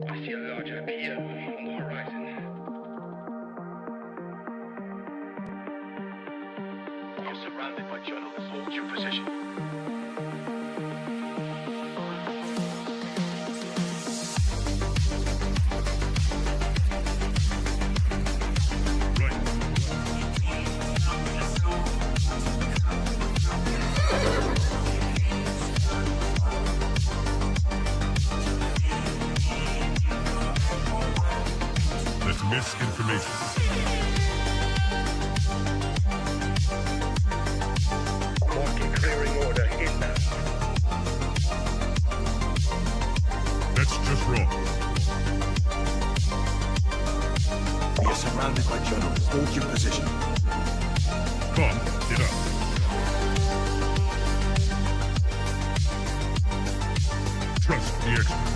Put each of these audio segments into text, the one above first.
I see a larger pier on the horizon. You're surrounded by journalists. Hold your position. Misinformation. Market clearing order inbound. That's just wrong. We are surrounded by journalists. Hold your position. Come, get up. Trust the experts.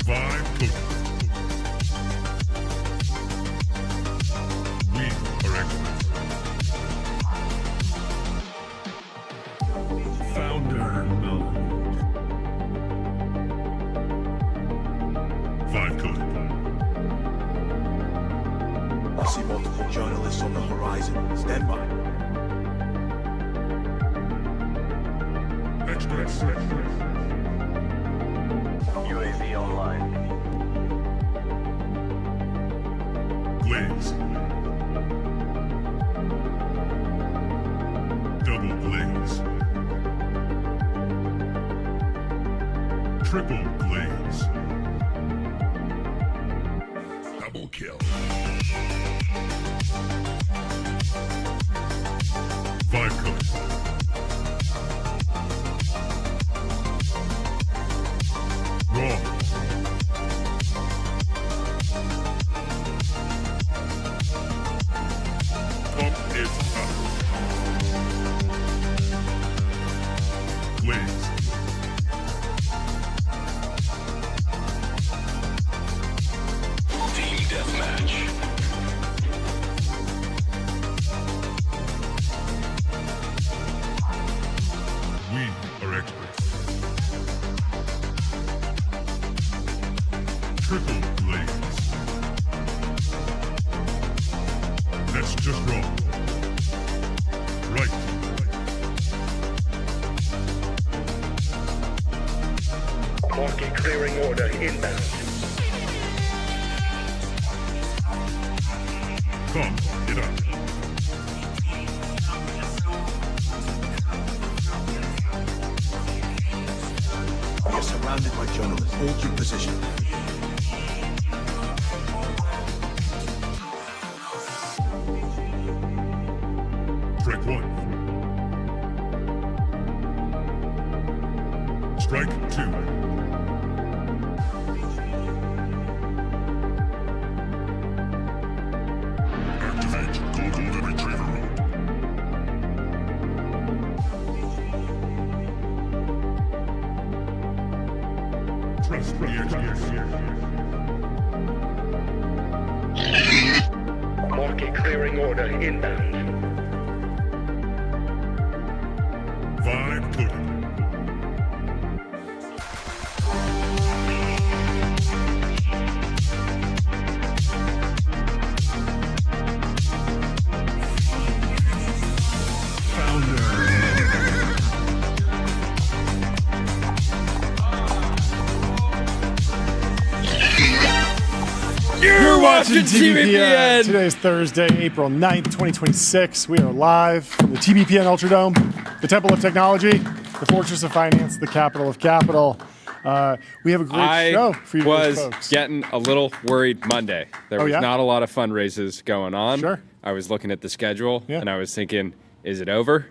Vibe coding. We are experts. Founder mode. Vibe coding. I see multiple journalists on the horizon. Stand by. Experts. UAV online. Glaze. Double glaze. Triple glaze. Double kill. Vibe code. Wrong. Pump is up. Glaze. Team deathmatch. We are experts. Triple glaze. That's just wrong. Right. Market clearing order inbound. Come, get up. We are surrounded by journalists. Hold your position. Strike one. Strike two. Activate global retriever mode. Trust the experts. Market clearing order inbound. Vibe coded. You're watching TBPN. Today is Thursday, April 9th, 2026. We are live from the TBPN Ultradome, the Temple of Technology, the Fortress of Finance, the capital of capital. We have a great show for you guys, folks. I was getting a little worried Monday. There was not a lot of fundraisers going on. Sure. I was looking at the schedule, and I was thinking, is it over?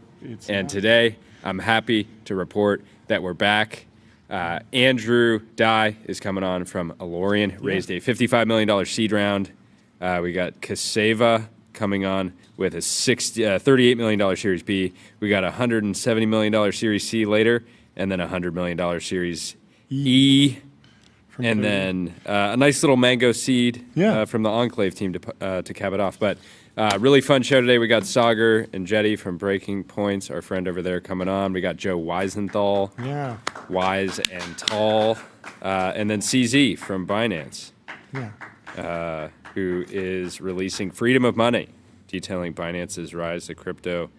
And today, I'm happy to report that we're back. Andrew Dye is coming on from Alorian, raised a $55 million seed round. We got Kaseva coming on with a $38 million Series B. We got a $170 million Series C later, and then a $100 million Series E. And then a nice little mango seed from the Enclave team to cap it off. But Really fun show today. We got Sagar and Jetty from Breaking Points, our friend over there, coming on. We got Joe Weisenthal, Wise and Tall, and then CZ from Binance, who is releasing Freedom of Money, detailing Binance's rise to crypto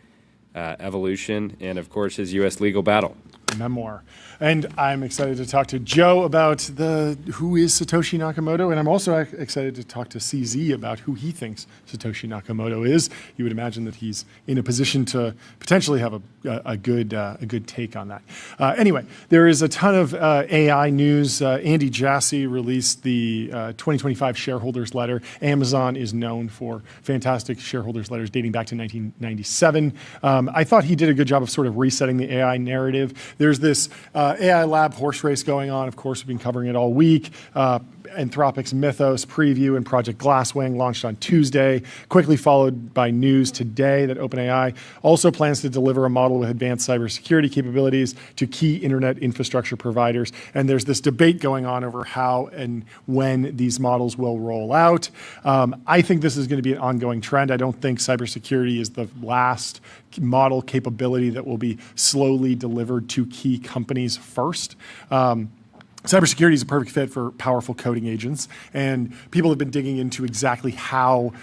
evolution, and of course his U.S. legal battle. Memoir. And I'm excited to talk to Joe about who is Satoshi Nakamoto, and I'm also excited to talk to CZ about who he thinks Satoshi Nakamoto is. You would imagine that he's in a position to potentially have a good take on that. Anyway, there is a ton of AI news. Andy Jassy released the 2025 shareholders letter. Amazon is known for fantastic shareholders letters dating back to 1997. I thought he did a good job of sort of resetting the AI narrative. There's this AI lab horse race going on. Of course, we've been covering it all week. Anthropic's Mythos preview and Project Glasswing launched on Tuesday, quickly followed by news today that OpenAI also plans to deliver a model with advanced cybersecurity capabilities to key internet infrastructure providers. And there's this debate going on over how and when these models will roll out. I think this is going to be an ongoing trend. I don't think cybersecurity is the last model capability that will be slowly delivered to key companies first. Cybersecurity is a perfect fit for powerful coding agents, and people have been digging into exactly how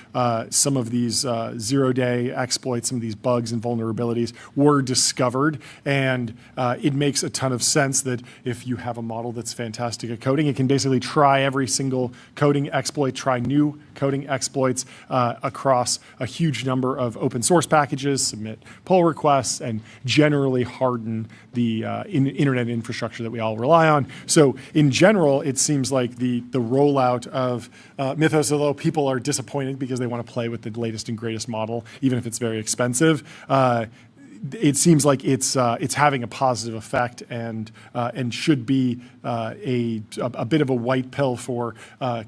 some of these zero-day exploits, some of these bugs and vulnerabilities were discovered, and it makes a ton of sense that if you have a model that's fantastic at coding, it can basically try every single coding exploit, try new coding exploits across a huge number of open source packages, submit pull requests, and generally harden the internet infrastructure that we all rely on. So in general, it seems like the rollout of Mythos, although people are disappointed because they want to play with the latest and greatest model, even if it's very expensive, it seems like it's having a positive effect and should be a bit of a white pill for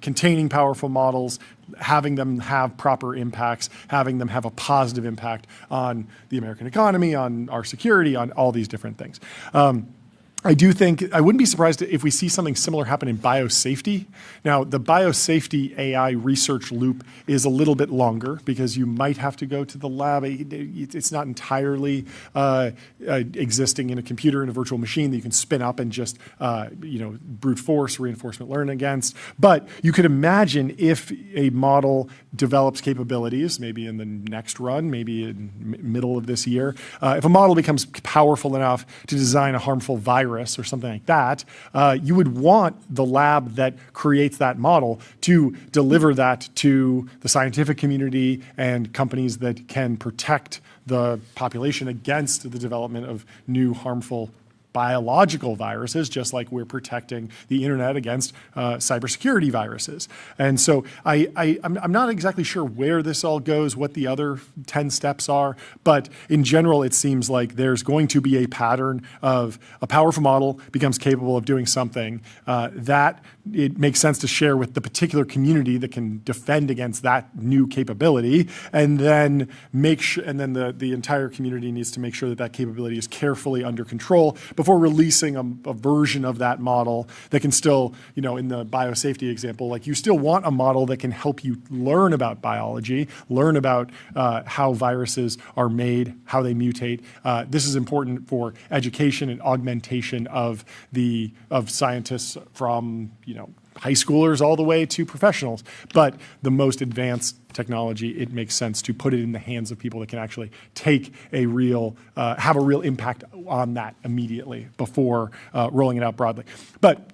containing powerful models, having them have proper impacts, having them have a positive impact on the American economy, on our security, on all these different things. I do think, I wouldn't be surprised if we see something similar happen in biosafety. Now, the biosafety AI research loop is a little bit longer because you might have to go to the lab. It's not entirely existing in a computer, in a virtual machine that you can spin up and just brute force reinforcement learn against. But you could imagine if a model develops capabilities, maybe in the next run, maybe in middle of this year, if a model becomes powerful enough to design a harmful virus or something like that, you would want the lab that creates that model to deliver that to the scientific community and companies that can protect the population against the development of new harmful biological viruses, just like we're protecting the internet against cybersecurity viruses. And so I'm not exactly sure where this all goes, what the other 10 steps are, but in general, it seems like there's going to be a pattern of a powerful model becomes capable of doing something that it makes sense to share with the particular community that can defend against that new capability, and then the entire community needs to make sure that that capability is carefully under control before releasing a version of that model that can still, in the biosafety example, like you still want a model that can help you learn about biology, learn about how viruses are made, how they mutate. This is important for education and augmentation of scientists from, high schoolers all the way to professionals. But the most advanced technology, it makes sense to put it in the hands of people that can actually take have a real impact on that immediately before rolling it out broadly. But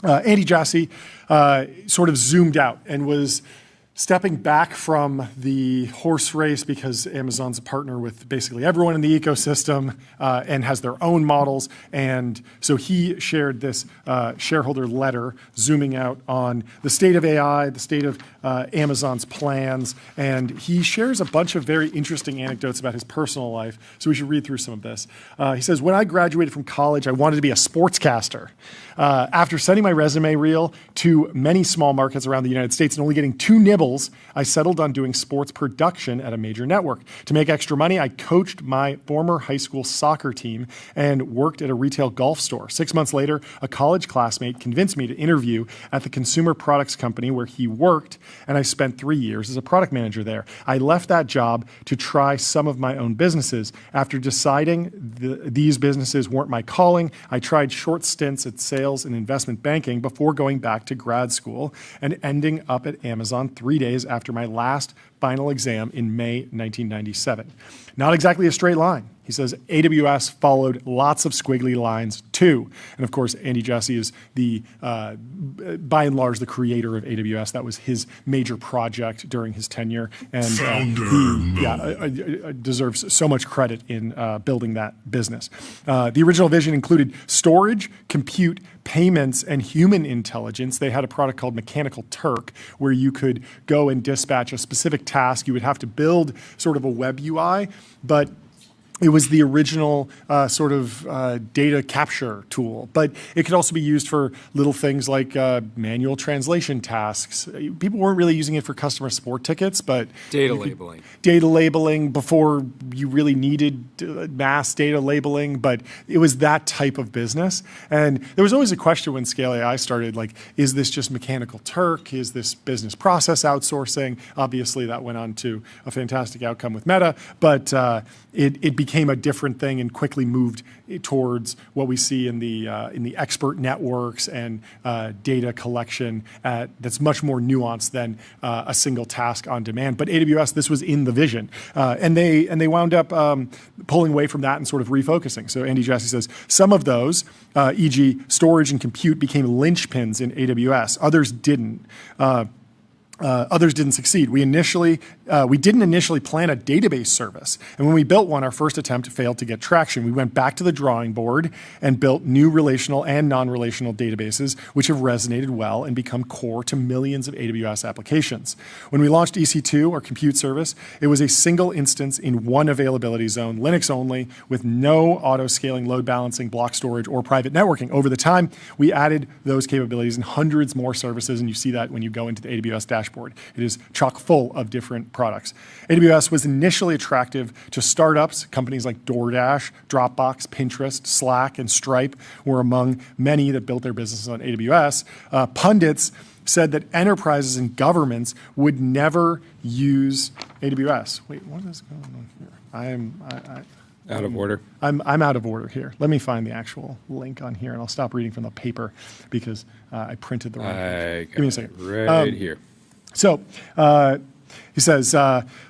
Andy Jassy sort of zoomed out and was stepping back from the horse race because Amazon's a partner with basically everyone in the ecosystem and has their own models. And so he shared this shareholder letter zooming out on the state of AI, the state of Amazon's plans. And he shares a bunch of very interesting anecdotes about his personal life. So we should read through some of this. He says, when I graduated from college, I wanted to be a sportscaster. After sending my resume reel to many small markets around the United States and only getting 2 nibbles nibbles, I settled on doing sports production at a major network. To make extra money, I coached my former high school soccer team and worked at a retail golf store. 6 months later, a college classmate convinced me to interview at the consumer products company where he worked, and I spent 3 years as a product manager there. I left that job to try some of my own businesses. After deciding these businesses weren't my calling, I tried short stints at sales and investment banking before going back to grad school and ending up at Amazon 3 days after my last final exam in May 1997. Not exactly a straight line. He says AWS followed lots of squiggly lines too. And of course, Andy Jassy is by and large, the creator of AWS. That was his major project during his tenure. And he deserves so much credit in building that business. The original vision included storage, compute, payments, and human intelligence. They had a product called Mechanical Turk where you could go and dispatch a specific task. You would have to build sort of a web UI, but it was the original data capture tool, but it could also be used for little things like manual translation tasks. People weren't really using it for customer support tickets, but data labeling. Data labeling before you really needed mass data labeling, but it was that type of business. And there was always a question when Scale AI started, like, is this just Mechanical Turk? Is this business process outsourcing? Obviously, that went on to a fantastic outcome with Meta, but it became a different thing and quickly moved towards what we see in the expert networks and data collection that's much more nuanced than a single task on demand. But AWS, this was in the vision, and they wound up pulling away from that and sort of refocusing. So Andy Jassy says some of those, e.g., storage and compute, became linchpins in AWS. Others didn't. Others didn't succeed. We didn't initially plan a database service. And when we built one, our first attempt failed to get traction. We went back to the drawing board and built new relational and non-relational databases, which have resonated well and become core to millions of AWS applications. When we launched EC2, our compute service, it was a single instance in one availability zone, Linux only, with no auto-scaling, load balancing, block storage, or private networking. Over the time, we added those capabilities in hundreds more services, and you see that when you go into the AWS dashboard. It is chock full of different products. AWS was initially attractive to startups. Companies like DoorDash, Dropbox, Pinterest, Slack, and Stripe were among many that built their businesses on AWS. Pundits said that enterprises and governments would never use AWS. Wait, what is going on here? Out of order. I'm out of order here. Let me find the actual link on here, and I'll stop reading from the paper because I printed the wrong page. Give me a second. Right here. So he says,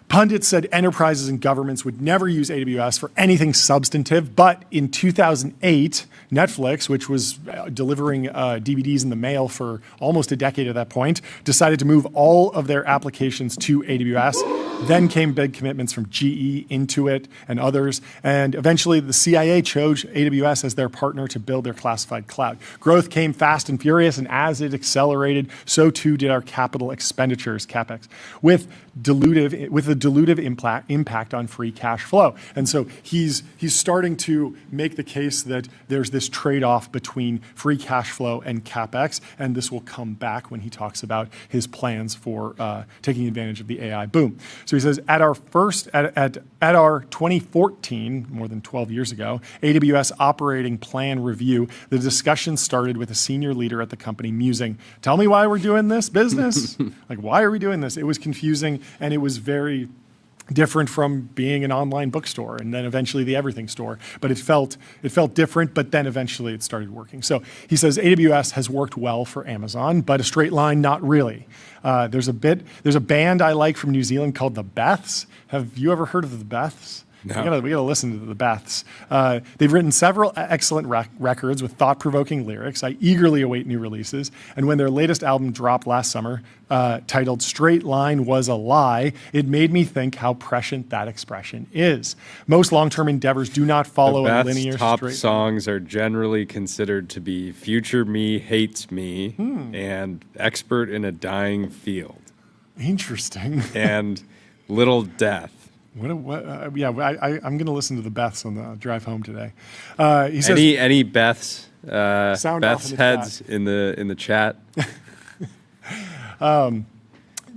pundits said enterprises and governments would never use AWS for anything substantive, but in 2008, Netflix, which was delivering DVDs in the mail for almost a decade at that point, decided to move all of their applications to AWS. Then came big commitments from GE, Intuit, and others. And eventually, the CIA chose AWS as their partner to build their classified cloud. Growth came fast and furious, and as it accelerated, so too did our capital expenditures, CapEx, with a dilutive impact on free cash flow. And so he's starting to make the case that there's this trade-off between free cash flow and CapEx, and this will come back when he talks about his plans for taking advantage of the AI boom. So he says, at our 2014, more than 12 years ago, AWS operating plan review, the discussion started with a senior leader at the company musing, tell me why we're doing this business? Like, why are we doing this? It was confusing, and it was very different from being an online bookstore and then eventually the everything store. But it felt different, but then eventually it started working. So he says AWS has worked well for Amazon, but a straight line, not really. There's a band I like from New Zealand called the Beths. Have you ever heard of the Beths? No. We gotta listen to the Beths. They've written several excellent records with thought-provoking lyrics. I eagerly await new releases. And when their latest album dropped last summer, titled Straight Line Was a Lie, it made me think how prescient that expression is. Most long-term endeavors do not follow a linear top straight songs are generally considered to be Future Me Hates Me and Expert in a Dying Field. Interesting. And Little Death. I'm going to listen to the Beths on the drive home today. He says, any Beths sound Beths heads in the chat.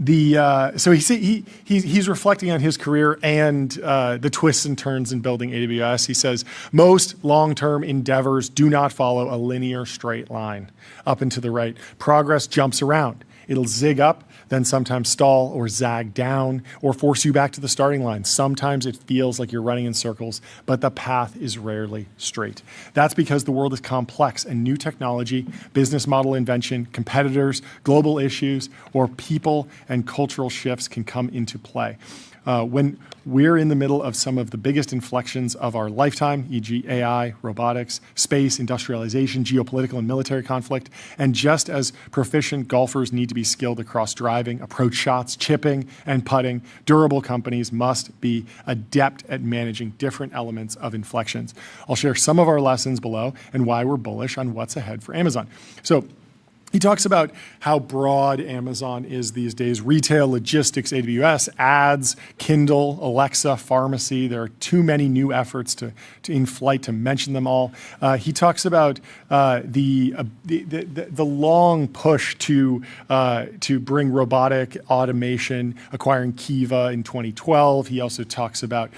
So he's reflecting on his career and the twists and turns in building AWS. He says, most long-term endeavors do not follow a linear straight line up and to the right. Progress jumps around. It'll zig up, then sometimes stall or zag down or force you back to the starting line. Sometimes it feels like you're running in circles, but the path is rarely straight. That's because the world is complex and new technology, business model invention, competitors, global issues, or people and cultural shifts can come into play. When we're in the middle of some of the biggest inflections of our lifetime, e.g. AI, robotics, space, industrialization, geopolitical and military conflict, and just as proficient golfers need to be skilled across driving, approach shots, chipping, and putting, durable companies must be adept at managing different elements of inflections. I'll share some of our lessons below and why we're bullish on what's ahead for Amazon. So, he talks about how broad Amazon is these days: retail, logistics, AWS, ads, Kindle, Alexa, pharmacy. There are too many new efforts in flight to mention them all. He talks about the long push to bring robotic automation, acquiring Kiva in 2012. He also talks about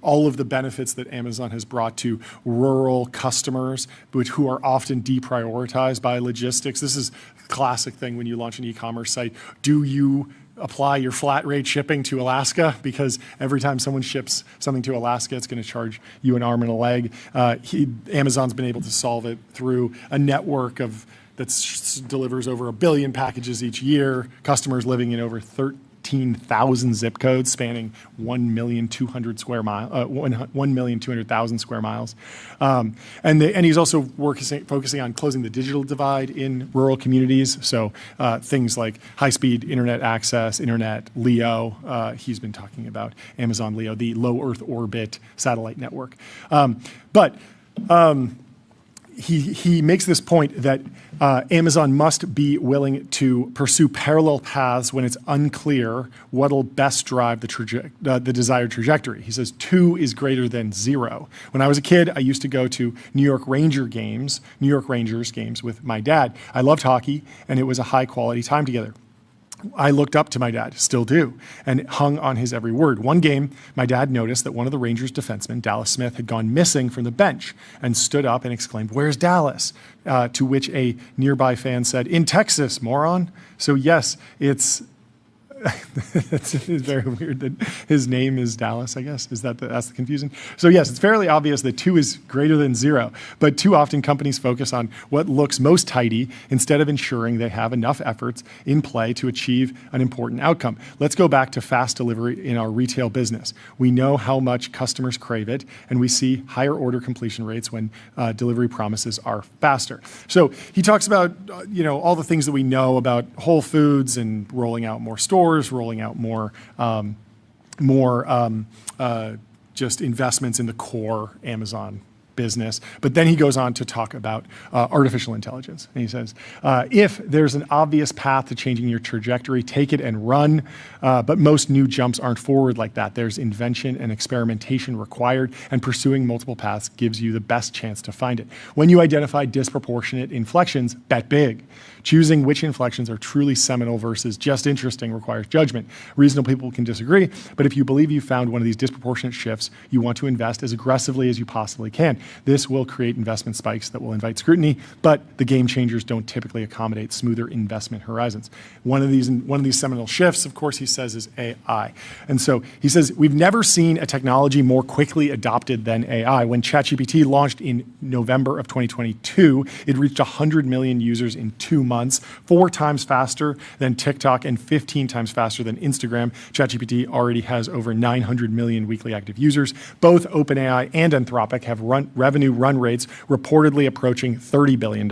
all of the benefits that Amazon has brought to rural customers, who are often deprioritized by logistics. This is a classic thing when you launch an e-commerce site. Do you apply your flat rate shipping to Alaska? Because every time someone ships something to Alaska, it's going to charge you an arm and a leg. Amazon's been able to solve it through a network that delivers over 1 billion packages each year, customers living in over 13,000 zip codes spanning 1,200,000 square miles. And he's also focusing on closing the digital divide in rural communities. So things like high-speed internet access, Internet LEO. He's been talking about Amazon LEO, the low Earth orbit satellite network. He makes this point that Amazon must be willing to pursue parallel paths when it's unclear what'll best drive the desired trajectory. He says 2 is greater than 0. When I was a kid, I used to go to New York Rangers games with my dad. I loved hockey, and it was a high-quality time together. I looked up to my dad, still do, and hung on his every word. One game, my dad noticed that one of the Rangers defensemen, Dallas Smith, had gone missing from the bench and stood up and exclaimed, "Where's Dallas?" To which a nearby fan said, "In Texas, moron." So yes, it's very weird that his name is Dallas, I guess. That's the confusion? So yes, it's fairly obvious that 2 is greater than 0, but too often companies focus on what looks most tidy instead of ensuring they have enough efforts in play to achieve an important outcome. Let's go back to fast delivery in our retail business. We know how much customers crave it, and we see higher order completion rates when delivery promises are faster. So he talks about all the things that we know about Whole Foods and rolling out more stores, rolling out more just investments in the core Amazon business. But then he goes on to talk about artificial intelligence. And he says, if there's an obvious path to changing your trajectory, take it and run. But most new jumps aren't forward like that. There's invention and experimentation required, and pursuing multiple paths gives you the best chance to find it. When you identify disproportionate inflections, bet big. Choosing which inflections are truly seminal versus just interesting requires judgment. Reasonable people can disagree, but if you believe you found one of these disproportionate shifts, you want to invest as aggressively as you possibly can. This will create investment spikes that will invite scrutiny, but the game changers don't typically accommodate smoother investment horizons. One of these seminal shifts, of course, he says, is AI. And so he says, we've never seen a technology more quickly adopted than AI. When ChatGPT launched in November of 2022, it reached 100 million users in 2 months, 4 times faster than TikTok and 15 times faster than Instagram. ChatGPT already has over 900 million weekly active users. Both OpenAI and Anthropic have revenue run rates reportedly approaching $30 billion.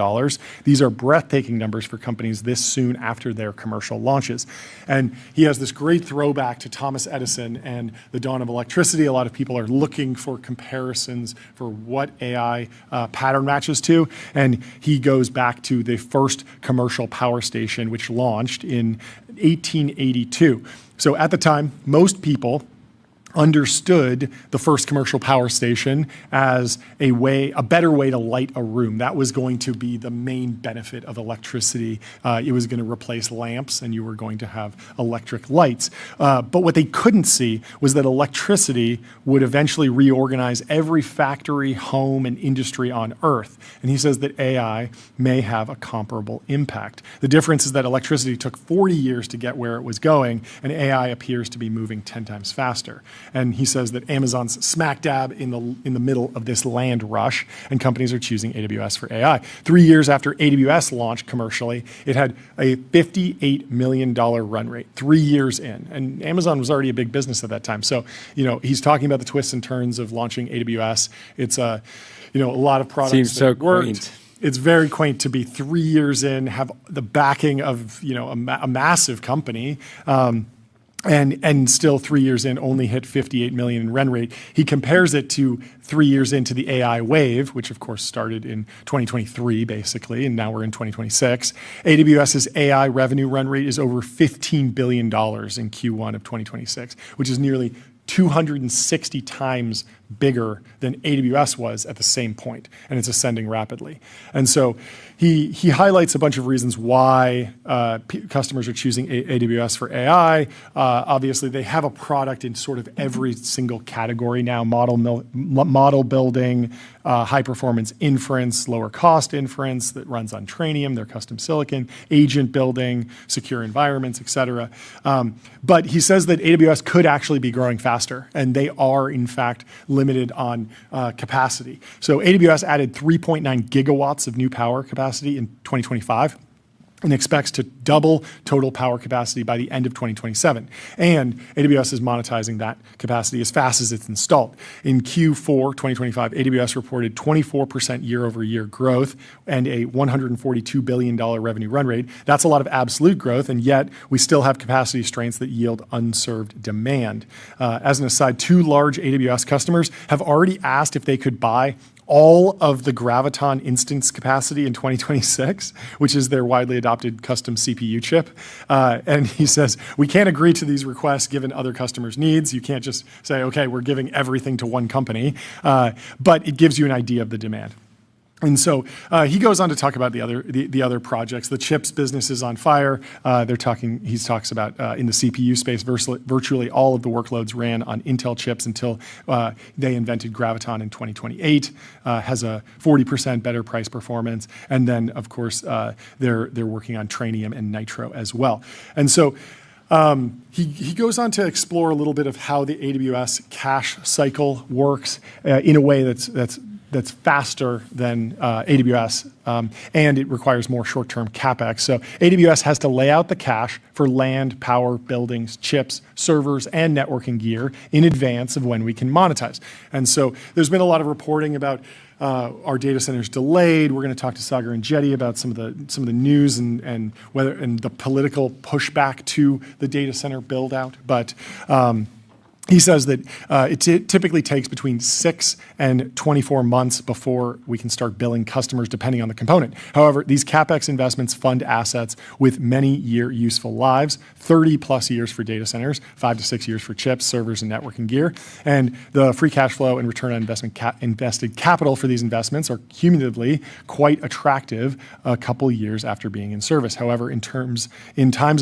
These are breathtaking numbers for companies this soon after their commercial launches. And he has this great throwback to Thomas Edison and the dawn of electricity. A lot of people are looking for comparisons for what AI pattern matches to. And he goes back to the first commercial power station, which launched in 1882. So at the time, most people understood the first commercial power station as a better way to light a room. That was going to be the main benefit of electricity. It was going to replace lamps, and you were going to have electric lights. But what they couldn't see was that electricity would eventually reorganize every factory, home, and industry on Earth. And he says that AI may have a comparable impact. The difference is that electricity took 40 years to get where it was going, and AI appears to be moving 10 times faster. And he says that Amazon's smack dab in the middle of this land rush, and companies are choosing AWS for AI. 3 years after AWS launched commercially, it had a $58 million run rate, 3 years in. And Amazon was already a big business at that time. So, he's talking about the twists and turns of launching AWS. It's a lot of products Seems so worked. quaint. It's very quaint to be 3 years in, have the backing of a massive company. And still 3 years in, only hit 58 million in run rate. He compares it to 3 years into the AI wave, which of course started in 2023, basically, and now we're in 2026. AWS's AI revenue run rate is over $15 billion in Q1 of 2026, which is nearly 260 times bigger than AWS was at the same point, and it's ascending rapidly. And so he highlights a bunch of reasons why customers are choosing AWS for AI. Obviously, they have a product in sort of every single category now: model building, high performance inference, lower cost inference that runs on Trainium, their custom silicon, agent building, secure environments, et cetera. But he says that AWS could actually be growing faster, and they are, in fact, limited on capacity. So AWS added 3.9 gigawatts of new power capacity in 2025 and expects to double total power capacity by the end of 2027. And AWS is monetizing that capacity as fast as it's installed. In Q4 2025, AWS reported 24% year-over-year growth and a $142 billion revenue run rate. That's a lot of absolute growth, and yet we still have capacity constraints that yield unserved demand. As an aside, 2 large AWS customers have already asked if they could buy all of the Graviton instance capacity in 2026, which is their widely adopted custom CPU chip. And he says, we can't agree to these requests given other customers' needs. You can't just say, okay, we're giving everything to one company. But it gives you an idea of the demand. And so he goes on to talk about the other projects. The chips business is on fire. He talks about in the CPU space, virtually all of the workloads ran on Intel chips until they invented Graviton in 2028. Has a 40% better price performance, and then of course they're working on Trainium and Nitro as well. And so he goes on to explore a little bit of how the AWS cache cycle works in a way that's faster than AWS, and it requires more short-term CapEx. So AWS has to lay out the cache for land, power, buildings, chips, servers, and networking gear in advance of when we can monetize. And so there's been a lot of reporting about our data centers delayed. We're going to talk to Sagar and Jetty about some of the news and the political pushback to the data center build out. But he says that it typically takes between 6 and 24 months before we can start billing customers, depending on the component. However, these CapEx investments fund assets with many year useful lives, 30 plus years for data centers, 5 to 6 years for chips, servers, and networking gear. And the free cash flow and return on invested capital for these investments are cumulatively quite attractive a couple years after being in service. However, in times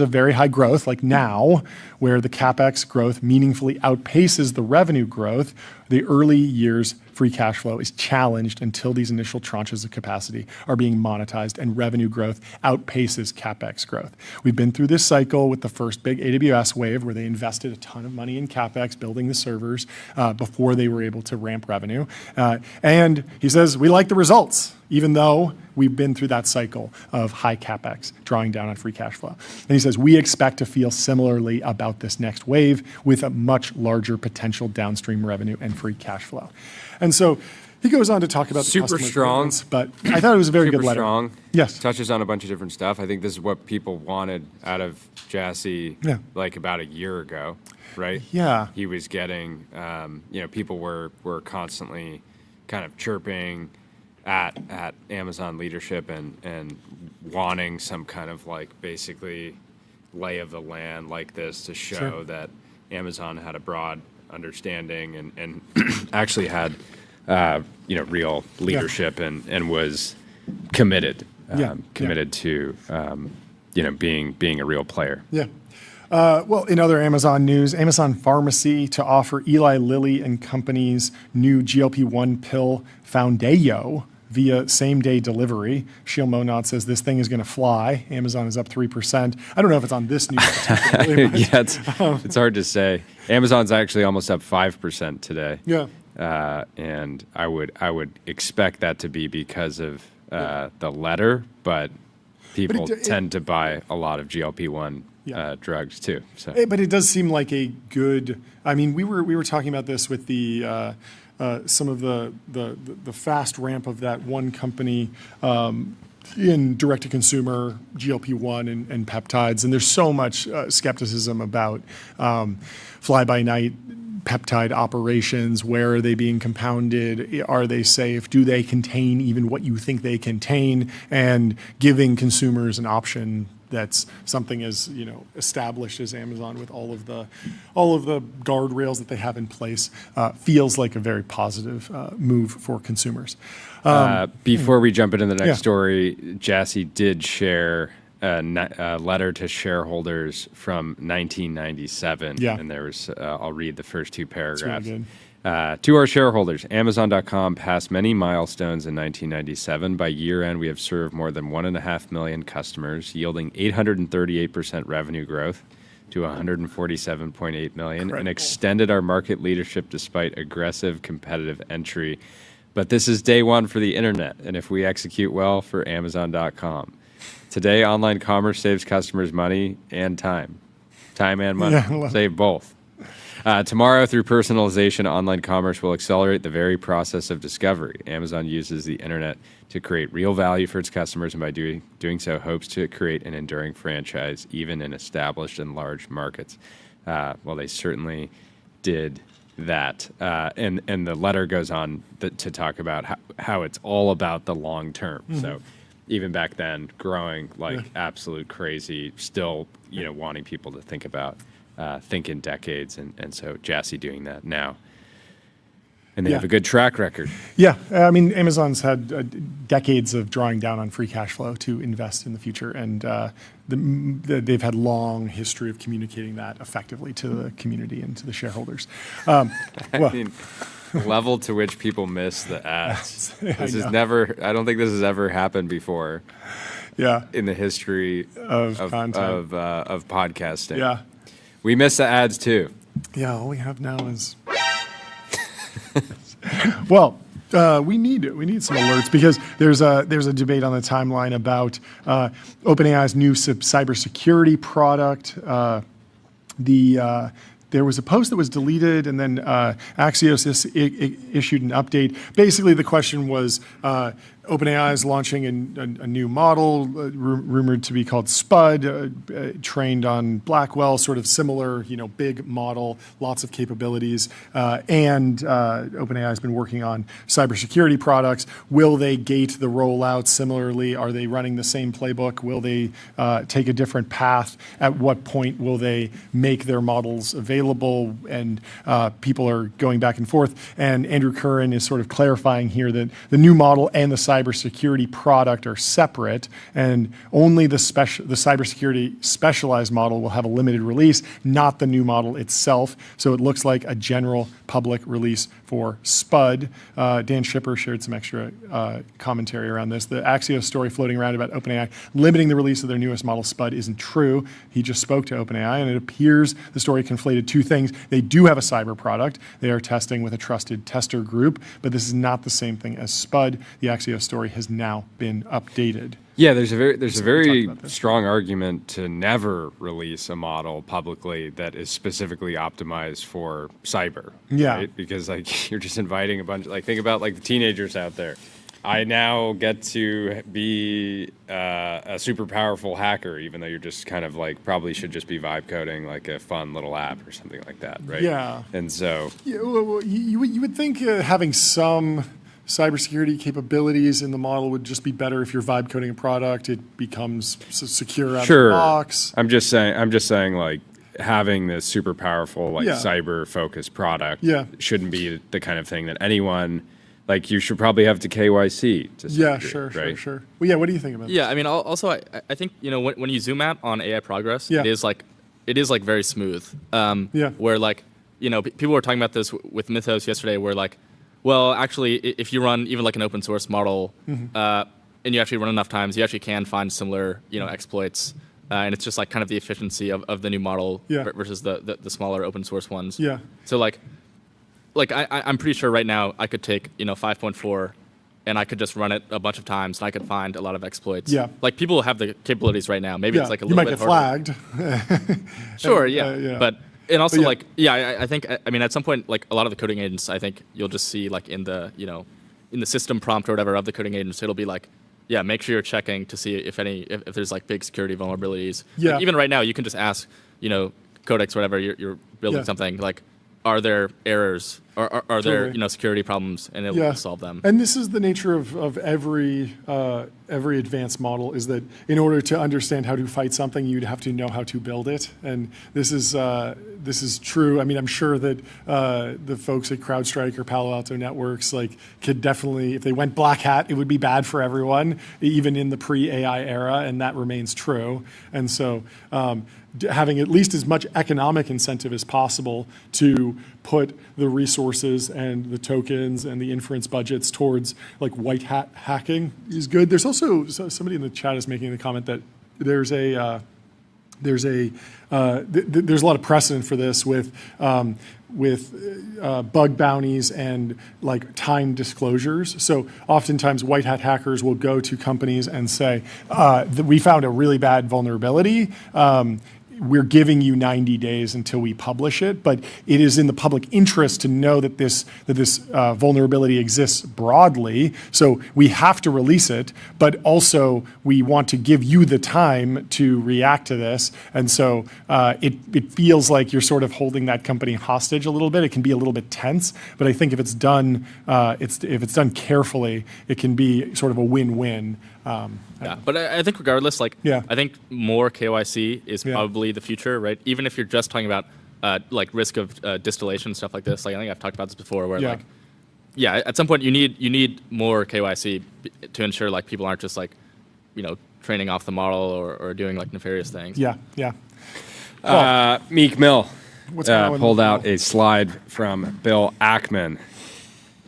of very high growth, like now, where the CapEx growth meaningfully outpaces the revenue growth, the early years free cash flow is challenged until these initial tranches of capacity are being monetized and revenue growth outpaces CapEx growth. We've been through this cycle with the first big AWS wave where they invested a ton of money in CapEx building the servers before they were able to ramp revenue. And he says, we like the results, even though we've been through that cycle of high CapEx, drawing down on free cash flow. And he says, we expect to feel similarly about this next wave with a much larger potential downstream revenue and free cash flow. And so he goes on to talk about the super strong, but I thought it was a very good letter. Strong. Yes. Touches on a bunch of different stuff. I think this is what people wanted out of Jassy like about a year ago, right? Yeah. He was getting, people were constantly kind of chirping at Amazon leadership and wanting some kind of like basically lay of the land like this to show that Amazon had a broad understanding and actually had real leadership and was committed to being a real player. Yeah. Well, in other Amazon news, Amazon Pharmacy to offer Eli Lilly and Company's new GLP-1 pill Foundayo via same-day delivery. Sheil Monod says this thing is going to fly. Amazon is up 3%. I don't know if it's on this news particularly. Yeah, it's hard to say. Amazon's actually almost up 5% today. Yeah. And I would expect that to be because of the letter, but people tend to buy a lot of GLP-1 drugs too. So, but it does seem like a good. I mean, we were talking about this with the some of the fast ramp of that one company in direct-to-consumer GLP-1 and peptides, and there's so much skepticism about fly-by-night peptide operations. Where are they being compounded? Are they safe? Do they contain even what you think they contain? And giving consumers an option that's something as established as Amazon with all of the guardrails that they have in place feels like a very positive move for consumers. Before we jump into the next story, Jassy did share a letter to shareholders from 1997, and there was I'll read the first two paragraphs. Really to our shareholders, Amazon.com passed many milestones in 1997. By year end, we have served more than 1.5 million customers, yielding 838% revenue growth to 147.8 million, and extended our market leadership despite aggressive competitive entry. But this is day one for the internet, and if we execute well, for Amazon.com. Today, online commerce saves customers money and time. Time and money. Save both. Tomorrow, through personalization, online commerce will accelerate the very process of discovery. Amazon uses the internet to create real value for its customers, and by doing so, hopes to create an enduring franchise, even in established and large markets. Well, they certainly did that. And the letter goes on to talk about how it's all about the long term. Mm-hmm. So even back then, growing like absolute crazy, still wanting people to think in decades, and so Jassy doing that now. And they have a good track record. Yeah, I mean, Amazon's had decades of drawing down on free cash flow to invest in the future, and they've had long history of communicating that effectively to the community and to the shareholders. I mean, the level to which people miss the ads. This is never. I don't think this has ever happened before. Yeah. In the history of podcasting. Yeah. We miss the ads too. Yeah, all we have now is. Well, we need some alerts because there's a debate on the timeline about OpenAI's new cybersecurity product. There was a post that was deleted, and then Axios issued an update. Basically, the question was, OpenAI is launching a new model, rumored to be called Spud, trained on Blackwell, sort of similar, big model, lots of capabilities. And OpenAI has been working on cybersecurity products. Will they gate the rollout similarly? Are they running the same playbook? Will they take a different path? At what point will they make their models available? And people are going back and forth. And Andrew Curran is sort of clarifying here that the new model and the cybersecurity product are separate, and only the cybersecurity specialized model will have a limited release, not the new model itself. So it looks like a general public release for Spud. Dan Schipper shared some extra commentary around this. The Axios story floating around about OpenAI limiting the release of their newest model, Spud, isn't true. He just spoke to OpenAI, and it appears the story conflated two things. They do have a cyber product. They are testing with a trusted tester group, but this is not the same thing as Spud. The Axios story has now been updated. Yeah, there's a very strong argument to never release a model publicly that is specifically optimized for cyber. Yeah, right? Because you're just inviting a bunch. Think about the teenagers out there. I now get to be a super powerful hacker, even though you're just kind of probably should just be vibe coding a fun little app or something like that, right? Yeah. And so you would think having some cybersecurity capabilities in the model would just be better if you're vibe coding a product. It becomes secure out of the box. I'm just saying having this super powerful like Yeah. cyber focused product Yeah. shouldn't be the kind of thing that anyone like you should probably have to KYC to some Yeah, degree, sure, right? sure. Well, yeah, what do you think about Yeah, I mean, also I think when you zoom out on AI progress, Yeah. it is like very smooth. Yeah. Where like people were talking about this with Mythos yesterday, where like, well, actually, if you run even like an open source model, and you actually run enough times, you actually can find similar exploits. And it's just like kind of the efficiency of the new model Yeah. versus the smaller open source ones. Yeah. So like I'm pretty sure right now I could take 5.4 and I could just run it a bunch of times and I could find a lot of exploits. Yeah. Like people have the capabilities right now. Maybe Yeah, it's like a you little might bit get harder. flagged. Sure, yeah. yeah. But and also But yeah. I think I mean at some point like a lot of the coding agents I think you'll just see like in the in the system prompt or whatever of the coding agents it'll be like make sure you're checking to see if there's like big security vulnerabilities. Yeah. Like, even right now you can just ask Codex whatever you're building Yeah. something like are there errors or are there Totally. security problems and it will solve them. And this is the nature of every advanced model is that in order to understand how to fight something, you'd have to know how to build it. And this is true. I mean, I'm sure that the folks at CrowdStrike or Palo Alto Networks like could definitely, if they went black hat, it would be bad for everyone, even in the pre-AI era, and that remains true. And so having at least as much economic incentive as possible to put the resources and the tokens and the inference budgets towards like white hat hacking is good. There's also somebody in the chat is making the comment that there's a lot of precedent for this with bug bounties and like time disclosures. So oftentimes white hat hackers will go to companies and say that we found a really bad vulnerability. We're giving you 90 days until we publish it, but it is in the public interest to know that this vulnerability exists broadly. So we have to release it, but also we want to give you the time to react to this. And so it feels like you're sort of holding that company hostage a little bit. It can be a little bit tense, but I think if it's done, if it's done carefully, it can be sort of a win-win. Yeah, but I think regardless, like, Yeah. I think more KYC is probably the future, right? Even if you're just talking about like risk of distillation and stuff like this. Like I think I've talked about this before, where like, at some point you need more KYC to ensure like people aren't just like, training off the model or doing like nefarious things. Yeah. Meek Mill What's going on with pulled Meek out Mill? a slide from Bill Ackman.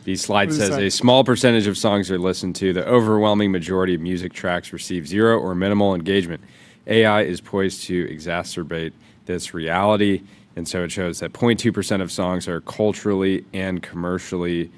The slide What does it says say? a small percentage of songs are listened to. The overwhelming majority of music tracks receive zero or minimal engagement. AI is poised to exacerbate this reality. And so it shows that 0.2% of songs are culturally and commercially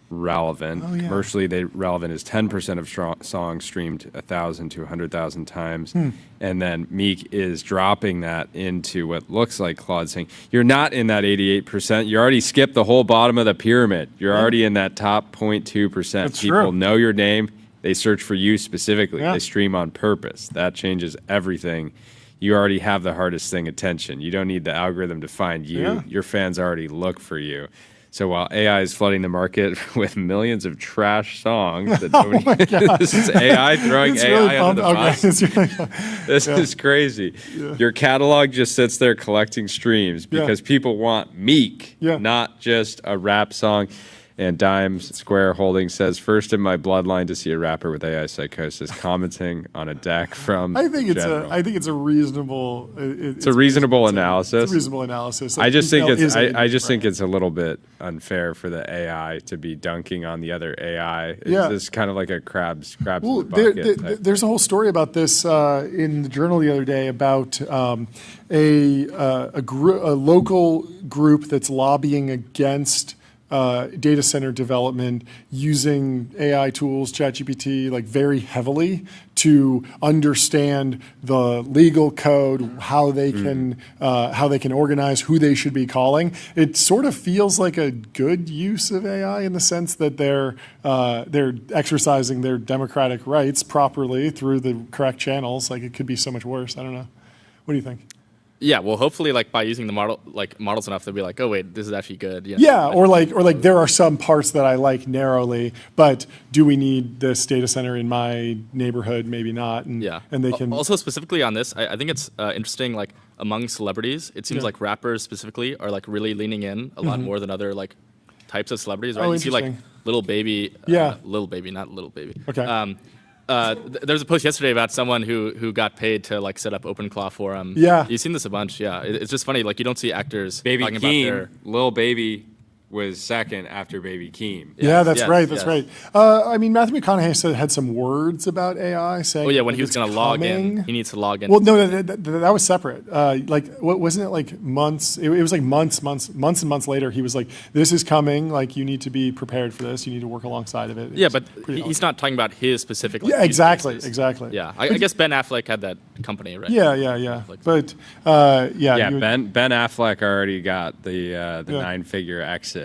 relevant. Oh, yeah. Commercially, relevant is 10% of songs streamed 1,000 to 100,000 times. And then Meek is dropping that into what looks like Claude saying, you're not in that 88%. You already skipped the whole bottom of the pyramid. You're already in that top 0.2%. That's People true. know your name. They search for you specifically. Yeah. They stream on purpose. That changes everything. You already have the hardest thing, attention. You don't need the algorithm to find you. Yeah. Your fans already look for you. So while AI is flooding the market with millions of trash songs, that nobody, this is AI throwing It's AI really under the pumped. bus. It's really- This is crazy. Your catalog just sits there collecting streams because people want Meek, not just a rap song. And Dimes Square Holdings says, first in my bloodline to see a rapper with AI psychosis commenting on a deck from I think it's General. a reasonable. It's a reasonable analysis. It's a reasonable analysis. I just think it's I think it's a little bit unfair for the AI to be dunking on the other AI. It's Yeah. just kind of like a crabs in Well, the bucket. there's a whole story about this in the Journal the other day about a local group that's lobbying against data center development using AI tools, ChatGPT, like very heavily to understand the legal code, how they can organize, who they should be calling. It sort of feels like a good use of AI in the sense that they're exercising their democratic rights properly through the correct channels. Like it could be so much worse. I don't know. What do you think? Yeah, well, hopefully, like by using the models enough, they'll be like, oh wait, this is actually good. You know? Yeah, or like there are some parts that I like narrowly, but do we need this data center in my neighborhood? Maybe not. And, Yeah, and they can also specifically on this. I think it's interesting. Like among celebrities, it seems like rappers specifically are like really leaning in a lot more than other like types of celebrities. Right? Oh, you see like interesting. Lil Baby. Lil Baby, not Little Baby. Okay. There was a post yesterday about someone who got paid to like set up OpenClaw for him. Yeah. You've seen this a bunch. Yeah, it's just funny. Like you don't see actors Baby talking Keem, about their. Lil Baby was second after Baby Keem. Yeah, that's yes, right. That's yes. right. I mean, Matthew McConaughey had some words about AI saying. Oh yeah, when he was it's going to log in, coming. he needs to log in. Well, no, that was separate. Like, wasn't it like months? It was like months and months later. He was like, "This is coming. Like, you need to be prepared for this. You need to work alongside of it." Yeah, but he's not talking about his specific. Like, Yeah, use exactly, cases. exactly. Yeah, I guess Ben Affleck had that company, right? Yeah. Like- But Yeah, you would- Ben Affleck already got the 9-figure exit.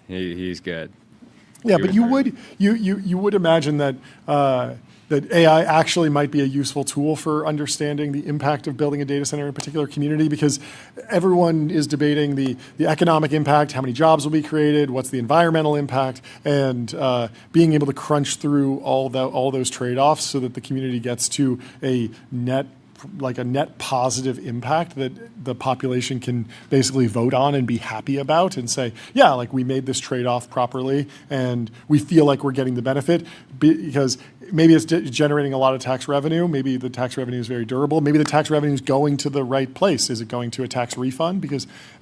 He's good. Yeah, He but was you very- would you would imagine that that AI actually might be a useful tool for understanding the impact of building a data center in a particular community, because everyone is debating the economic impact, how many jobs will be created, what's the environmental impact, and being able to crunch through all those trade-offs so that the community gets to a net positive impact that the population can basically vote on and be happy about and say, yeah, like we made this trade-off properly and we feel like we're getting the benefit because maybe it's generating a lot of tax revenue. Maybe the tax revenue is very durable. Maybe the tax revenue is going to the right place. Is it going to a tax refund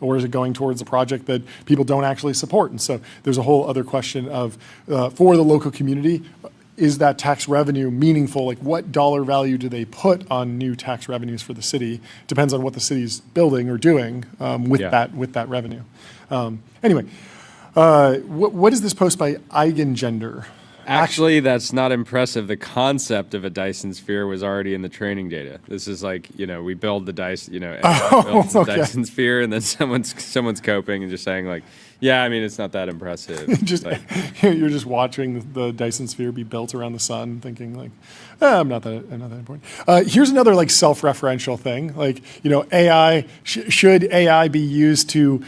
or is it going towards a project that people don't actually support? And so there's a whole other question of, for the local community, is that tax revenue meaningful? Like what dollar value do they put on new tax revenues for the city? Depends on what the city's building or doing with that revenue. Anyway, what is this post by Eigengender? Actually, that's not impressive. The concept of a Dyson sphere was already in the training data. This is like, we build the Dyson, builds the Dyson sphere, and then someone's coping and just saying like, yeah, I mean, it's not that impressive. You're just watching the Dyson sphere be built around the sun, thinking like, I'm not that important. Here's another like self-referential thing. Like, AI, should AI be used to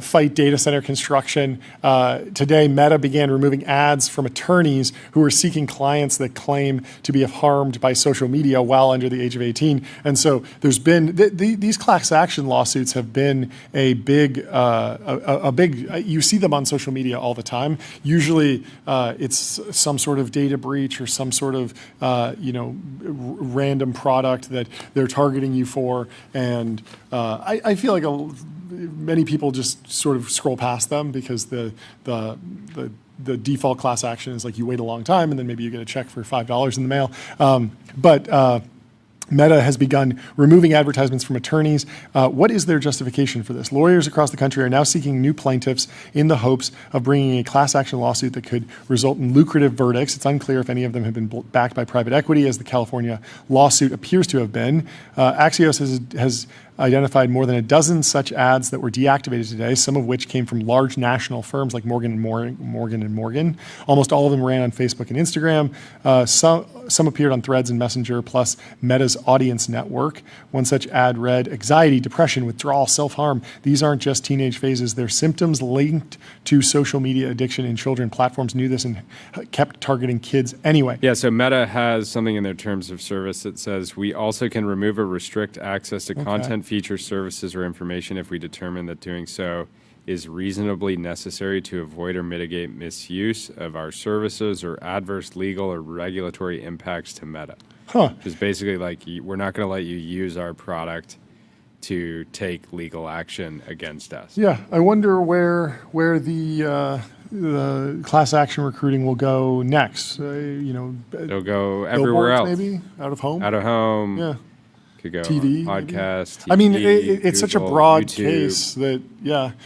fight data center construction? Today, Meta began removing ads from attorneys who are seeking clients that claim to be harmed by social media while under the age of 18. And so there's been, these class action lawsuits have been a big, you see them on social media all the time. Usually it's some sort of data breach or some sort of, random product that they're targeting you for. And I feel like many people just sort of scroll past them because the default class action is like you wait a long time and then maybe you get a check for $5 in the mail. But Meta has begun removing advertisements from attorneys. What is their justification for this? Lawyers across the country are now seeking new plaintiffs in the hopes of bringing a class action lawsuit that could result in lucrative verdicts. It's unclear if any of them have been backed by private equity, as the California lawsuit appears to have been. Axios has identified more than a dozen such ads that were deactivated today, some of which came from large national firms like Morgan & Morgan. Almost all of them ran on Facebook and Instagram. Some appeared on Threads and Messenger, plus Meta's audience network. One such ad read, "Anxiety, depression, withdrawal, self-harm. These aren't just teenage phases. They're symptoms linked to social media addiction in children. Platforms knew this and kept targeting kids anyway." Yeah, so Meta has something in their terms of service that says, we also can remove or restrict access to content, features, services, or information if we determine that doing so is reasonably necessary to avoid or mitigate misuse of our services or adverse legal or regulatory impacts to Meta. Just basically like, we're not going to let you use our product to take legal action against us. Yeah, I wonder where the class action recruiting will go next. It'll go everywhere else. Maybe out of home. Out of home. Yeah. Could go TV, podcast. I mean, TV, it's such a Google, broad YouTube. case that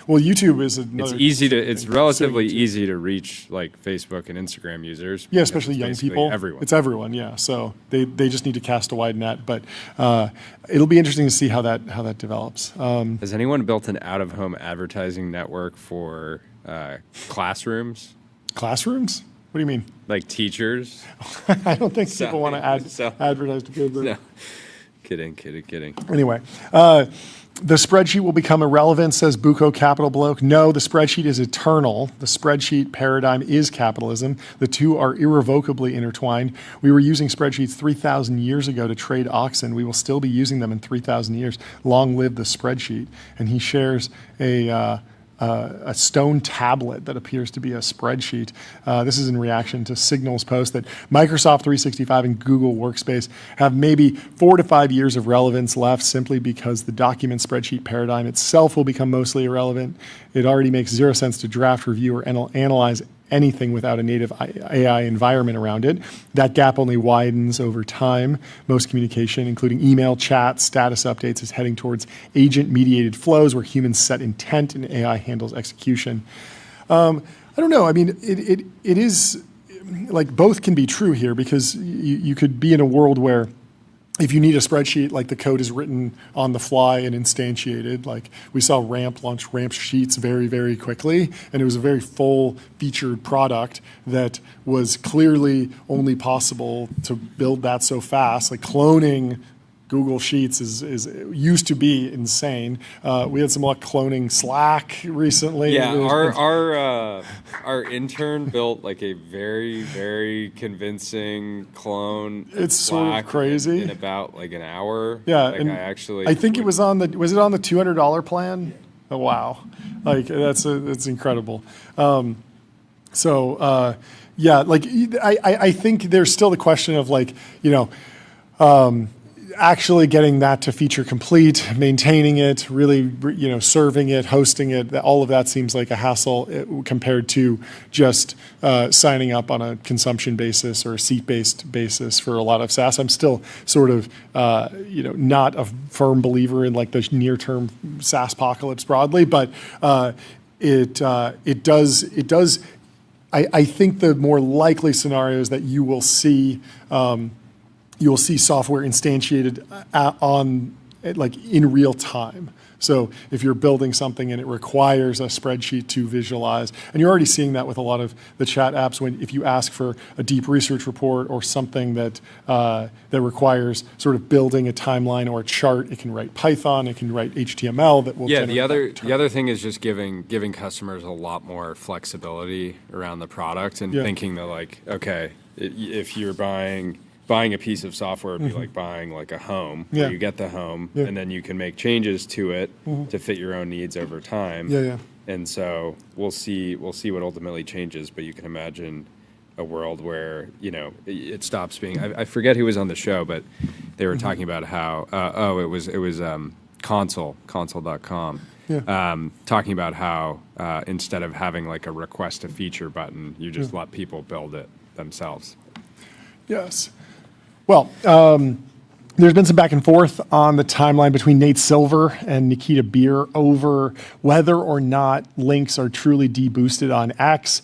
Well, YouTube is another. It's relatively easy to reach like Facebook and Instagram users. Yeah, especially It's young basically people. Everyone. It's everyone. Yeah. So they just need to cast a wide net. But it'll be interesting to see how that develops. Has anyone built an out-of-home advertising network for classrooms? Classrooms? What do you mean? Like teachers? I don't think people want to advertise to kids. No. Kidding. Anyway, the spreadsheet will become irrelevant, says Buco Capital Bloke. No, the spreadsheet is eternal. The spreadsheet paradigm is capitalism. The two are irrevocably intertwined. We were using spreadsheets 3,000 years ago to trade oxen. We will still be using them in 3,000 years. Long live the spreadsheet. And he shares a stone tablet that appears to be a spreadsheet. This is in reaction to Signal's post that Microsoft 365 and Google Workspace have maybe 4 to 5 years of relevance left simply because the document spreadsheet paradigm itself will become mostly irrelevant. It already makes zero sense to draft, review, or analyze anything without a native AI environment around it. That gap only widens over time. Most communication, including email, chat, status updates, is heading towards agent-mediated flows where humans set intent and AI handles execution. I don't know. I mean, it is like both can be true here because you could be in a world where if you need a spreadsheet, like the code is written on the fly and instantiated, like we saw Ramp launch Ramp Sheets very, very quickly, and it was a very full featured product that was clearly only possible to build that so fast. Like cloning Google Sheets is used to be insane. We had some luck cloning Slack recently. Yeah, our intern built like a very, very convincing clone. It's Slack sort of crazy in about like an hour. Yeah, like and I think it was on the $200 plan? Oh wow, like that's incredible. Yeah, like I think there's still the question of like actually getting that to feature complete, maintaining it, really, serving it, hosting it, all of that seems like a hassle compared to just signing up on a consumption basis or a seat-based basis for a lot of SaaS. I'm still sort of, not a firm believer in like the near-term SaaS apocalypse broadly, but it does. I think the more likely scenario is that you will see software instantiated in real time. So if you're building something and it requires a spreadsheet to visualize, and you're already seeing that with a lot of the chat apps, if you ask for a deep research report or something that requires sort of building a timeline or a chart, it can write Python, it can write HTML that will. Yeah, the other thing is just giving customers a lot more flexibility around the product and thinking that like, okay, if you're buying a piece of software would be like buying like a home where you get the home and then you can make changes to it to fit your own needs over time. And so we'll see what ultimately changes, but you can imagine a world where it stops being. I forget who was on the show, but they were talking about how it was console.com talking about how instead of having like a request a feature button, you just let people build it themselves. Yes. Well, there's been some back and forth on the timeline between Nate Silver and Nikita Beer over whether or not links are truly deboosted on X.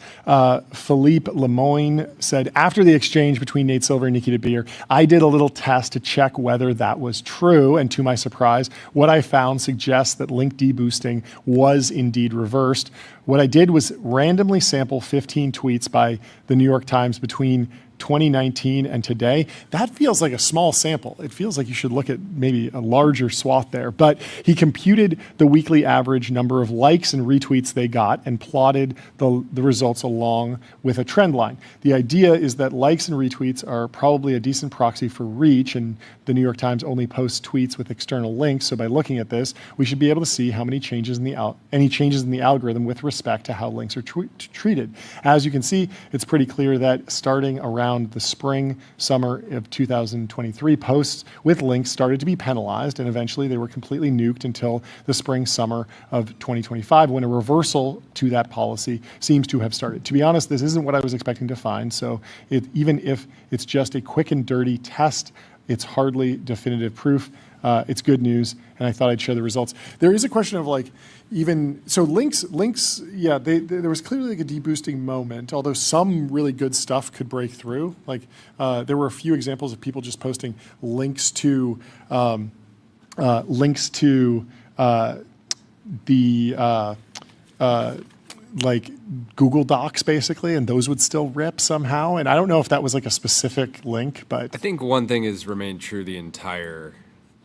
Philippe Lemoyne said, after the exchange between Nate Silver and Nikita Beer, I did a little test to check whether that was true. And to my surprise, what I found suggests that link deboosting was indeed reversed. What I did was randomly sample 15 tweets by the New York Times between 2019 and today. That feels like a small sample. It feels like you should look at maybe a larger swath there. But he computed the weekly average number of likes and retweets they got and plotted the results along with a trend line. The idea is that likes and retweets are probably a decent proxy for reach, and the New York Times only posts tweets with external links. So by looking at this, we should be able to see how many changes in the algorithm with respect to how links are treated. As you can see, it's pretty clear that starting around the spring, summer of 2023, posts with links started to be penalized, and eventually they were completely nuked until the spring, summer of 2025, when a reversal to that policy seems to have started. To be honest, this isn't what I was expecting to find, so even if it's just a quick and dirty test, it's hardly definitive proof. It's good news, and I thought I'd share the results. There is a question of like, links, yeah, there was clearly like a deboosting moment, although some really good stuff could break through. Like there were a few examples of people just posting links to like Google Docs basically, and those would still rip somehow. And I don't know if that was like a specific link, but I think one thing has remained true the entire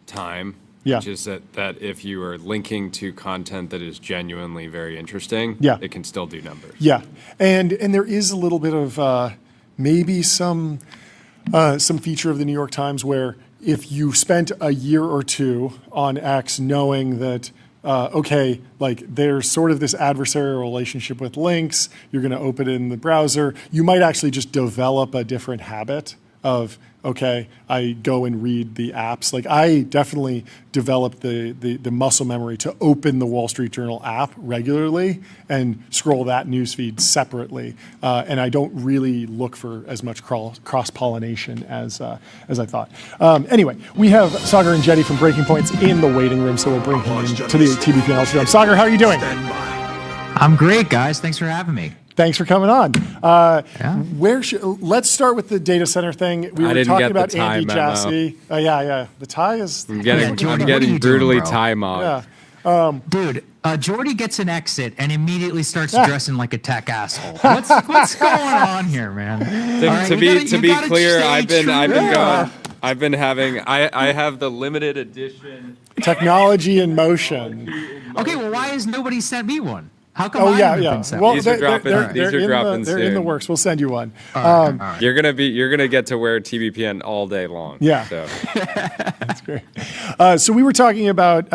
time. Yeah. Which is that if you are linking to content that is genuinely very interesting, Yeah. it can still do numbers. Yeah, and there is a little bit of maybe some feature of the New York Times where if you spent a year or two on X knowing that, okay, like there's sort of this adversarial relationship with links, you're going to open it in the browser, you might actually just develop a different habit of, okay, I go and read the apps. Like I definitely developed the muscle memory to open the Wall Street Journal app regularly and scroll that newsfeed separately. And I don't really look for as much cross-pollination as I thought. Anyway, we have Sagar and Jetty from Breaking Points in the waiting room, so we'll bring him in to the TBPN Ultra Dome. Sagar, how are you doing? I'm great, guys. Thanks for having me. Thanks for coming on. Let's start with the data center thing. We were talking about Andy Jassy. Yeah. The tie is. I'm getting brutally tie mobbed. Yeah. Dude, Jordy gets an exit and immediately starts dressing like a tech asshole. What's going on here, man? To be clear, I've been having. I have the limited edition Technology in Motion. Okay, well, why has nobody sent me one? How come Oh I yeah, haven't yeah. been sent Well, one? These are dropping they're in the soon. works. We'll send you one. You're gonna get to wear TBPN all day long. Yeah. So. That's great. So we were talking about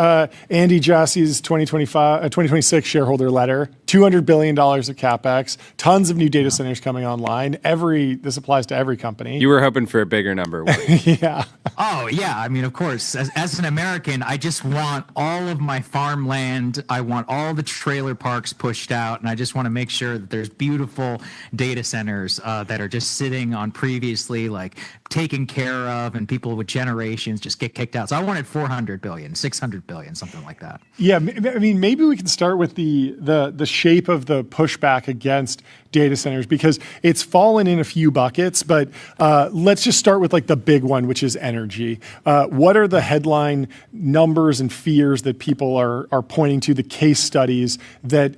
Andy Jassy's 2026 shareholder letter, $200 billion of CapEx, tons of new data centers coming online. This applies to every company. You were hoping for a bigger number. Yeah. Oh, yeah. I mean, of course, as an American, I just want all of my farmland. I want all the trailer parks pushed out, and I just want to make sure that there's beautiful data centers that are just sitting on previously like taken care of, and people with generations just get kicked out. So I wanted 400 billion, 600 billion, something like that. Yeah, I mean, maybe we can start with the shape of the pushback against data centers, because it's fallen in a few buckets, but let's just start with like the big one, which is energy. What are the headline numbers and fears that people are pointing to, the case studies that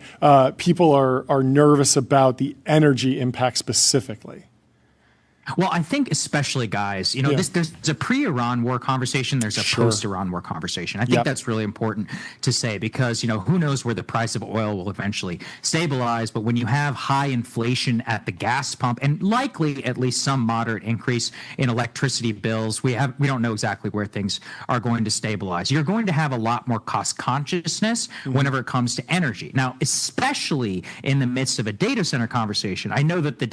people are nervous about the energy impact specifically? Well, I think especially, guys, there's a pre-Iran war conversation. There's a post-Iran war conversation. I think that's really important to say, because, who knows where the price of oil will eventually stabilize. But when you have high inflation at the gas pump and likely at least some moderate increase in electricity bills, we don't know exactly where things are going to stabilize. You're going to have a lot more cost consciousness whenever it comes to energy. Now, especially in the midst of a data center conversation, I know that the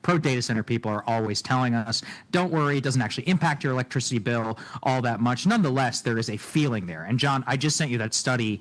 pro-data center people are always telling us, don't worry, it doesn't actually impact your electricity bill all that much. Nonetheless, there is a feeling there. And John, I just sent you that story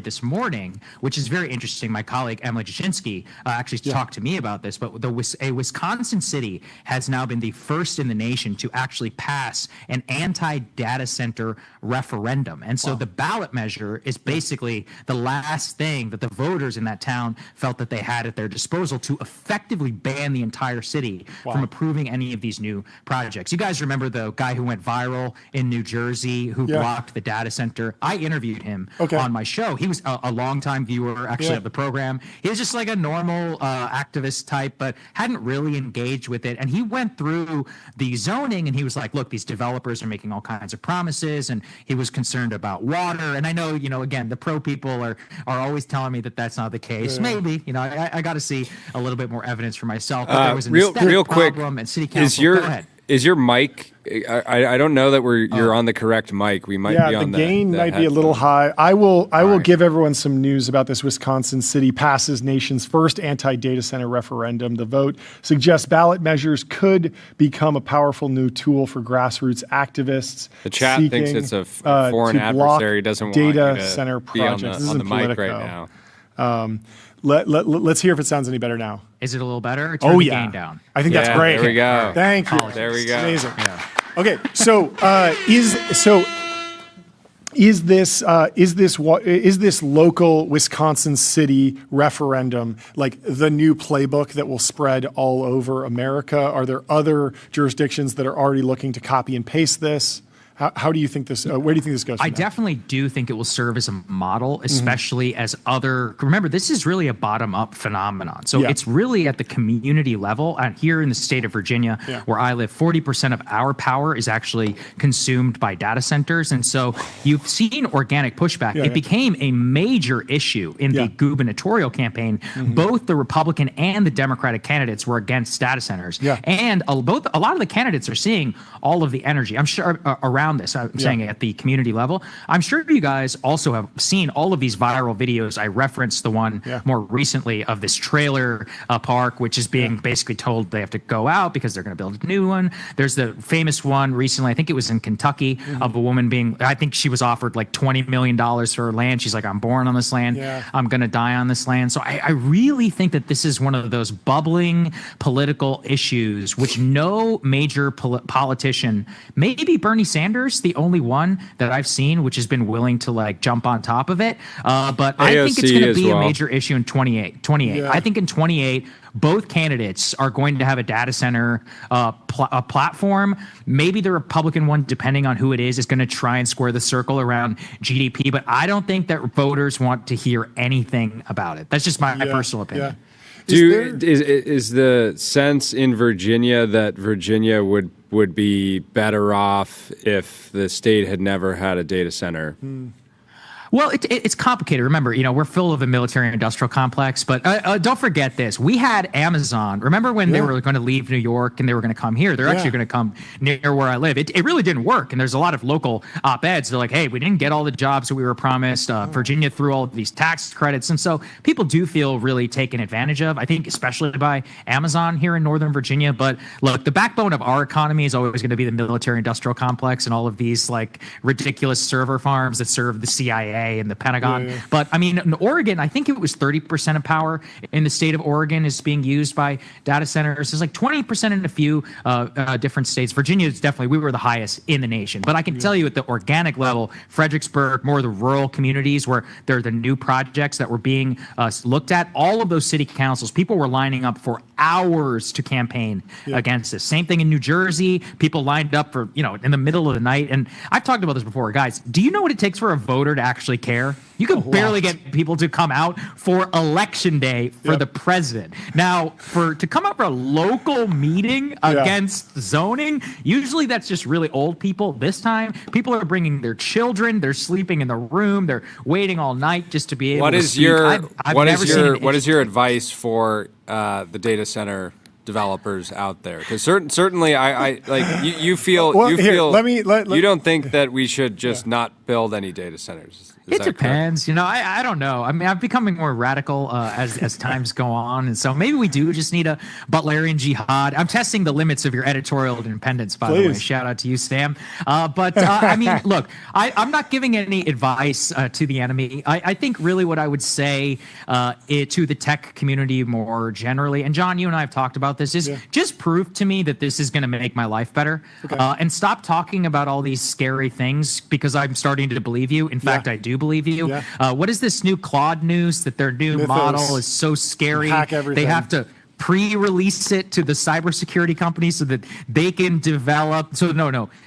this morning, which is very interesting. My colleague, Emily Jasinski, actually talked to me about this, but a Wisconsin city has now been the first in the nation to actually pass an anti-data center referendum. And so the ballot measure is basically the last thing that the voters in that town felt that they had at their disposal to effectively ban the entire city from approving any of these new projects. You guys remember the guy who went viral in New Jersey who blocked the data center? I interviewed him on my show. He was a longtime viewer, actually, of the program. He was just like a normal activist type, but hadn't really engaged with it. And he went through the zoning, and he was like, look, these developers are making all kinds of promises, and he was concerned about water. And I know, again, the pro people are always telling me that that's not the case. Maybe, I got to see a little bit more evidence for myself. But there was an real quick, and city council. Go ahead. Is your mic? I don't know that you're on the correct mic. We might be on the gain might be a little high. I will give everyone some news about this. Wisconsin city passes nation's first anti-data center referendum. The vote suggests ballot measures could become a powerful new tool for grassroots activists. The chat thinks it's a foreign adversary. Doesn't want data you to center be on projects. the mic right now. Let's hear if it sounds any better now. Is it a little better? Turn the gain down. I think that's great. There we go. Thank you. There we go. Amazing. Yeah. Okay, so is this local Wisconsin city referendum like the new playbook that will spread all over America? Are there other jurisdictions that are already looking to copy and paste this? How do you think this? Where do you think this goes? I definitely do think it will serve as a model, especially as other. Remember, this is really a bottom-up phenomenon. So it's really at the community level. And here in the state of Virginia, where I live, 40% of our power is actually consumed by data centers. And so you've seen organic pushback. It became a major issue in the gubernatorial campaign. Both the Republican and the Democratic candidates were against data centers. And a lot of the candidates are seeing all of the energy. I'm sure around this, I'm saying at the community level. I'm sure you guys also have seen all of these viral videos. I referenced the one more recently of this trailer park, which is being basically told they have to go out because they're going to build a new one. There's the famous one recently, I think it was in Kentucky, of a woman I think she was offered like $20 million for her land. She's like, I'm born on this land. I'm going to die on this land. So I really think that this is one of those bubbling political issues, which no major politician, maybe Bernie Sanders, the only one that I've seen which has been willing to like jump on top of it. But I think it's going to be a major issue in 28. I think in 28, both candidates are going to have a data center a platform. Maybe the Republican one, depending on who it is going to try and square the circle around GDP. But I don't think that voters want to hear anything about it. That's just my personal opinion. Is the sense in Virginia that Virginia would be better off if the state had never had a data center? Well, it's complicated. Remember, we're full of a military-industrial complex, but don't forget this. We had Amazon. Remember when they were going to leave New York and they were going to come here? They're actually going to come near where I live. It really didn't work, and there's a lot of local op-eds. They're like, hey, we didn't get all the jobs that we were promised. Virginia threw all of these tax credits, and so people do feel really taken advantage of, I think, especially by Amazon here in Northern Virginia. But look, the backbone of our economy is always going to be the military-industrial complex and all of these like ridiculous server farms that serve the CIA and the Pentagon. But I mean, in Oregon, I think it was 30% of power in the state of Oregon is being used by data centers. There's like 20% in a few different states. Virginia is definitely, we were the highest in the nation. But I can tell you at the organic level, Fredericksburg, more of the rural communities where there are the new projects that were being looked at, all of those city councils, people were lining up for hours to campaign against this. Same thing in New Jersey. People lined up for, in the middle of the night. And I've talked about this before. Guys, do you know what it takes for a voter to actually care? You can barely get people to come out for election day for the president. Now, to come out for a local meeting against zoning, usually that's just really old people. This time, people are bringing their children. They're sleeping in the room. They're waiting all night just to be able to speak. What is your advice for the data center developers out there? Because certainly, I like you feel you don't think that we should just not build any data centers. It depends. I don't know. I mean, I'm becoming more radical as times go on. And so maybe we do just need a Butlerian jihad. I'm testing the limits of your editorial independence, by the way. Shout out to you, Sam. But I mean, look, I'm not giving any advice to the enemy. I think really what I would say to the tech community more generally, and John, you and I have talked about this, is just prove to me that this is going to make my life better. And stop talking about all these scary things because I'm starting to believe you. In fact, I do believe you. What is this new Claude news that their new model is so scary? They have to pre-release it to the cybersecurity companies so that they can develop.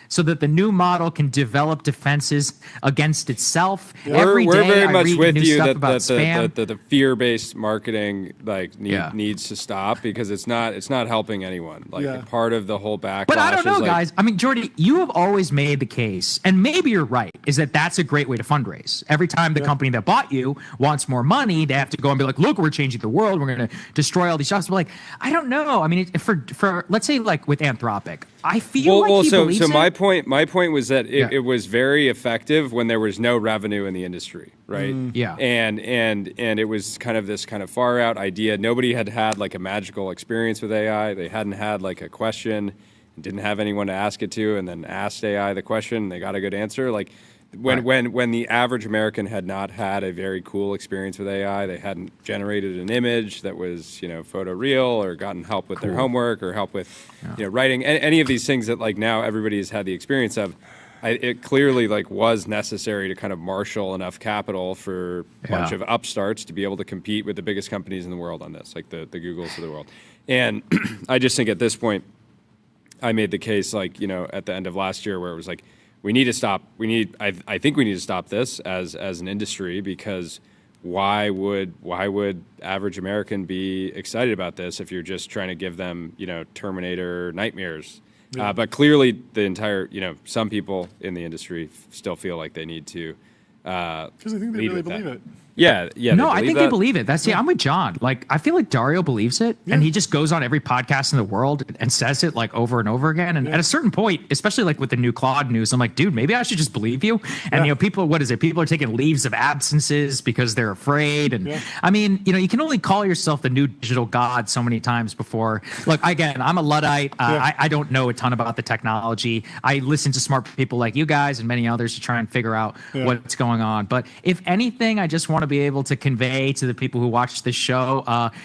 So that the new model can develop defenses against itself. We're very much with you that the fear-based marketing needs to stop because it's not helping anyone. Part of the whole backlash. But I don't know, guys. I mean, Jordy, you have always made the case, and maybe you're right, is that that's a great way to fundraise. Every time the company that bought you wants more money, they have to go and be like, look, we're changing the world. We're going to destroy all these jobs. But I don't know. I mean, for let's say like with Anthropic, I feel like he believes it. My point was that it was very effective when there was no revenue in the industry, right? And it was kind of this kind of far out idea. Nobody had like a magical experience with AI. They hadn't had like a question, didn't have anyone to ask it to, and then asked AI the question, and they got a good answer. Like when the average American had not had a very cool experience with AI, they hadn't generated an image that was, photoreal or gotten help with their homework or help with, writing, any of these things that like now everybody has had the experience of. It clearly was necessary to kind of marshal enough capital for a bunch of upstarts to be able to compete with the biggest companies in the world on this, like the Googles of the world. And I just think at this point, I made the case at the end of last year where it was like, we need to stop. I think we need to stop this as an industry, because why would average American be excited about this if you're just trying to give them, Terminator nightmares? Yeah. But clearly the entire, some people in the industry still feel like they need to, because I think they really believe it. Yeah. No, I think they believe it. I'm with John. Like, I feel like Dario believes it, and he just goes on every podcast in the world and says it like over and over again. And at a certain point, especially like with the new Claude news, I'm like, dude, maybe I should just believe you. And people, what is it? People are taking leaves of absences because they're afraid. And I mean, you can only call yourself the new digital god so many times before. Look, again, I'm a Luddite. I don't know a ton about the technology. I listen to smart people like you guys and many others to try and figure out what's going on. But if anything, I just want to be able to convey to the people who watch this show,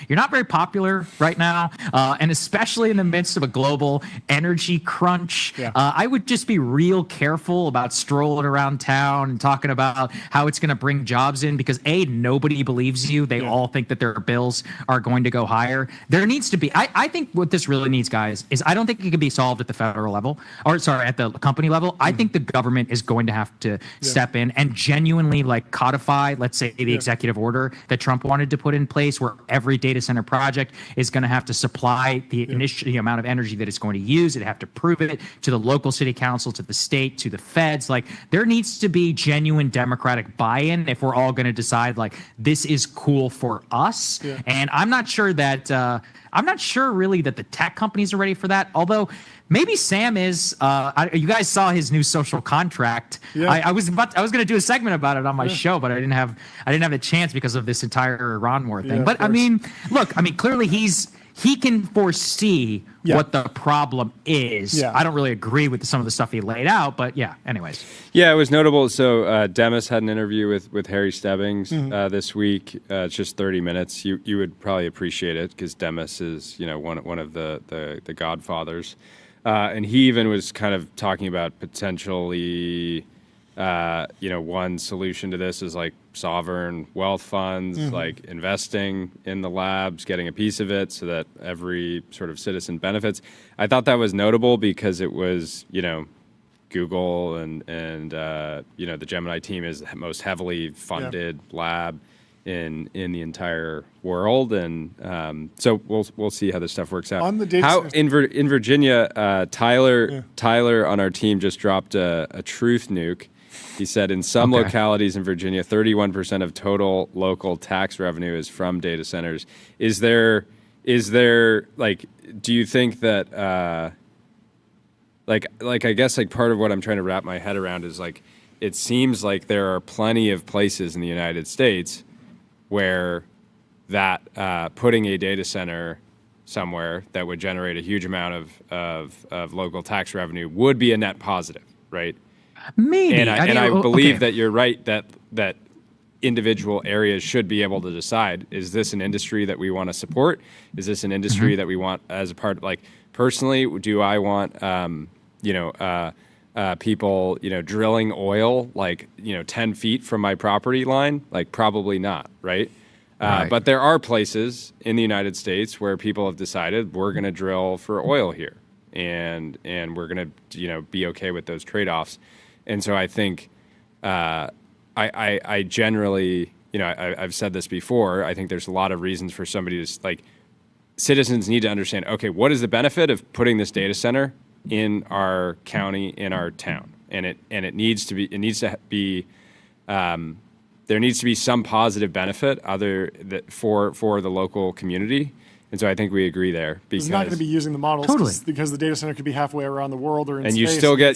you're not very popular right now, and especially in the midst of a global energy crunch. I would just be real careful about strolling around town and talking about how it's going to bring jobs in, because nobody believes you. They all think that their bills are going to go higher. There needs to be, I think what this really needs, guys, is I don't think it can be solved at the federal level, at the company level. I think the government is going to have to step in and genuinely like codify, let's say, the executive order that Trump wanted to put in place, where every data center project is going to have to supply the amount of energy that it's going to use. It'd have to prove it to the local city council, to the state, to the feds. Like, there needs to be genuine democratic buy-in if we're all going to decide like this is cool for us. And I'm not sure really that the tech companies are ready for that. Although maybe Sam is. You guys saw his new social contract. I was going to do a segment about it on my show, but I didn't have a chance because of this entire Iran war thing. But I mean, look, clearly he can foresee what the problem is. I don't really agree with some of the stuff he laid out, but anyways. Yeah, it was notable. So Demis had an interview with Harry Stebbings this week. It's just 30 minutes. You would probably appreciate it, because Demis is one of the godfathers. And he even was kind of talking about potentially, one solution to this is like sovereign wealth funds, like investing in the labs, getting a piece of it so that every sort of citizen benefits. I thought that was notable because it was, Google and the Gemini team is the most heavily funded lab in the entire world, and so we'll see how this stuff works out. On the data in Virginia, Tyler on our team just dropped a truth nuke. He said in some localities in Virginia, 31% of total local tax revenue is from data centers. Is there like, do you think that like I guess like part of what I'm trying to wrap my head around is like, it seems like there are plenty of places in the United States where that putting a data center somewhere that would generate a huge amount of local tax revenue would be a net positive, right? Maybe. And I believe that you're right that individual areas should be able to decide, is this an industry that we want to support? Is this an industry that we want as a part, like, personally, do I want, people, drilling oil, 10 feet from my property line? Like, probably not, right? But there are places in the United States where people have decided we're going to drill for oil here, and we're going to, be okay with those trade-offs. And so I think I generally, I've said this before, I think there's a lot of reasons for somebody to, like, citizens need to understand, okay, what is the benefit of putting this data center in our county, in our town? And it needs to be, there needs to be some positive benefit for the local community. And so I think we agree there, because it's not going to be using the models because the data center could be halfway around the world or in and space.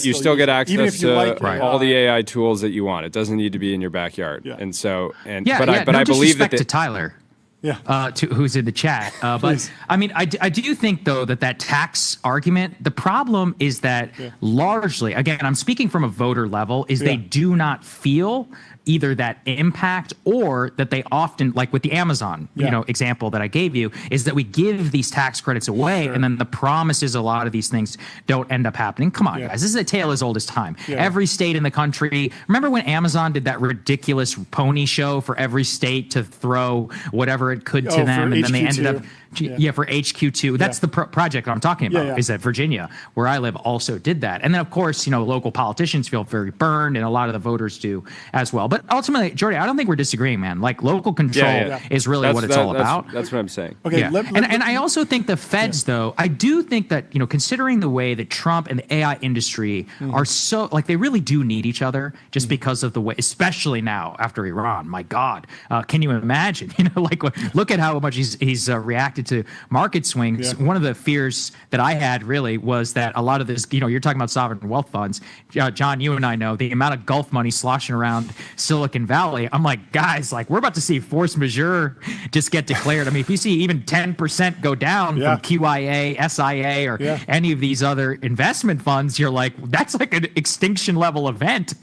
You still get access to all the AI tools that you want. It doesn't need to be in your backyard. And so but I believe that to Tyler. Who's in the chat. But I mean, I do think, though, that tax argument, the problem is that largely, again, I'm speaking from a voter level, is they do not feel either that impact, or that they often, like with the Amazon, example that I gave you, is that we give these tax credits away, and then the promise is a lot of these things don't end up happening. Come on, guys, this is a tale as old as time. Every state in the country, remember when Amazon did that ridiculous pony show for every state to throw whatever it could to them, and then they ended up for HQ2. That's the project I'm talking about. Is that Virginia, where I live, also did that. And then of course, local politicians feel very burned, and a lot of the voters do as well. But ultimately, Jordy, I don't think we're disagreeing, man. Like local control is really what it's all about. That's what I'm saying. Okay. And I also think the feds, though, I do think that, considering the way that Trump and the AI industry are so, like, they really do need each other just because of the way, especially now after Iran. My God, can you imagine? Look at how much he's reacted to market swings. Yeah. One of the fears that I had really was that a lot of this, you're talking about sovereign wealth funds. John, you and I know the amount of Gulf money sloshing around Silicon Valley. I'm like, guys, we're about to see force majeure just get declared. I mean, if you see even 10% go down from QIA, SIA, or any of these other investment funds, you're like, that's like an extinction level event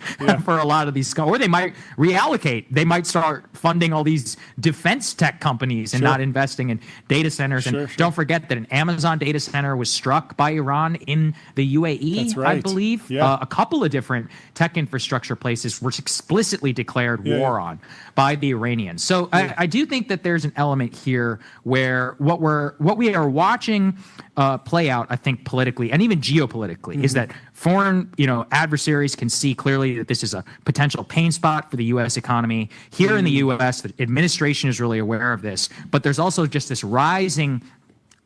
for a lot of these. Or they might reallocate. They might start funding all these defense tech companies and not investing in data centers. And don't forget that an Amazon data center was struck by Iran in the UAE, That's right. I believe. A couple of different tech infrastructure places were explicitly declared war on by the Iranians. So I do think that there's an element here where what we are watching play out, I think, politically and even geopolitically, is that foreign adversaries can see clearly that this is a potential pain spot for the U.S. economy. Here in the U.S., the administration is really aware of this, but there's also just this rising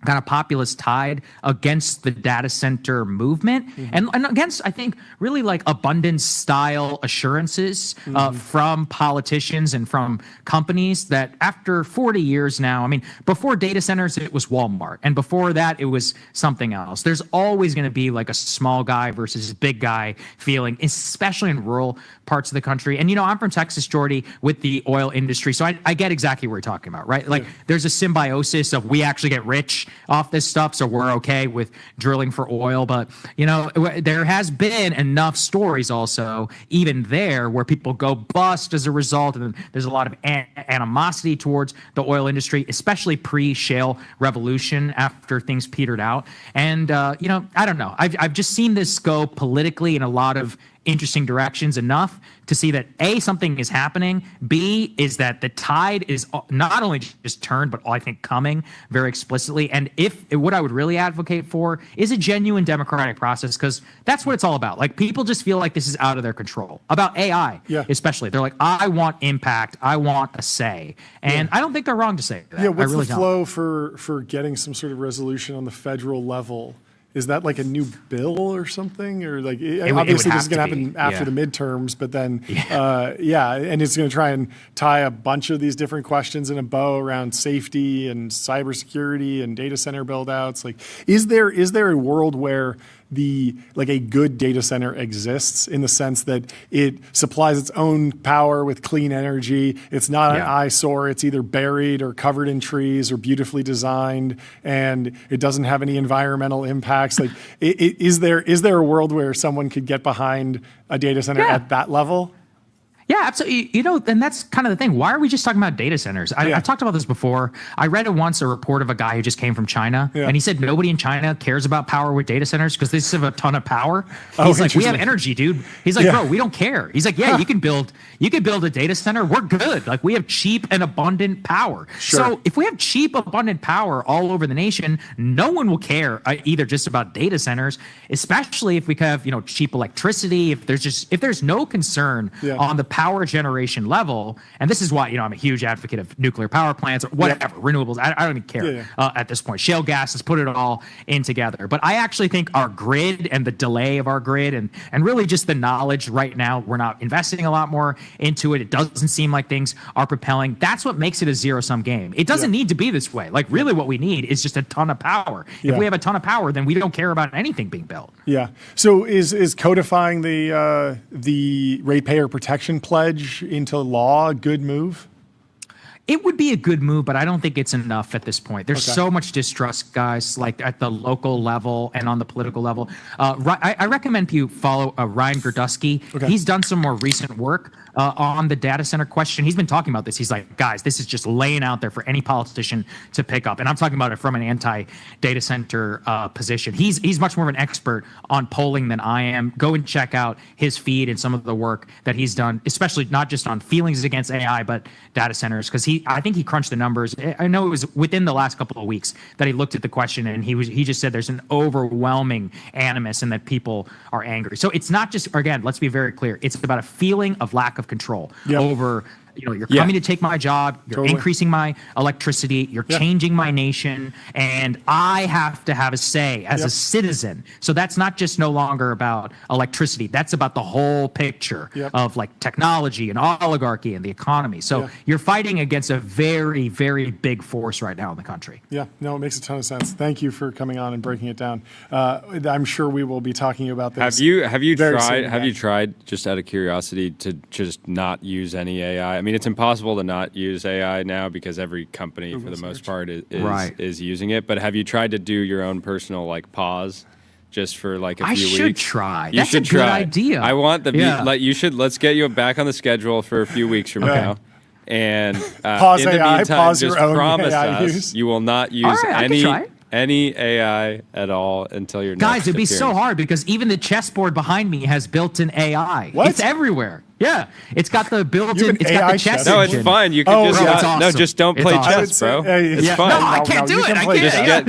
kind of populist tide against the data center movement and against, I think, really like abundance style assurances from politicians and from companies that after 40 years now, I mean, before data centers, it was Walmart. And before that, it was something else. There's always going to be like a small guy versus a big guy feeling, especially in rural parts of the country. And, I'm from Texas, Jordy, with the oil industry. So I get exactly what you're talking about, right? Like there's a symbiosis of we actually get rich off this stuff, so we're okay with drilling for oil. But there has been enough stories also even there where people go bust as a result, and there's a lot of animosity towards the oil industry, especially pre-shale revolution after things petered out. And I don't know, I've just seen this go politically in a lot of interesting directions enough to see that A, something is happening, B, is that the tide is not only just turned, but I think coming very explicitly. And what I would really advocate for is a genuine democratic process, because that's what it's all about. Like, people just feel like this is out of their control. About AI, especially. They're like, I want impact, I want a say. And I don't think they're wrong to say that. Yeah, what's really the flow for getting some sort of resolution on the federal level? Is that like a new bill or something? Or like, obviously this is going to happen after the midterms, but then, and it's going to try and tie a bunch of these different questions in a bow around safety and cybersecurity and data center build outs. Like, is there a world where a good data center exists in the sense that it supplies its own power with clean energy? It's not an eyesore. It's either buried or covered in trees or beautifully designed, and it doesn't have any environmental impacts. Like, is there a world where someone could get behind a data center at that level? Yeah, absolutely. And that's kind of the thing. Why are we just talking about data centers? I talked about this before. I read once a report of a guy who just came from China, and he said nobody in China cares about power with data centers because they just have a ton of power. He's like, we have energy, dude. He's like, bro, we don't care. He's like, you can build a data center. We're good. Like, we have cheap and abundant power. Sure. So if we have cheap, abundant power all over the nation, no one will care either just about data centers, especially if we have, cheap electricity. If there's no concern on the power generation level, and this is why I'm a huge advocate of nuclear power plants or whatever, renewables. I don't even care at this point. Shale gas has put it all in together. But I actually think our grid and the delay of our grid and really just the knowledge right now, we're not investing a lot more into it. It doesn't seem like things are propelling. That's what makes it a zero-sum game. It doesn't need to be this way. Like, really what we need is just a ton of power. If we have a ton of power, then we don't care about anything being built. Yeah. So is codifying the ratepayer protection pledge into law a good move? It would be a good move, but I don't think it's enough at this point. There's so much distrust, guys, like at the local level and on the political level. I recommend you follow Ryan Gerdusky. He's done some more recent work on the data center question. He's been talking about this. He's like, guys, this is just laying out there for any politician to pick up. And I'm talking about it from an anti-data center position. He's much more of an expert on polling than I am. Go and check out his feed and some of the work that he's done, especially not just on feelings against AI, but data centers, because I think he crunched the numbers. I know it was within the last couple of weeks that he looked at the question, and he just said there's an overwhelming animus and that people are angry. So it's not just, again, let's be very clear. It's about a feeling of lack of control over, you're coming to take my job, you're increasing my electricity, you're changing my nation, and I have to have a say as a citizen. So that's not just no longer about electricity. That's about the whole picture of like technology and oligarchy and the economy. So you're fighting against a very, very big force right now in the country. Yeah, no, it makes a ton of sense. Thank you for coming on and breaking it down. I'm sure we will be talking about this. Have you tried, just out of curiosity, to just not use any AI? I mean, it's impossible to not use AI now because every company, for the most part, is using it. But have you tried to do your own personal pause, just for a few weeks? I should try. You should try. Good idea. I want let's get you back on the schedule for a few weeks from now. And pause in the AI, meantime, pause just your own promise AI us use. you will not use any AI at all until your guys. Next it'd be appearance. So hard because even the chessboard behind me has built-in AI. What? It's everywhere. Yeah, it's got the built-in. It's got the chess. No, engine. it's fine. You can just don't play chess, bro. It's fine. No, I can't do it. I can't.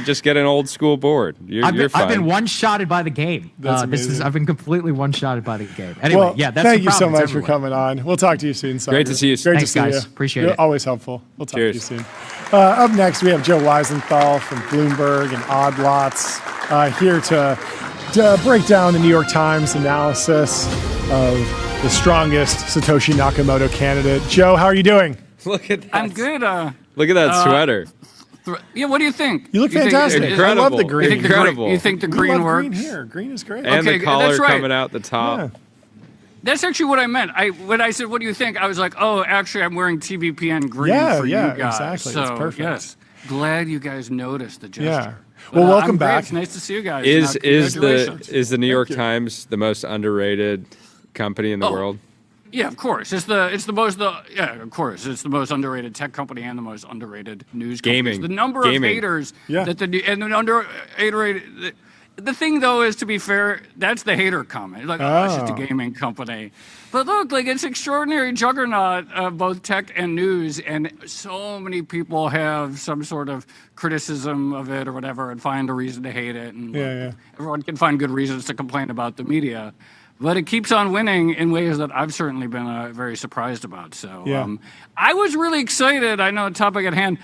Just get an old school board. You're fine. I've been one-shotted by the game. I've been completely one-shotted by the game. Anyway, that's thank you so much for coming on. We'll talk to you soon. Great to see you. Great Thanks, to see guys. you. Appreciate You're it. always helpful. We'll talk Cheers. to you soon. Up next, we have Joe Weisenthal from Bloomberg and Odd Lots here to break down the New York Times analysis of the strongest Satoshi Nakamoto candidate. Joe, how are you doing? Look at that. I'm good. Look at that sweater. Yeah, what do you think? You look fantastic. Incredible. I love the green. Incredible. You think the green works? Green here. Green is great. And Okay, the collar that's right. coming out the top. Yeah. That's actually what I meant. When I said, "What do you think?" I was like, "Oh, actually, I'm wearing TBPN green for you guys." Exactly. So, it's perfect. yes, glad you guys noticed the gesture. Yeah. But, Well, welcome I'm great. back. It's nice to see you guys. Is Congratulations. the New York Times the most underrated company in the world? Yeah, of course. It's the most underrated tech company and the most underrated news company. Gaming. The number of haters the thing though is, to be fair, that's the hater comment. Like, it's just a gaming company. But look, it's extraordinary juggernaut of both tech and news, and so many people have some sort of criticism of it or whatever and find a reason to hate it. And everyone can find good reasons to complain about the media. But it keeps on winning in ways that I've certainly been very surprised about. So I was really excited. I know a topic at hand.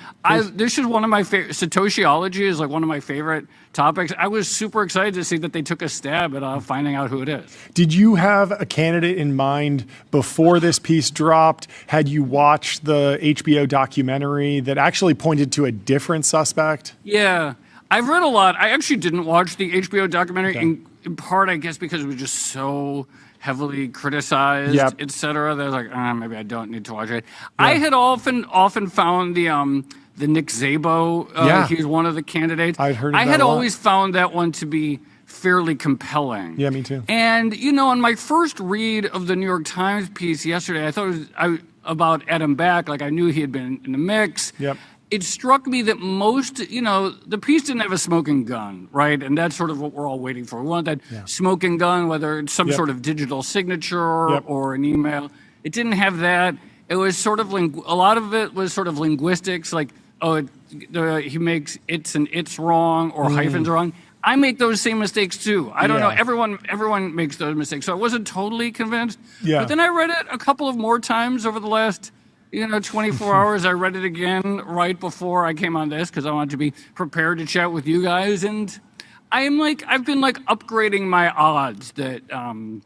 This is one of my favorite. Satoshiology is one of my favorite topics. I was super excited to see that they took a stab at finding out who it is. Did you have a candidate in mind before this piece dropped? Had you watched the HBO documentary that actually pointed to a different suspect? Yeah, I've read a lot. I actually didn't watch the HBO documentary in part, I guess, because it was just so heavily criticized, et cetera. That I was like, maybe I don't need to watch it. I had often found the Nick Szabo. He's one of the candidates. I'd heard of I that had a lot. always found that one to be fairly compelling. Yeah, me too. And on my first read of the New York Times piece yesterday, I thought it was about Adam Back. I knew he had been in the mix. Yep. It struck me that most, the piece didn't have a smoking gun, right? And that's sort of what we're all waiting for. We want that smoking gun, whether it's some sort of digital signature or an email. It didn't have that. It was sort of, a lot of it was sort of linguistics, he makes its and it's wrong or hyphens wrong. I make those same mistakes too. I don't know. Everyone makes those mistakes. So I wasn't totally convinced. Yeah. But then I read it a couple of more times over the last 24 hours. I read it again right before I came on this because I wanted to be prepared to chat with you guys. And I've been upgrading my odds that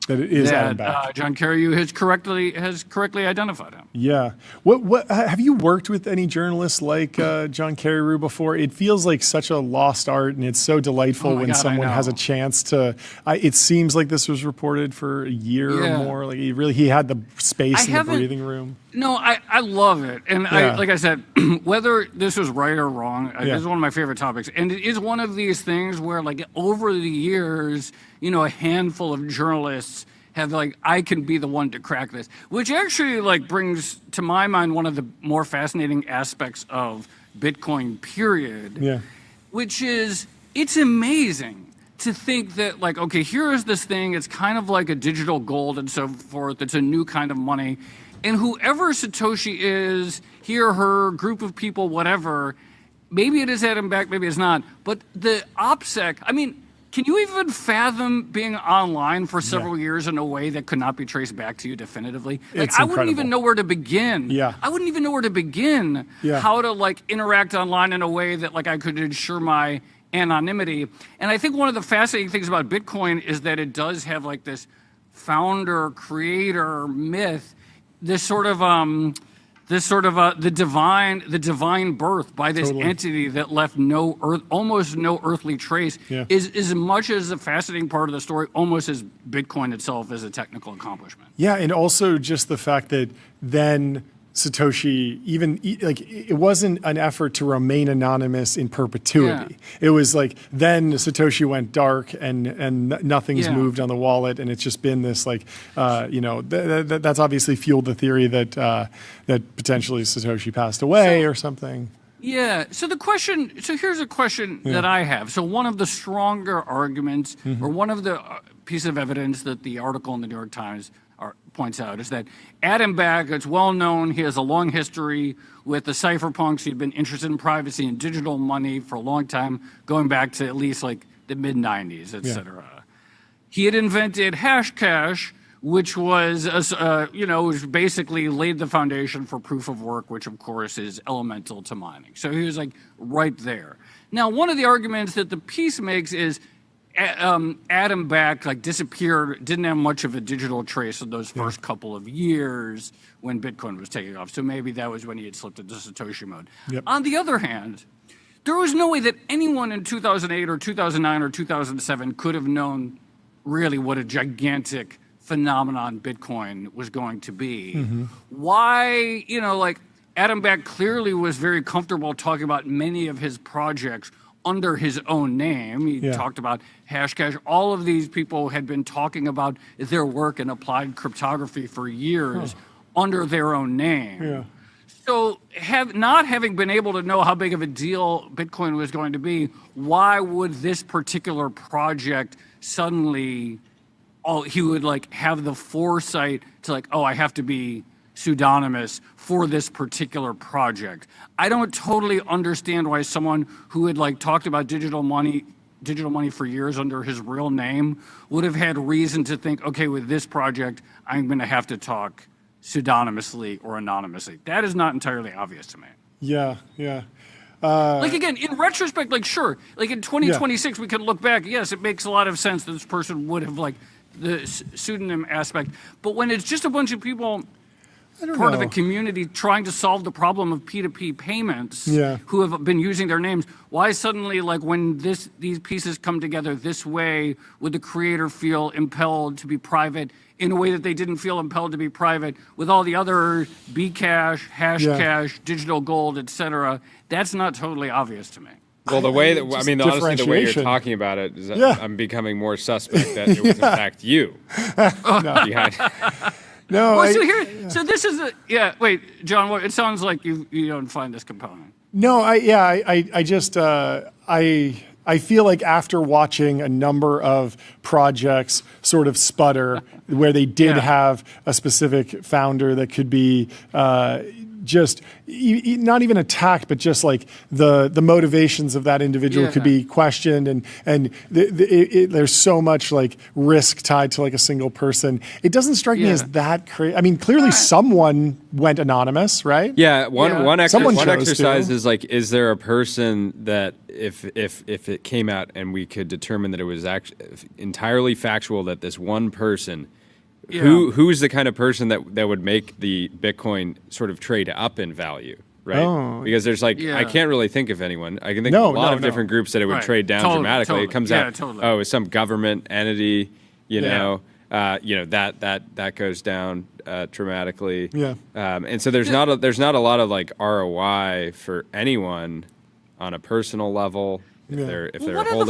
it is Adam Back. John Carreyrou has correctly identified him. Yeah. What have you worked with any journalists like John Carreyrou before? It feels like such a lost art, and it's so delightful when someone has a chance to. It seems like this was reported for a year or more. He had the space and the breathing room. No, I love it. And like I said, whether this was right or wrong, this is one of my favorite topics. And it is one of these things where, over the years, a handful of journalists have I can be the one to crack this, which actually brings to my mind one of the more fascinating aspects of Bitcoin, period. Yeah. Which is, it's amazing to think that, like, okay, here is this thing. It's kind of like a digital gold and so forth. It's a new kind of money. And whoever Satoshi is, he or her, group of people, whatever, maybe it is Adam Back, maybe it's not. But the OPSEC, I mean, can you even fathom being online for several years in a way that could not be traced back to you definitively? Like, I wouldn't even know where to begin. Yeah. I wouldn't even know where to begin how to, like, interact online in a way that, like, I could ensure my anonymity. And I think one of the fascinating things about Bitcoin is that it does have, like, this founder, creator myth, this sort of the divine birth by this entity that left almost no earthly trace is as much as a fascinating part of the story, almost as Bitcoin itself is a technical accomplishment. Yeah, and also just the fact that then Satoshi, it wasn't an effort to remain anonymous in perpetuity. It was like then Satoshi went dark and nothing's moved on the wallet, and it's just been this that's obviously fueled the theory that that potentially Satoshi passed away or something. Yeah. So here's a question that I have. So one of the stronger arguments, or one of the pieces of evidence that the article in the New York Times points out, is that Adam Back, it's well known, he has a long history with the cypherpunks. He'd been interested in privacy and digital money for a long time, going back to at least like the mid-90s, et cetera. He had invented Hashcash, which was, which basically laid the foundation for proof of work, which of course is elemental to mining. So he was like right there. Now, one of the arguments that the piece makes is Adam Back like disappeared, didn't have much of a digital trace in those first couple of years when Bitcoin was taking off. So maybe that was when he had slipped into Satoshi mode. On the other hand, there was no way that anyone in 2008 or 2009 or 2007 could have known really what a gigantic phenomenon Bitcoin was going to be. Why, Adam Back clearly was very comfortable talking about many of his projects under his own name. He talked about Hashcash. All of these people had been talking about their work in applied cryptography for years under their own name. So not having been able to know how big of a deal Bitcoin was going to be, why would this particular project suddenly, he would like have the foresight to like, I have to be pseudonymous for this particular project. I don't totally understand why someone who had like talked about digital money for years under his real name would have had reason to think, okay, with this project, I'm going to have to talk pseudonymously or anonymously. That is not entirely obvious to me. Like, again, in retrospect, like, sure, like in 2026, we can look back. Yes, it makes a lot of sense that this person would have like the pseudonym aspect. But when it's just a bunch of people part of a community trying to solve the problem of P2P payments who have been using their names, why suddenly, like, when these pieces come together this way, would the creator feel impelled to be private in a way that they didn't feel impelled to be private with all the other Bcash, Hashcash, digital gold, et cetera? That's not totally obvious to me. Well, the way that, honestly, the way you're talking about it is I'm becoming more suspect that it was, in fact, you. No. Well, so this is wait, John. It sounds like you don't find this compelling. No, I just I feel like after watching a number of projects sort of sputter, where they did have a specific founder that could be just not even attacked, but just like the motivations of that individual could be questioned, and there's so much like risk tied to like a single person. It doesn't strike me as that crazy. I mean, clearly someone went anonymous, right? Yeah. One exercise is like, is there a person that if it came out and we could determine that it was actually entirely factual that this one person. Who's the kind of person that would make the Bitcoin sort of trade up in value, right? Because there's like, I can't really think of anyone. I can think of a lot of different groups that it would trade down dramatically. It comes out, it's some government entity, that goes down dramatically. And so there's not a lot of like ROI for anyone on a personal level if they're a holder. One of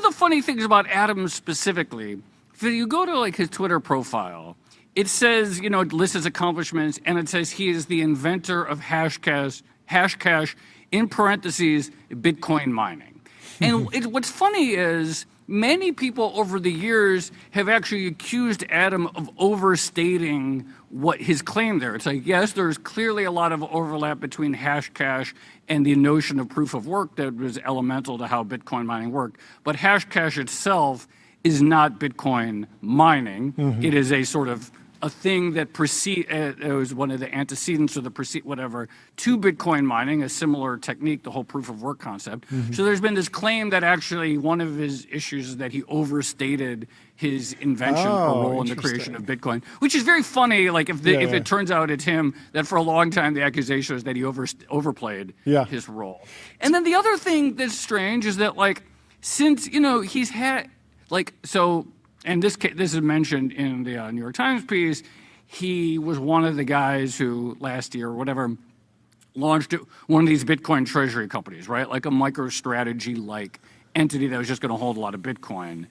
the funny things about Adam specifically, if you go to like his Twitter profile, it says, it lists his accomplishments, and it says he is the inventor of Hashcash in parentheses, Bitcoin mining. And what's funny is many people over the years have actually accused Adam of overstating what his claim there. It's like, yes, there's clearly a lot of overlap between Hashcash and the notion of proof of work that was elemental to how Bitcoin mining worked. But Hashcash itself is not Bitcoin mining. It is a sort of a thing that it was one of the antecedents or the whatever to Bitcoin mining, a similar technique, the whole proof of work concept. So there's been this claim that actually one of his issues is that he overstated his invention or role in the creation of Bitcoin, which is very funny. Like if it turns out it's him, that for a long time the accusation was that he overplayed his role. And then the other thing that's strange is that like since he's had like so. And this is mentioned in the New York Times piece. He was one of the guys who last year or whatever launched one of these Bitcoin treasury companies, right? Like a MicroStrategy-like entity that was just going to hold a lot of Bitcoin.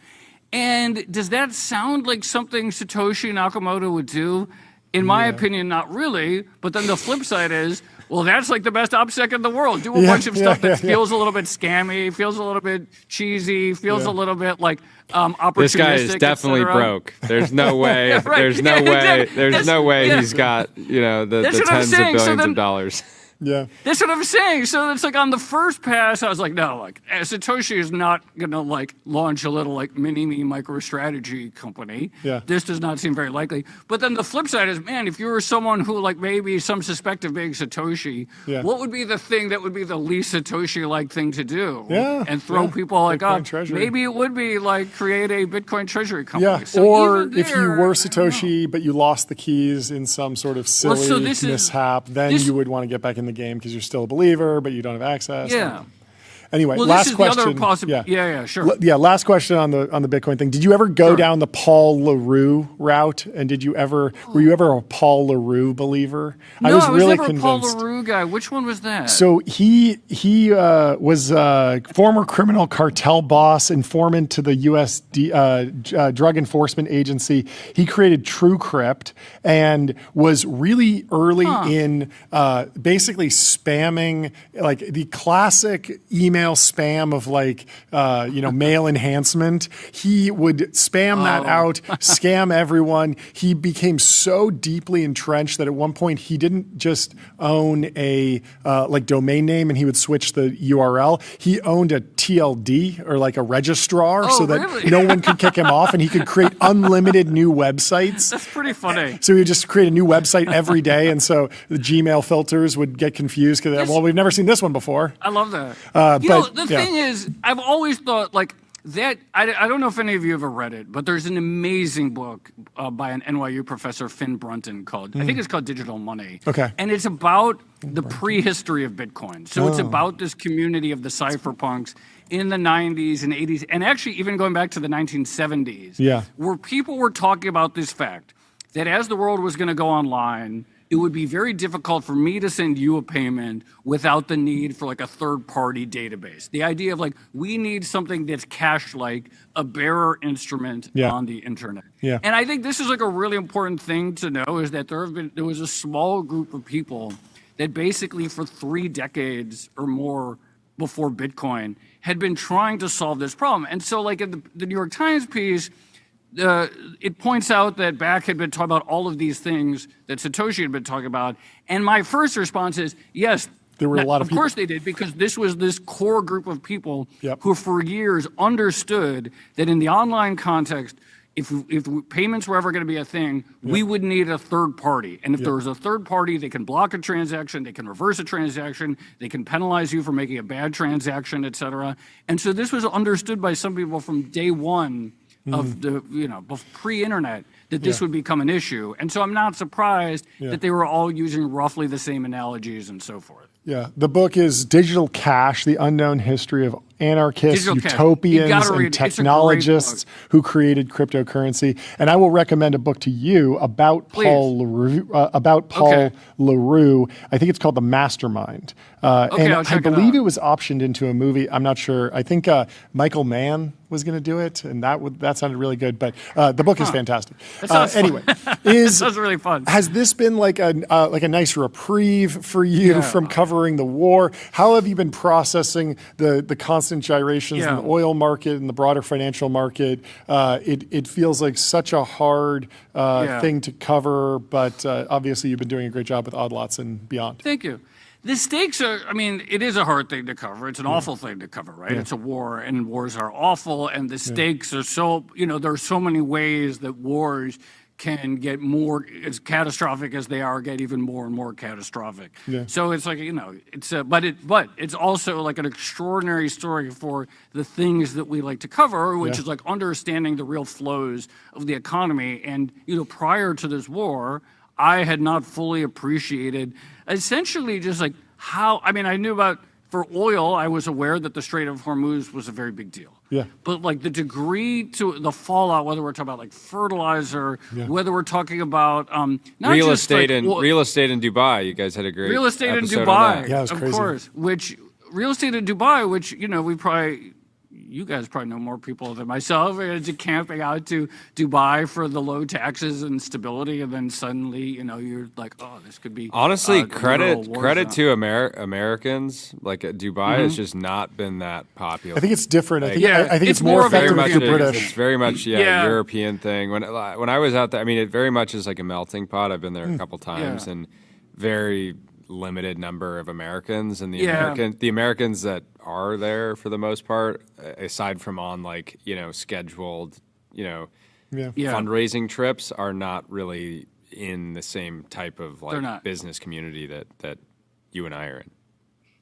And does that sound like something Satoshi Nakamoto would do? In my opinion, not really. But then the flip side is, well, that's like the best OPSEC in the world. Do a bunch of stuff that feels a little bit scammy, feels a little bit cheesy, feels a little bit like opportunistic. This guy is definitely broke. There's no way. Right. There's no way. There's no way he's got the tens of billions of dollars. Yeah. That's what I'm saying. So it's like on the first pass, I was like, no, like Satoshi is not going to like launch a little like mini-me MicroStrategy company. Yeah. This does not seem very likely. But then the flip side is, man, if you were someone who like maybe some suspect of being Satoshi, what would be the thing that would be the least Satoshi-like thing to do? Yeah. And throw people like, Bitcoin maybe it would be like create a Bitcoin treasury company. Yeah. So or even if you there, were Satoshi, but you lost the keys in some sort of silly mishap, then you would want to get back in the game because you're still a believer, but you don't have access. Yeah. Anyway, well, last this is question. The other yeah, sure. Last question on the Bitcoin thing. Did you ever go down the Paul LaRue route? And were you ever a Paul LaRue believer? No, I was really never convinced. a Paul LaRue guy. Which one was that? So he was a former criminal cartel boss, informant to the U.S. Drug Enforcement Agency. He created TrueCrypt and was really early in basically spamming like the classic email spam of like mail enhancement. He would spam that out, scam everyone. He became so deeply entrenched that at one point he didn't just own a like domain name and he would switch the URL. He owned a TLD or like a registrar so that no one could kick him off, and he could create unlimited new websites. That's pretty funny. So he would just create a new website every day, and so the Gmail filters would get confused because we've never seen this one before. I love that. The thing is, I've always thought like that. I don't know if any of you ever read it, but there's an amazing book by an NYU professor, Finn Brunton, called I think it's called Digital Money. Okay. And it's about the prehistory of Bitcoin. So it's about this community of the cypherpunks in the 90s and 80s, and actually even going back to the 1970s, where people were talking about this fact that as the world was going to go online, it would be very difficult for me to send you a payment without the need for like a third-party database. The idea of like, we need something that's cash-like, a bearer instrument on the internet. Yeah. And I think this is like a really important thing to know is that there was a small group of people that basically for 3 decades or more before Bitcoin had been trying to solve this problem. And so like in the New York Times piece, it points out that Back had been talking about all of these things that Satoshi had been talking about. And my first response is, yes, there were a lot of people. Of course they did, because this was this core group of people who for years understood that in the online context, if payments were ever going to be a thing, we would need a third party. And if there was a third party, they can block a transaction, they can reverse a transaction, they can penalize you for making a bad transaction, et cetera. And so this was understood by some people from day one of the, pre-internet, that this would become an issue. And so I'm not surprised that they were all using roughly the same analogies and so forth. Yeah. The book is Digital Cash, The Unknown History of Anarchists, Utopians, and Technologists Who Created Cryptocurrency. And I will recommend a book to you about Paul LaRue. I think it's called The Mastermind. And I believe it was optioned into a movie. I'm not sure. I think Michael Mann was going to do it, and that sounded really good. But the book is fantastic. Anyway, that sounds really fun. Has this been like a nice reprieve for you from covering the war? How have you been processing the constant constant gyrations in the oil market and the broader financial market. It feels like such a hard thing to cover, but obviously you've been doing a great job with odd lots and beyond. Thank you. The stakes are, I mean, it is a hard thing to cover. It's an awful thing to cover, right? It's a war, and wars are awful, and the stakes are so, there are so many ways that wars can get more, as catastrophic as they are, get even more and more catastrophic. So it's like, but it's also like an extraordinary story for the things that we like to cover, which is like understanding the real flows of the economy. And, prior to this war, I had not fully appreciated essentially just like how, I mean, I knew about, for oil, I was aware that the Strait of Hormuz was a very big deal. But like the degree to the fallout, whether we're talking about like fertilizer, whether we're talking about not real just estate like, real estate in Dubai. You guys had a great real estate in episode Dubai, on that. Yeah, it was of crazy. course. Which real estate in Dubai, which we probably. You guys probably know more people than myself. It's camping out to Dubai for the low taxes and stability, and then suddenly, you're like, oh, this could be. Honestly, credit to Americans. Like Dubai has just not been that popular. I think it's different. Like, I think it's more more of a effective if you're European British. It's very much European thing. When I was out there, I mean, it very much is like a melting pot. I've been there a couple times, and very limited number of Americans, and the Americans that are there for the most part, aside from on like scheduled fundraising trips, are not really in the same type of like business community that you and I are in.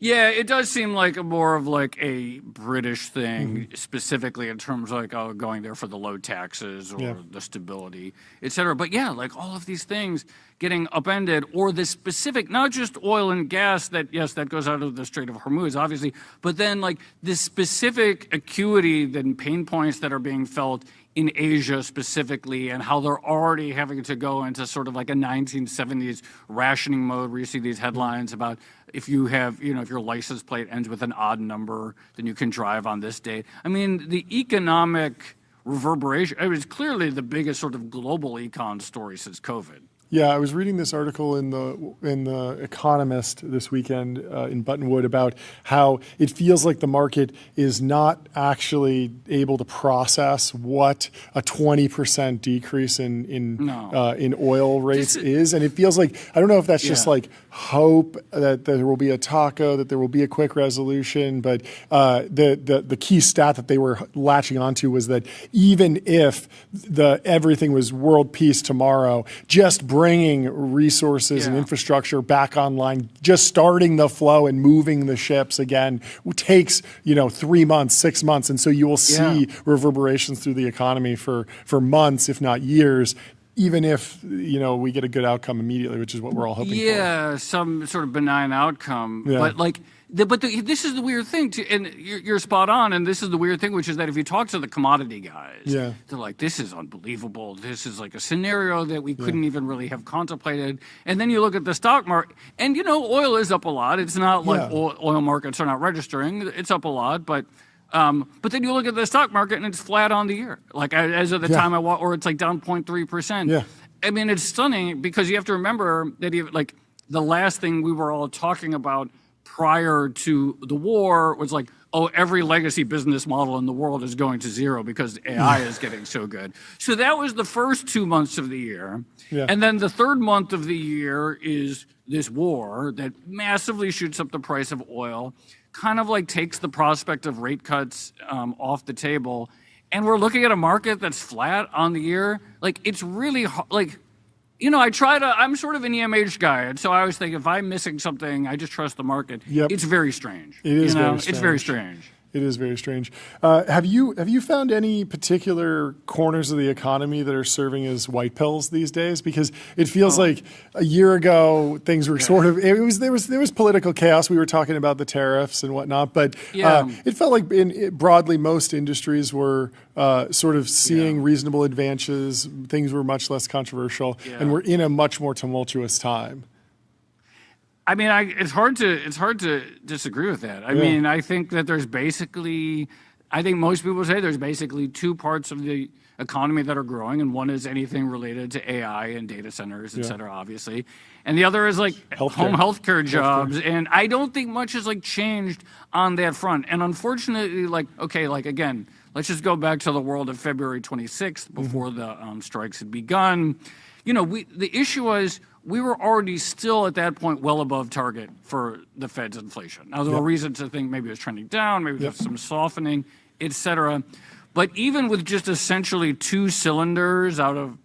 Yeah, it does seem like more of like a British thing, specifically in terms of like going there for the low taxes or the stability, et cetera. But yeah, like all of these things getting upended, or the specific, not just oil and gas that goes out of the Strait of Hormuz, obviously, but then like the specific acuity and pain points that are being felt in Asia specifically, and how they're already having to go into sort of like a 1970s rationing mode, where you see these headlines about if you have, if your license plate ends with an odd number, then you can drive on this date. I mean, the economic reverberation, it was clearly the biggest sort of global econ story since COVID. Yeah, I was reading this article in the Economist this weekend in Buttonwood about how it feels like the market is not actually able to process what a 20% decrease in oil rates is, and it feels like, I don't know if that's just like hope that there will be a taco, that there will be a quick resolution, but the key stat that they were latching onto was that even if everything was world peace tomorrow, just bringing resources and infrastructure back online, just starting the flow and moving the ships again takes 3 months, 6 months, and so you will see reverberations through the economy for months, if not years, even if we get a good outcome immediately, which is what we're all hoping for. Yeah, some sort of benign outcome, but like. This is the weird thing, too, and you're spot on, and this is the weird thing, which is that if you talk to the commodity guys, they're like, this is unbelievable. This is like a scenario that we couldn't even really have contemplated. And then you look at the stock market, and, oil is up a lot. It's not like oil markets are not registering. It's up a lot, but then you look at the stock market, and it's flat on the year. Like, as of the time or it's like down 0.3%. Yeah. I mean, it's stunning, because you have to remember that like the last thing we were all talking about prior to the war was like, oh, every legacy business model in the world is going to zero because AI is getting so good. So that was the first 2 months of the year. Yeah. And then the third month of the year is this war that massively shoots up the price of oil, kind of like takes the prospect of rate cuts off the table. And we're looking at a market that's flat on the year. Like, it's really like, I'm sort of an EMH guy, and so I always think if I'm missing something, I just trust the market. Yep. It's very strange. It is very strange. It's very strange. It is very strange. Have you found any particular corners of the economy that are serving as white pills these days? Because it feels like a year ago things were sort of there was political chaos. We were talking about the tariffs and whatnot, but it felt like broadly most industries were sort of seeing reasonable advances. Things were much less controversial, and we're in a much more tumultuous time. I mean, it's hard to disagree with that. I mean, I think that there's basically I think most people say there's basically two parts of the economy that are growing, and one is anything related to AI and data centers, et cetera, obviously. And the other is like home healthcare jobs. And I don't think much has like changed on that front. And unfortunately, again, let's just go back to the world of February 26th before the strikes had begun. The issue was we were already still at that point well above target for the Fed's inflation. Now, there were reasons to think maybe it was trending down, maybe there's some softening, et cetera. But even with just essentially two cylinders out of,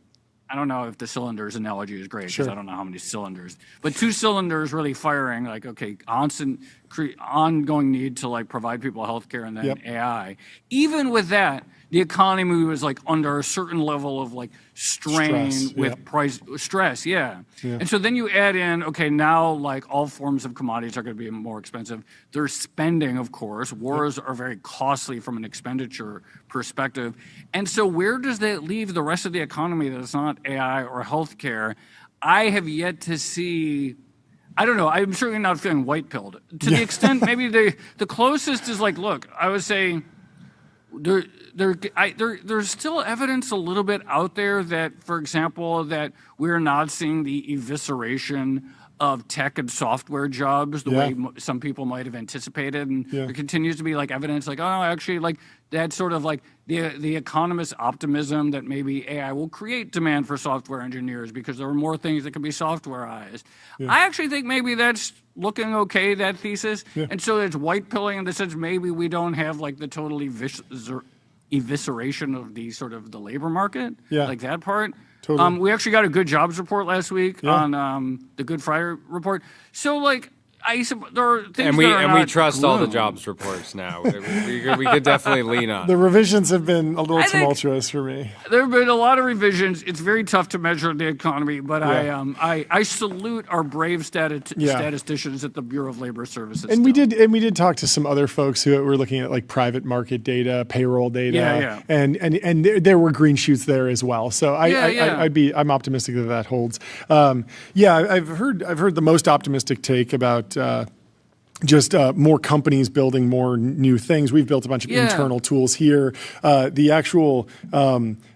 I don't know if the cylinders analogy is great because I don't know how many cylinders, but two cylinders really firing, like, okay, ongoing need to like provide people healthcare and then AI. Even with that, the economy was like under a certain level of like strain with price stress. And so then you add in, okay, now like all forms of commodities are going to be more expensive. They're spending, of course. Wars are very costly from an expenditure perspective. And so where does that leave the rest of the economy that's not AI or healthcare? I have yet to see. I don't know. I'm certainly not feeling white-pilled. To the extent maybe the closest is like, look, I would say there's still evidence a little bit out there that, for example, that we're not seeing the evisceration of tech and software jobs the way some people might have anticipated. And there continues to be like evidence like, oh, actually, like that's sort of like the economist optimism that maybe AI will create demand for software engineers because there are more things that can be softwareized. I actually think maybe that's looking okay, that thesis. And so it's white pilling in the sense maybe we don't have like the total evisceration of the sort of the labor market, like that part. Totally. We actually got a good jobs report last week on the Good Friday report. So like there are things and we trust all the jobs reports now. we could definitely lean on. The revisions have been a little tumultuous for me. There have been a lot of revisions. It's very tough to measure the economy, but I salute our brave statisticians at the Bureau of Labor Services. And we did talk to some other folks who were looking at like private market data, payroll data, and there were green shoots there as well. So I'm optimistic that holds. I've heard the most optimistic take about just more companies building more new things. We've built a bunch of internal tools here. The actual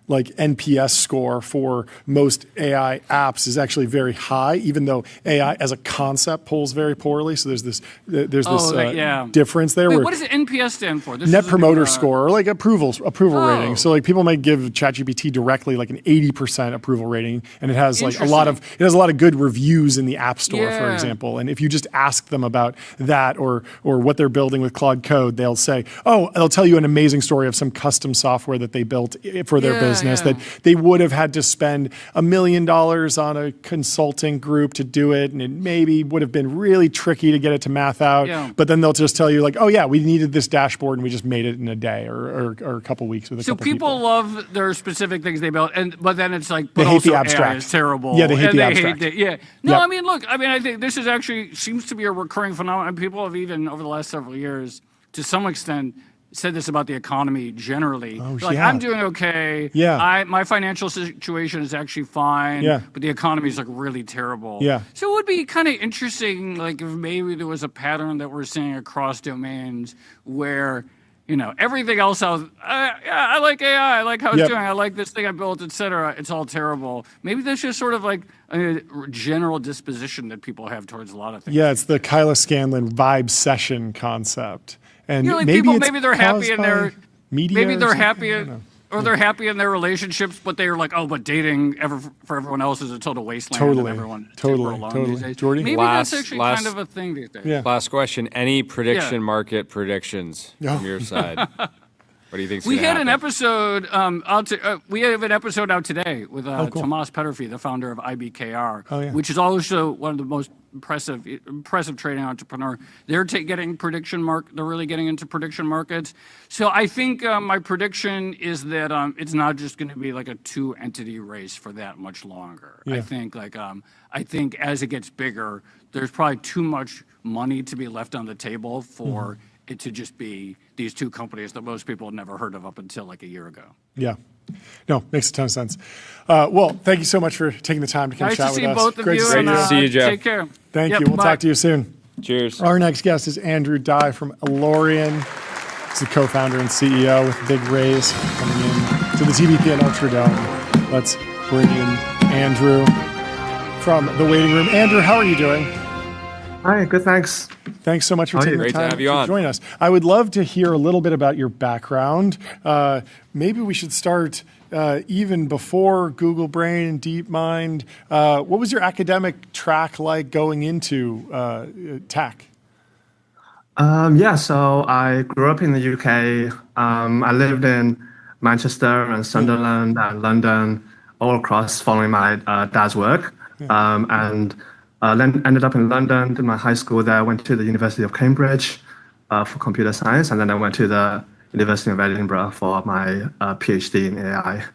like NPS score for most AI apps is actually very high, even though AI as a concept polls very poorly. So there's this difference there. Wait, what does the NPS stand for? Net Promoter Score, or like approval rating. So like people might give ChatGPT directly like an 80% approval rating, and it has like a lot of good reviews in the App Store, for example. And if you just ask them about that or what they're building with Claude Code, they'll tell you an amazing story of some custom software that they built for their business. That they would have had to spend $1 million on a consulting group to do it, and it maybe would have been really tricky to get it to math out. But then they'll just tell you like, oh yeah, we needed this dashboard and we just made it in a day or a couple weeks with a couple people. So people love their specific things they built, but then it's like, they hate the AI abstract. is terrible. Yeah, they hate the abstract. I mean, look, I think this is actually seems to be a recurring phenomenon. People have even over the last several years, to some extent, said this about the economy generally. I'm doing okay. My financial situation is actually fine. But the economy is like really terrible. So it would be kind of interesting, like if maybe there was a pattern that we're seeing across domains where, everything else I like AI, I like how it's doing, I like this thing I built, etc. It's all terrible. Maybe that's just sort of like a general disposition that people have towards a lot of things. Yeah, it's the Kyla Scanlon vibe session concept. And like maybe they're happy in their media. Maybe they're happy, or they're happy in their relationships, but they're like, but dating for everyone else is a total wasteland. Totally. Jordy, maybe that's actually kind of a thing these days. Last question: any prediction market predictions from your side? What do you think? We had an episode. We have an episode out today with Tomas Petterfy, the founder of IBKR, which is also one of the most impressive trading entrepreneur. They're getting They're really getting into prediction markets. So I think my prediction is that it's not just going to be like a 2-entity race for that much longer. I think as it gets bigger, there's probably too much money to be left on the table for it to just be these two companies that most people had never heard of up until like a year ago. Yeah. No, makes a ton of sense. Well, thank you so much for taking the time to come chat with us. Nice to see both of you. Great to see you, Jeff. Take care. Thank you. We'll talk to you soon. Cheers. Our next guest is Andrew Dye from Alorian. He's the co-founder and CEO with a big raise coming in to the TBPN Ultra Dome. Let's bring in Andrew from the waiting room. Andrew, how are you doing? Hi, good, thanks. Thanks so much for taking the Great to time have you on. join us. I would love to hear a little bit about your background. Maybe we should start even before Google Brain and DeepMind. What was your academic track like going into tech? So I grew up in the UK. I lived in Manchester and Sunderland and London, all across following my dad's work. And then ended up in London, did my high school there, went to the University of Cambridge for computer science, and then I went to the University of Edinburgh for my PhD in AI.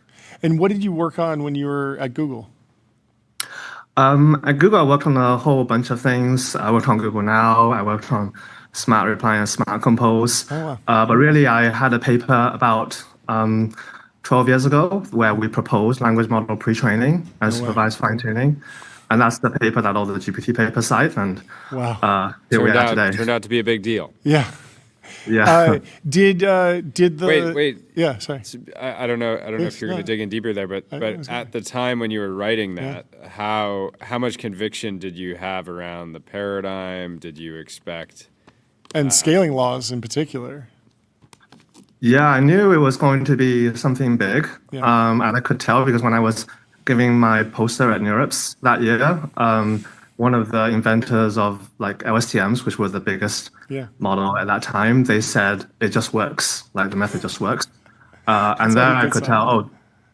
And what did you work on when you were at Google? At Google, I worked on a whole bunch of things. I worked on Google Now, I worked on Smart Reply and Smart Compose. Oh, wow. But really, I had a paper about 12 years ago where we proposed language model pre-training and supervised fine-tuning. And that's the paper that all the GPT papers cite. And here we are today. Turned out to be a big deal. Yeah. Yeah. Did the wait? Yeah, sorry. I don't know if you're going to dig in deeper there, but at the time when you were writing that, how much conviction did you have around the paradigm? Did you expect and scaling laws in particular? Yeah, I knew it was going to be something big, and I could tell because when I was giving my poster at NeurIPS that year, one of the inventors of like LSTMs, which was the biggest model at that time, they said it just works, like the method just works. And then I could tell,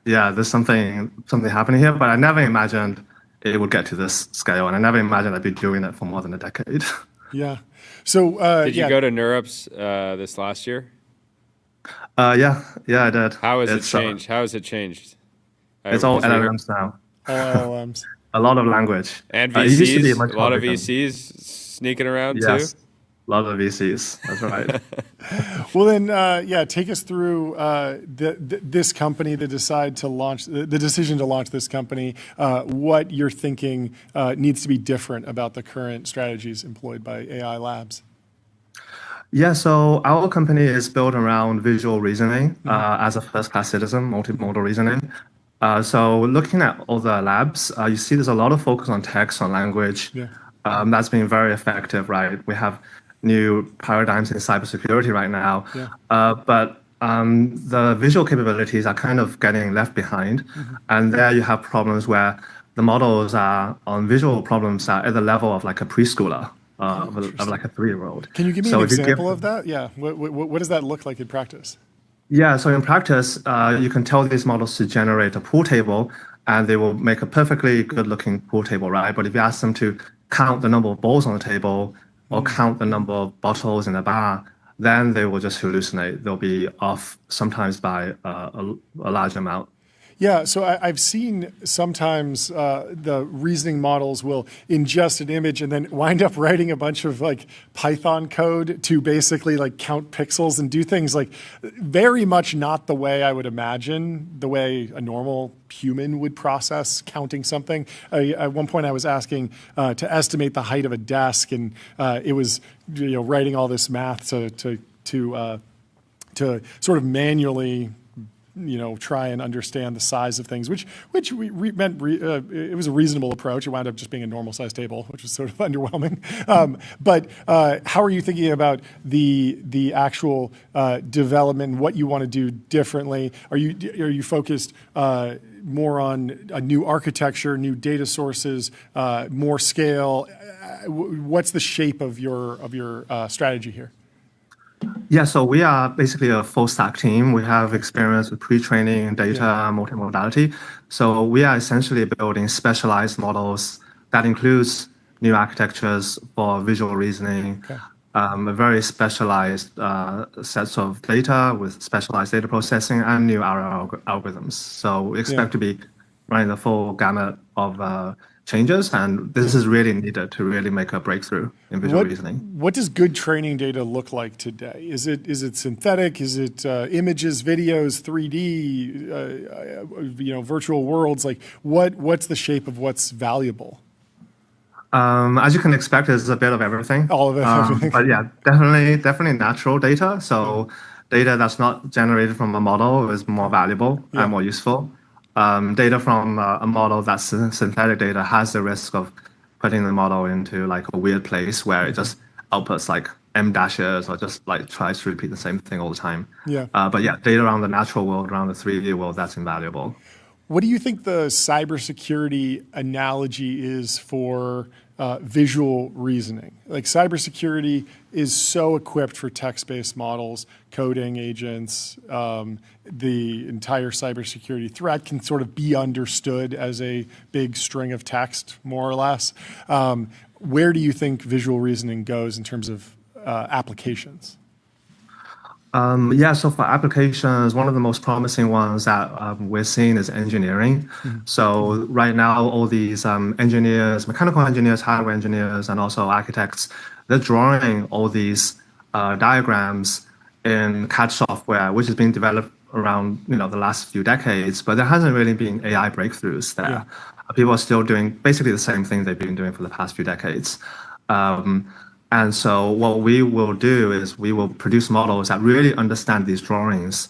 there's something happening here, but I never imagined it would get to this scale, and I never imagined I'd be doing it for more than a decade. Yeah. So did you go to NeurIPS this last year? Yeah, I did. How has it changed? How has it changed? It's all LLMs now. All LLMs. A lot of language. And VCs, a lot of VCs sneaking around too? Yes, a lot of VCs, that's right. Well then, take us through this company, the decision to launch this company, what you're thinking needs to be different about the current strategies employed by AI labs. Yeah, so our company is built around visual reasoning as a first-class citizen, multimodal reasoning. So looking at all the labs, you see there's a lot of focus on text, on language. That's been very effective, right? We have new paradigms in cybersecurity right now. But the visual capabilities are kind of getting left behind. And there you have problems where the models are on visual problems are at the level of like a preschooler. Of like a 3-year-old. Can you give me an example of that? Yeah. What does that look like in practice? Yeah. So in practice, you can tell these models to generate a pool table, and they will make a perfectly good-looking pool table, right? But if you ask them to count the number of balls on the table or count the number of bottles in a bar, then they will just hallucinate. They'll be off sometimes by a large amount. Yeah, so I've seen sometimes the reasoning models will ingest an image and then wind up writing a bunch of like Python code to basically like count pixels and do things like very much not the way I would imagine, the way a normal human would process counting something. At one point I was asking to estimate the height of a desk, and it was writing all this math to sort of manually try and understand the size of things, which meant it was a reasonable approach. It wound up just being a normal size table, which was sort of underwhelming. But how are you thinking about the actual development, what you want to do differently? Are you focused more on a new architecture, new data sources, more scale? What's the shape of your strategy here? Yeah, so we are basically a full stack team. We have experience with pre-training, data, multimodality. So we are essentially building specialized models that includes new architectures for visual reasoning, a very specialized sets of data with specialized data processing and new RL algorithms. So we expect to be running the full gamut of changes, and this is really needed to really make a breakthrough in visual reasoning. What does good training data look like today? Is it synthetic? Is it images, videos, 3D, virtual worlds? Like what's the shape of what's valuable? As you can expect, it's a bit of everything. All of it. Everything. But yeah, definitely natural data. So data that's not generated from a model is more valuable and more useful. Data from a model that's synthetic data has the risk of putting the model into like a weird place where it just outputs like M dashes or just like tries to repeat the same thing all the time. Yeah. But yeah, data around the natural world, around the 3D world, that's invaluable. What do you think the cybersecurity analogy is for visual reasoning? Like cybersecurity is so equipped for text-based models, coding agents. The entire cybersecurity threat can sort of be understood as a big string of text, more or less. Where do you think visual reasoning goes in terms of applications? So for applications, one of the most promising ones that we're seeing is engineering. So right now, all these engineers, mechanical engineers, hardware engineers, and also architects, they're drawing all these diagrams in CAD software, which has been developed around the last few decades, but there hasn't really been AI breakthroughs there. Yeah. People are still doing basically the same thing they've been doing for the past few decades. And so what we will do is we will produce models that really understand these drawings.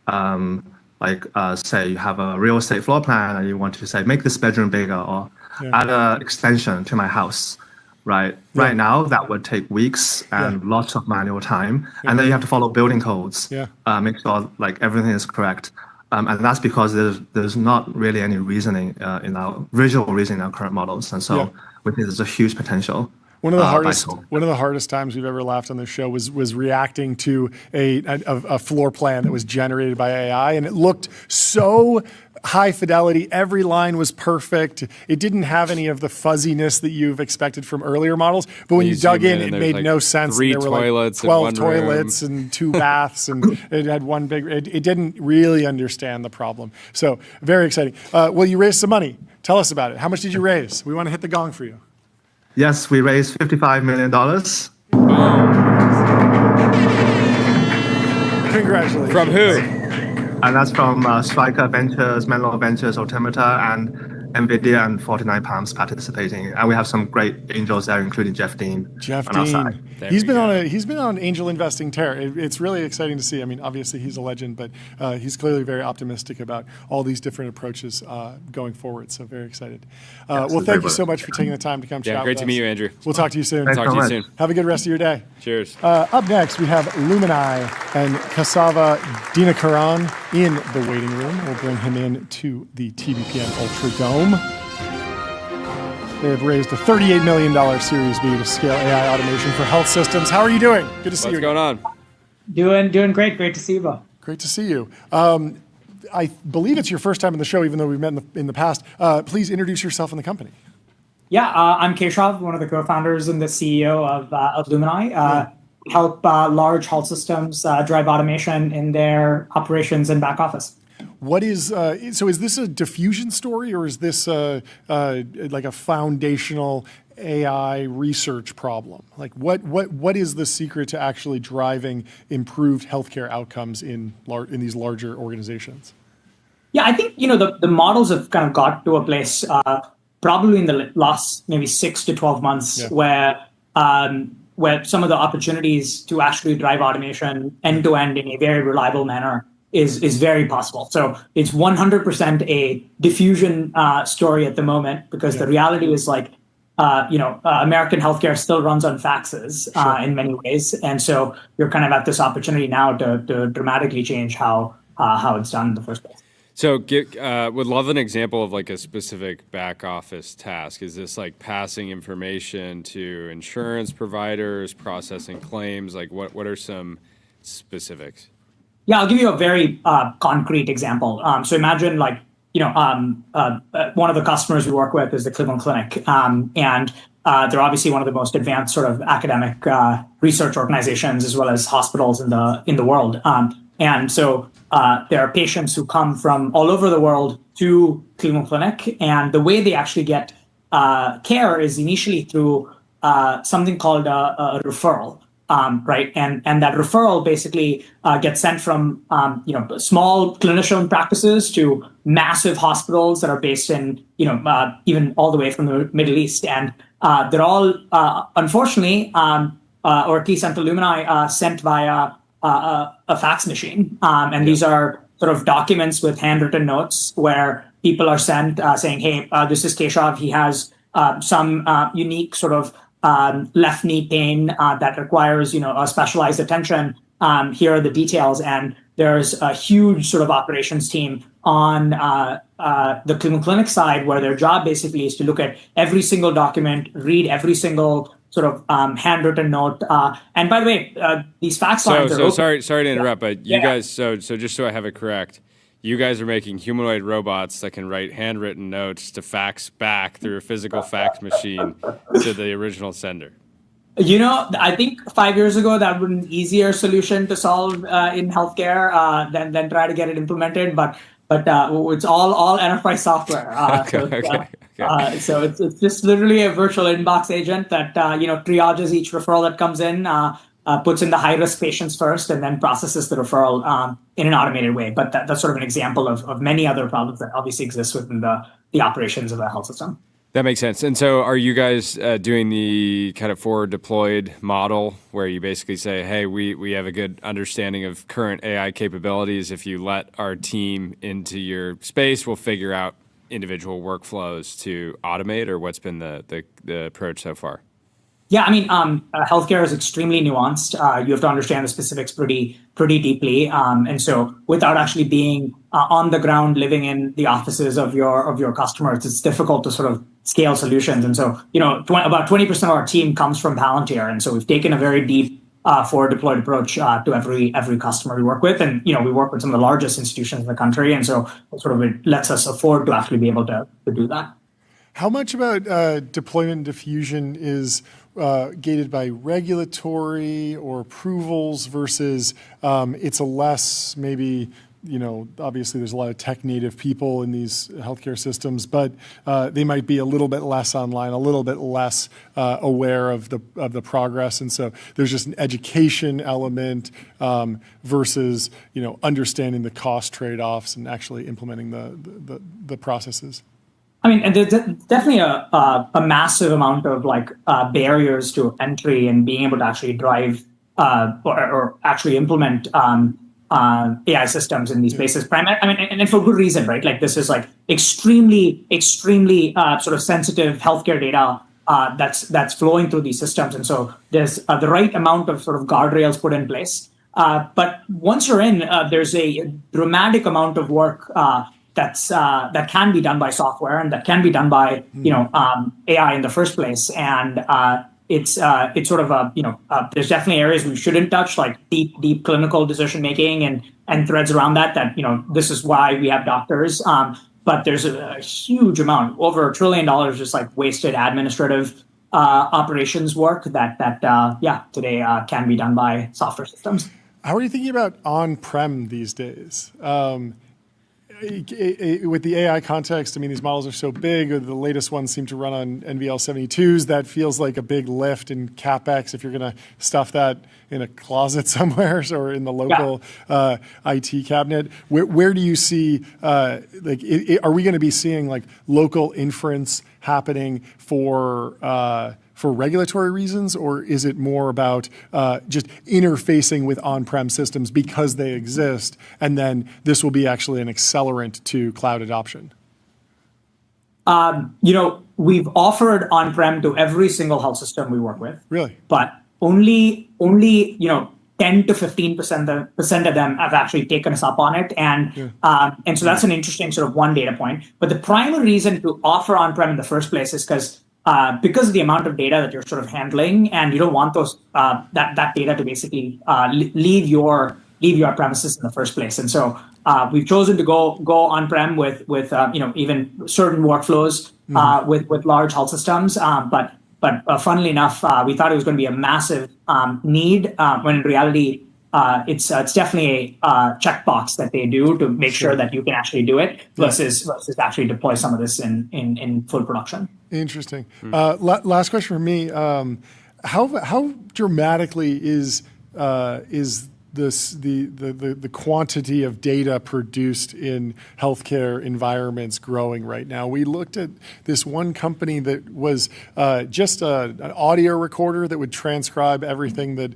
Say you have a real estate floor plan and you want to say, make this bedroom bigger or add an extension to my house, right? Yeah. Right now, that would take weeks and lots of manual time. Yeah. And then you have to follow building codes, make sure like everything is correct. And that's because there's not really any reasoning in our visual reasoning in our current models. And so we think there's a huge potential. One of the hardest times we've ever laughed on this show was reacting to a floor plan that was generated by AI, and it looked so high fidelity. Every line was perfect. It didn't have any of the fuzziness that you've expected from earlier models. But when you dug in, it made no sense. There were like 12 toilets and 2 baths, and it had one big. It didn't really understand the problem. So very exciting. Well, you raised some money. Tell us about it. How much did you raise? We want to hit the gong for you. Yes, we raised $55 million. Congratulations. From who? And that's from Striker Ventures, Menlo Ventures, Altimeter, and NVIDIA, and 49 Palms participating. And we have some great angels there, including Jeff Dean. Jeff Dean. He's been on angel investing tear. It's really exciting to see. I mean, obviously he's a legend, but he's clearly very optimistic about all these different approaches going forward. So very excited. Well, thank you so much for taking the time to come chat with us. Great to meet you, Andrew. We'll talk to you soon. Talk to you soon. Have a good rest of your day. Cheers. Up next, we have Lumini and Kasava Dinakaran in the waiting room. We'll bring him in to the TBPN Ultra Dome. They have raised a $38 million Series B to scale AI automation for health systems. How are you doing? Good to see you. What's going on? Doing great. Great to see you both. Great to see you. I believe it's your first time in the show, even though we've met in the past. Please introduce yourself and the company. Yeah, I'm Keshav, one of the co-founders and the CEO of Lumini. Help large health systems drive automation in their operations and back office. What is so? Is this a diffusion story, or is this like a foundational AI research problem? Like, what is the secret to actually driving improved healthcare outcomes in these larger organizations? Yeah, I think the models have kind of got to a place probably in the last maybe 6 to 12 months where some of the opportunities to actually drive automation end to end in a very reliable manner is very possible. So it's 100% a diffusion story at the moment, because the reality is American healthcare still runs on faxes in many ways. And so you're kind of at this opportunity now to dramatically change how it's done in the first place. So would love an example of like a specific back office task. Is this like passing information to insurance providers, processing claims? Like what are some specifics? Yeah, I'll give you a very concrete example. So imagine one of the customers we work with is the Cleveland Clinic. And they're obviously one of the most advanced sort of academic research organizations, as well as hospitals in the world. And so there are patients who come from all over the world to Cleveland Clinic. And the way they actually get care is initially through something called a referral. right? And that referral basically gets sent from small clinician practices to massive hospitals that are based in even all the way from the Middle East, and they're all unfortunately, or at least until Lumini, sent via a fax machine, and these are sort of documents with handwritten notes where people are sent saying, "Hey, this is Keshav. He has some unique sort of left knee pain that requires a specialized attention. Here are the details." And there's a huge sort of operations team on the Cleveland Clinic side where their job basically is to look at every single document, read every single sort of handwritten note. And by the way, these fax lines are open. Sorry to interrupt, but you guys, so just so I have it correct, you guys are making humanoid robots that can write handwritten notes to fax back through a physical fax machine to the original sender. I think 5 years ago that would be an easier solution to solve in healthcare than try to get it implemented. But it's all enterprise software. So it's just literally a virtual inbox agent that triages each referral that comes in, puts in the high risk patients first, and then processes the referral in an automated way. But that's sort of an example of many other problems that obviously exist within the operations of a health system. That makes sense. And so are you guys doing the kind of forward deployed model where you basically say, hey, we have a good understanding of current AI capabilities. If you let our team into your space, we'll figure out individual workflows to automate, or what's been the approach so far? Yeah, I mean, healthcare is extremely nuanced. You have to understand the specifics pretty deeply, and so without actually being on the ground, living in the offices of your customers, it's difficult to sort of scale solutions. And so, about 20% of our team comes from Palantir, and so we've taken a very deep forward deployed approach to every customer we work with, and we work with some of the largest institutions in the country, and so it lets us afford to actually be able to do that. How much about deployment diffusion is gated by regulatory or approvals versus it's a less maybe, obviously there's a lot of tech native people in these healthcare systems, but they might be a little bit less online, a little bit less aware of the progress. And so there's just an education element versus, understanding the cost trade-offs and actually implementing the processes. I mean, and there's definitely a massive amount of barriers to entry and being able to actually drive or actually implement AI systems in these places. And for good reason, right? This is extremely sort of sensitive healthcare data that's flowing through these systems, and so there's the right amount of sort of guardrails put in place. But once you're in, there's a dramatic amount of work that can be done by software and that can be done by AI in the first place, and it's sort of there's definitely areas we shouldn't touch, like deep clinical decision making and threads around that this is why we have doctors, but there's a huge amount, over $1 trillion, just wasted administrative operations work that today can be done by software systems. How are you thinking about on-prem these days? With the AI context, I mean, these models are so big. The latest ones seem to run on NVL72s. That feels like a big lift in CapEx if you're going to stuff that in a closet somewhere or in the local IT cabinet. Where do you see, are we going to be seeing local inference happening for regulatory reasons, or is it more about just interfacing with on-prem systems because they exist, and then this will be actually an accelerant to cloud adoption? We've offered on-prem to every single health system we work with. Really? But only 10 to 15% of them have actually taken us up on it, and so that's an interesting sort of one data point. But the primary reason to offer on-prem in the first place is because of the amount of data that you're sort of handling, and you don't want those that data to basically leave your premises in the first place. And so we've chosen to go on-prem with even certain workflows with large health systems. But funnily enough, we thought it was going to be a massive need when in reality it's definitely a checkbox that they do to make sure that you can actually do it versus actually deploy some of this in full production. Interesting. Last question from me. how dramatically is the quantity of data produced in healthcare environments growing right now? We looked at this one company that was just an audio recorder that would transcribe everything that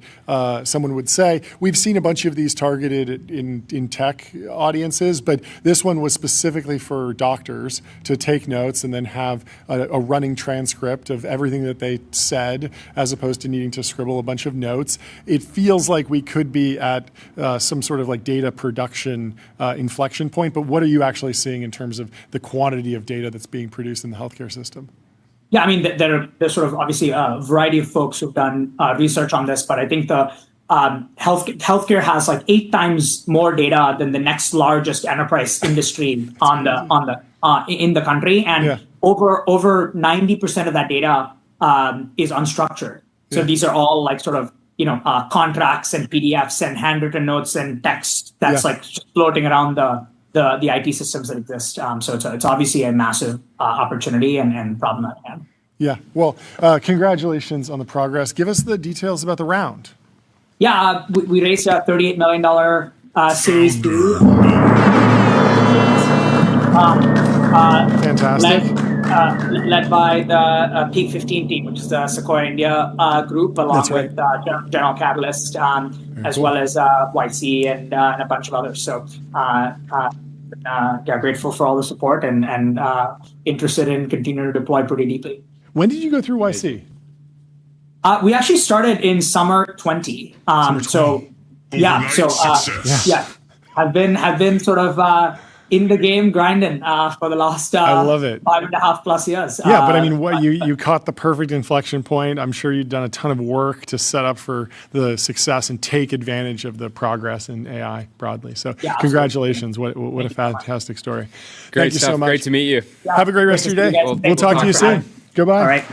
someone would say. We've seen a bunch of these targeted in tech audiences, but this one was specifically for doctors to take notes and then have a running transcript of everything that they said, as opposed to needing to scribble a bunch of notes. It feels like we could be at some sort of like data production inflection point, but what are you actually seeing in terms of the quantity of data that's being produced in the healthcare system? Yeah, I mean, there's sort of obviously a variety of folks who've done research on this, but I think the healthcare has like 8 times more data than the next largest enterprise industry in the country, and over 90% of that data is unstructured. So these are all like sort of contracts and PDFs and handwritten notes and text that's like floating around the IT systems that exist. So it's obviously a massive opportunity and problem at hand. Yeah. Well, congratulations on the progress. Give us the details about the round. Yeah, we raised a $38 million Series B. Fantastic. Led by the Peak 15 team, which is the Sequoia India group, along with General Catalyst, as well as YC and a bunch of others. So, grateful for all the support and interested in continuing to deploy pretty deeply. When did you go through YC? We actually started in summer 20. So, I've been sort of in the game grinding for the last I love it. 5.5+ years. Yeah, but I mean, what you caught the perfect inflection point. I'm sure you've done a ton of work to set up for the success and take advantage of the progress in AI broadly. So congratulations. What a fantastic story. Great Thank you stuff. so much. Great to meet you. Yeah, have a great rest of your day. We'll talk to you soon. Goodbye. All right.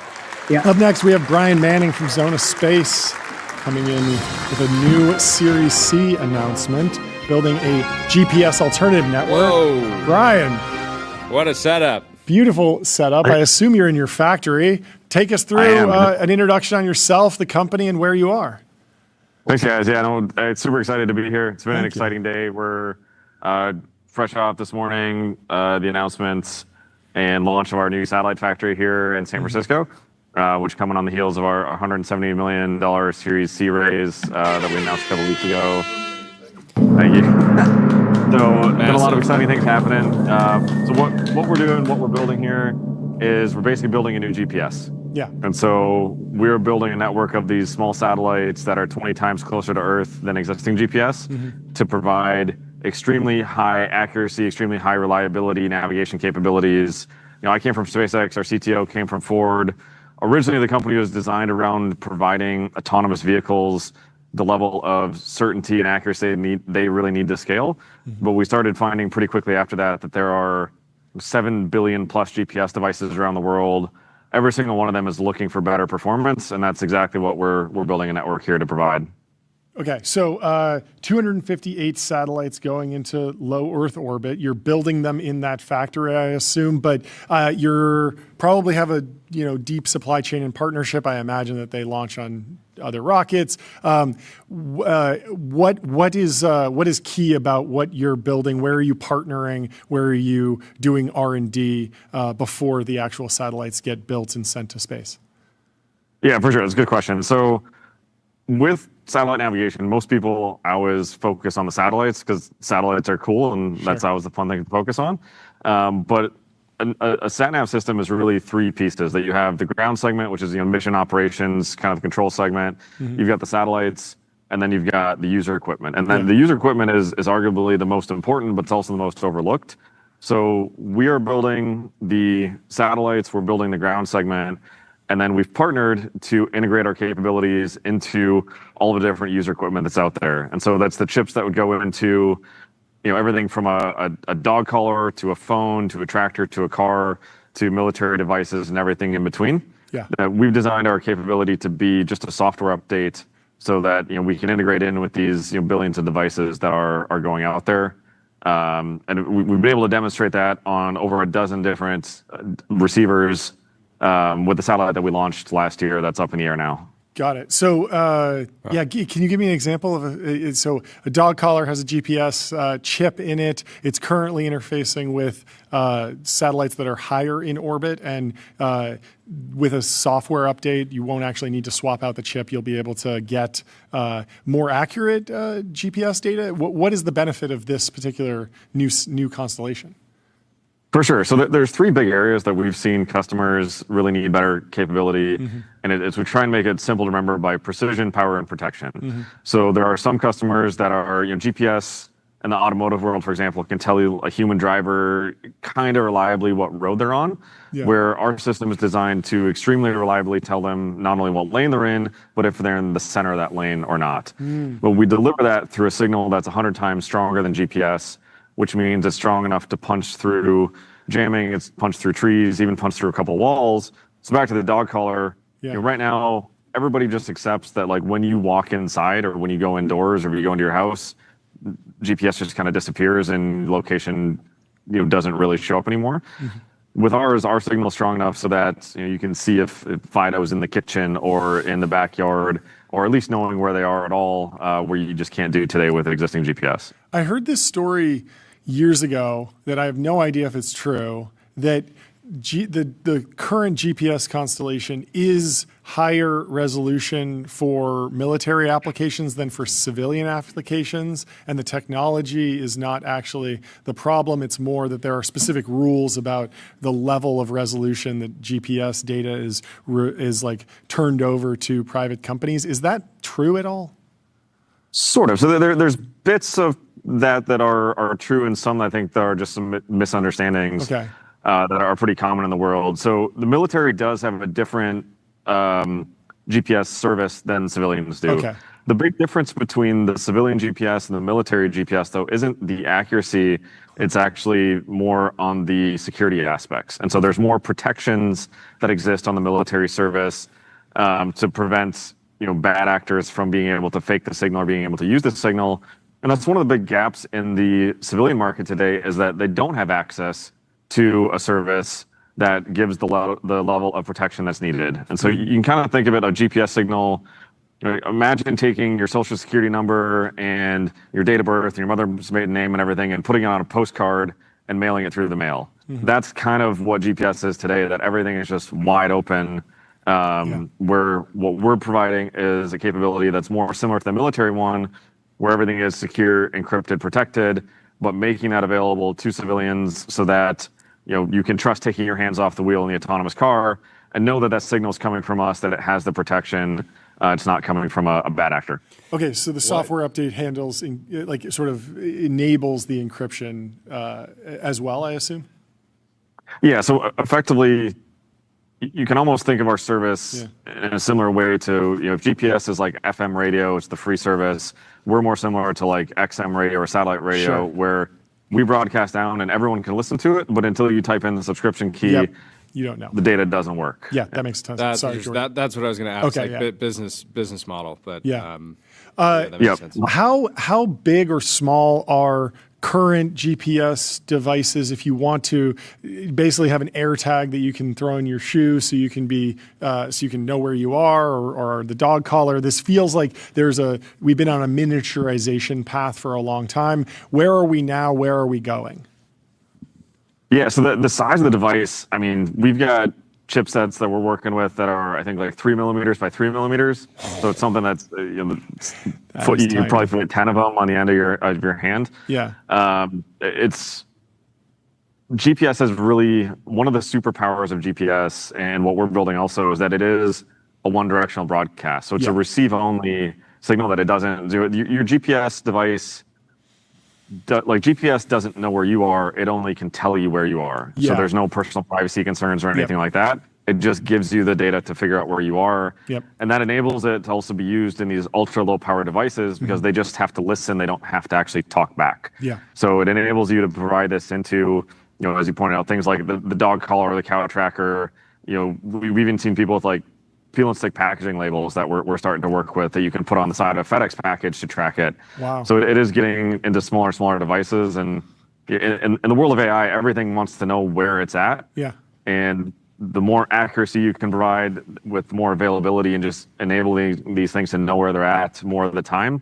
Yeah. Up next, we have Brian Manning from Zona Space coming in with a new Series C announcement, building a GPS alternative network. Whoa. Brian. What a setup. Beautiful setup. I assume you're in your factory. Take us through an introduction on yourself, the company, and where you are. Thanks, guys. Yeah, no, it's super excited to be here. It's been an exciting day. We're fresh off this morning, the announcements and launch of our new satellite factory here in San Francisco, which coming on the heels of our $170 million Series C raise that we announced a couple weeks ago. Thank you. So, got a lot of exciting things happening. So what we're doing, what we're building here is we're basically building a new GPS. Yeah. And so we're building a network of these small satellites that are 20 times closer to Earth than existing GPS to provide extremely high accuracy, extremely high reliability navigation capabilities. I came from SpaceX, our CTO came from Ford. Originally, the company was designed around providing autonomous vehicles the level of certainty and accuracy they really need to scale. But we started finding pretty quickly after that there are 7 billion plus GPS devices around the world. Every single one of them is looking for better performance, and that's exactly what we're building a network here to provide. Okay, so 258 satellites going into low Earth orbit. You're building them in that factory, I assume, but you're probably have a deep supply chain and partnership. I imagine that they launch on other rockets. What is key about what you're building? Where are you partnering? Where are you doing R&D before the actual satellites get built and sent to space? Yeah, for sure. That's a good question. So with satellite navigation, most people always focus on the satellites because satellites are cool and that's always the fun thing to focus on. But a sat-nav system is really 3 pieces. That you have the ground segment, which is mission operations kind of control segment. You've got the satellites, and then you've got the user equipment. And then the user equipment is arguably the most important, but it's also the most overlooked. So we are building the satellites, we're building the ground segment, and then we've partnered to integrate our capabilities into all the different user equipment that's out there. And so that's the chips that would go into everything from a dog collar to a phone to a tractor to a car to military devices and everything in between. Yeah. We've designed our capability to be just a software update so that we can integrate in with these billions of devices that are going out there. And we've been able to demonstrate that on over a dozen different receivers with the satellite that we launched last year that's up in the air now. Got it. So, yeah, can you give me an example of so a dog collar has a GPS chip in it. It's currently interfacing with satellites that are higher in orbit, and with a software update, you won't actually need to swap out the chip. You'll be able to get more accurate GPS data. What is the benefit of this particular new constellation? For sure. So there's three big areas that we've seen customers really need better capability. And it's we try and make it simple to remember by precision, power, and protection. So there are some customers that are, GPS in the automotive world, for example, can tell you a human driver kind of reliably what road they're on, where our system is designed to extremely reliably tell them not only what lane they're in, but if they're in the center of that lane or not. But we deliver that through a signal that's 100 times stronger than GPS, which means it's strong enough to punch through jamming, it's punched through trees, even punched through a couple walls. So back to the dog collar, right now, everybody just accepts that like when you walk inside or when you go indoors or you go into your house, GPS just kind of disappears and location doesn't really show up anymore. With ours, our signal is strong enough so that you can see if Fido's in the kitchen or in the backyard, or at least knowing where they are at all, where you just can't do today with existing GPS. I heard this story years ago that I have no idea if it's true, that the current GPS constellation is higher resolution for military applications than for civilian applications, and the technology is not actually the problem. It's more that there are specific rules about the level of resolution that GPS data is like turned over to private companies. Is that true at all? Sort of. So there's bits of that are true, and some I think there are just some misunderstandings that are pretty common in the world. So the military does have a different GPS service than civilians do. The big difference between the civilian GPS and the military GPS, though, isn't the accuracy. It's actually more on the security aspects. And so there's more protections that exist on the military service to prevent bad actors from being able to fake the signal or being able to use the signal. And that's one of the big gaps in the civilian market today, is that they don't have access to a service that gives the level of protection that's needed. And so you can kind of think of it, a GPS signal. Imagine taking your social security number and your date of birth and your mother's maiden name and everything and putting it on a postcard and mailing it through the mail. That's kind of what GPS is today, that everything is just wide open, where what we're providing is a capability that's more similar to the military one, where everything is secure, encrypted, protected, but making that available to civilians so that you can trust taking your hands off the wheel in the autonomous car and know that signal is coming from us, that it has the protection. It's not coming from a bad actor. Okay, so the software update handles, sort of enables the encryption as well, I assume? Yeah, so effectively, you can almost think of our service in a similar way to, if GPS is like FM radio, it's the free service. We're more similar to like XM radio or satellite radio, where we broadcast down and everyone can listen to it, but until you type in the subscription key, you don't know. The data doesn't work. Yeah, that makes a ton of sense. Sorry, Jordan. That's what I was going to ask. Okay, business model, but that makes sense. How big or small are current GPS devices if you want to basically have an air tag that you can throw in your shoe so you can be so you can know where you are, or the dog collar? This feels like we've been on a miniaturization path for a long time. Where are we now? Where are we going? Yeah, so the size of the device, I mean, we've got chipsets that we're working with that are, I think, like 3 millimeters by 3 millimeters. So it's something that's you probably fit 10 of them on the end of your hand. Yeah. It's GPS is really one of the superpowers of GPS, and what we're building also is that it is a one-directional broadcast. So it's a receive-only signal that it doesn't do. Your GPS device, like GPS doesn't know where you are, it only can tell you where you are. So there's no personal privacy concerns or anything like that. It just gives you the data to figure out where you are. And that enables it to also be used in these ultra low power devices because they just have to listen. They don't have to actually talk back. So it enables you to provide this into, as you pointed out, things like the dog collar or the cow tracker. We've even seen people with like peel and stick packaging labels that we're starting to work with that you can put on the side of a FedEx package to track it. Wow. So it is getting into smaller devices, and in the world of AI, everything wants to know where it's at. Yeah. And the more accuracy you can provide with more availability and just enabling these things to know where they're at more of the time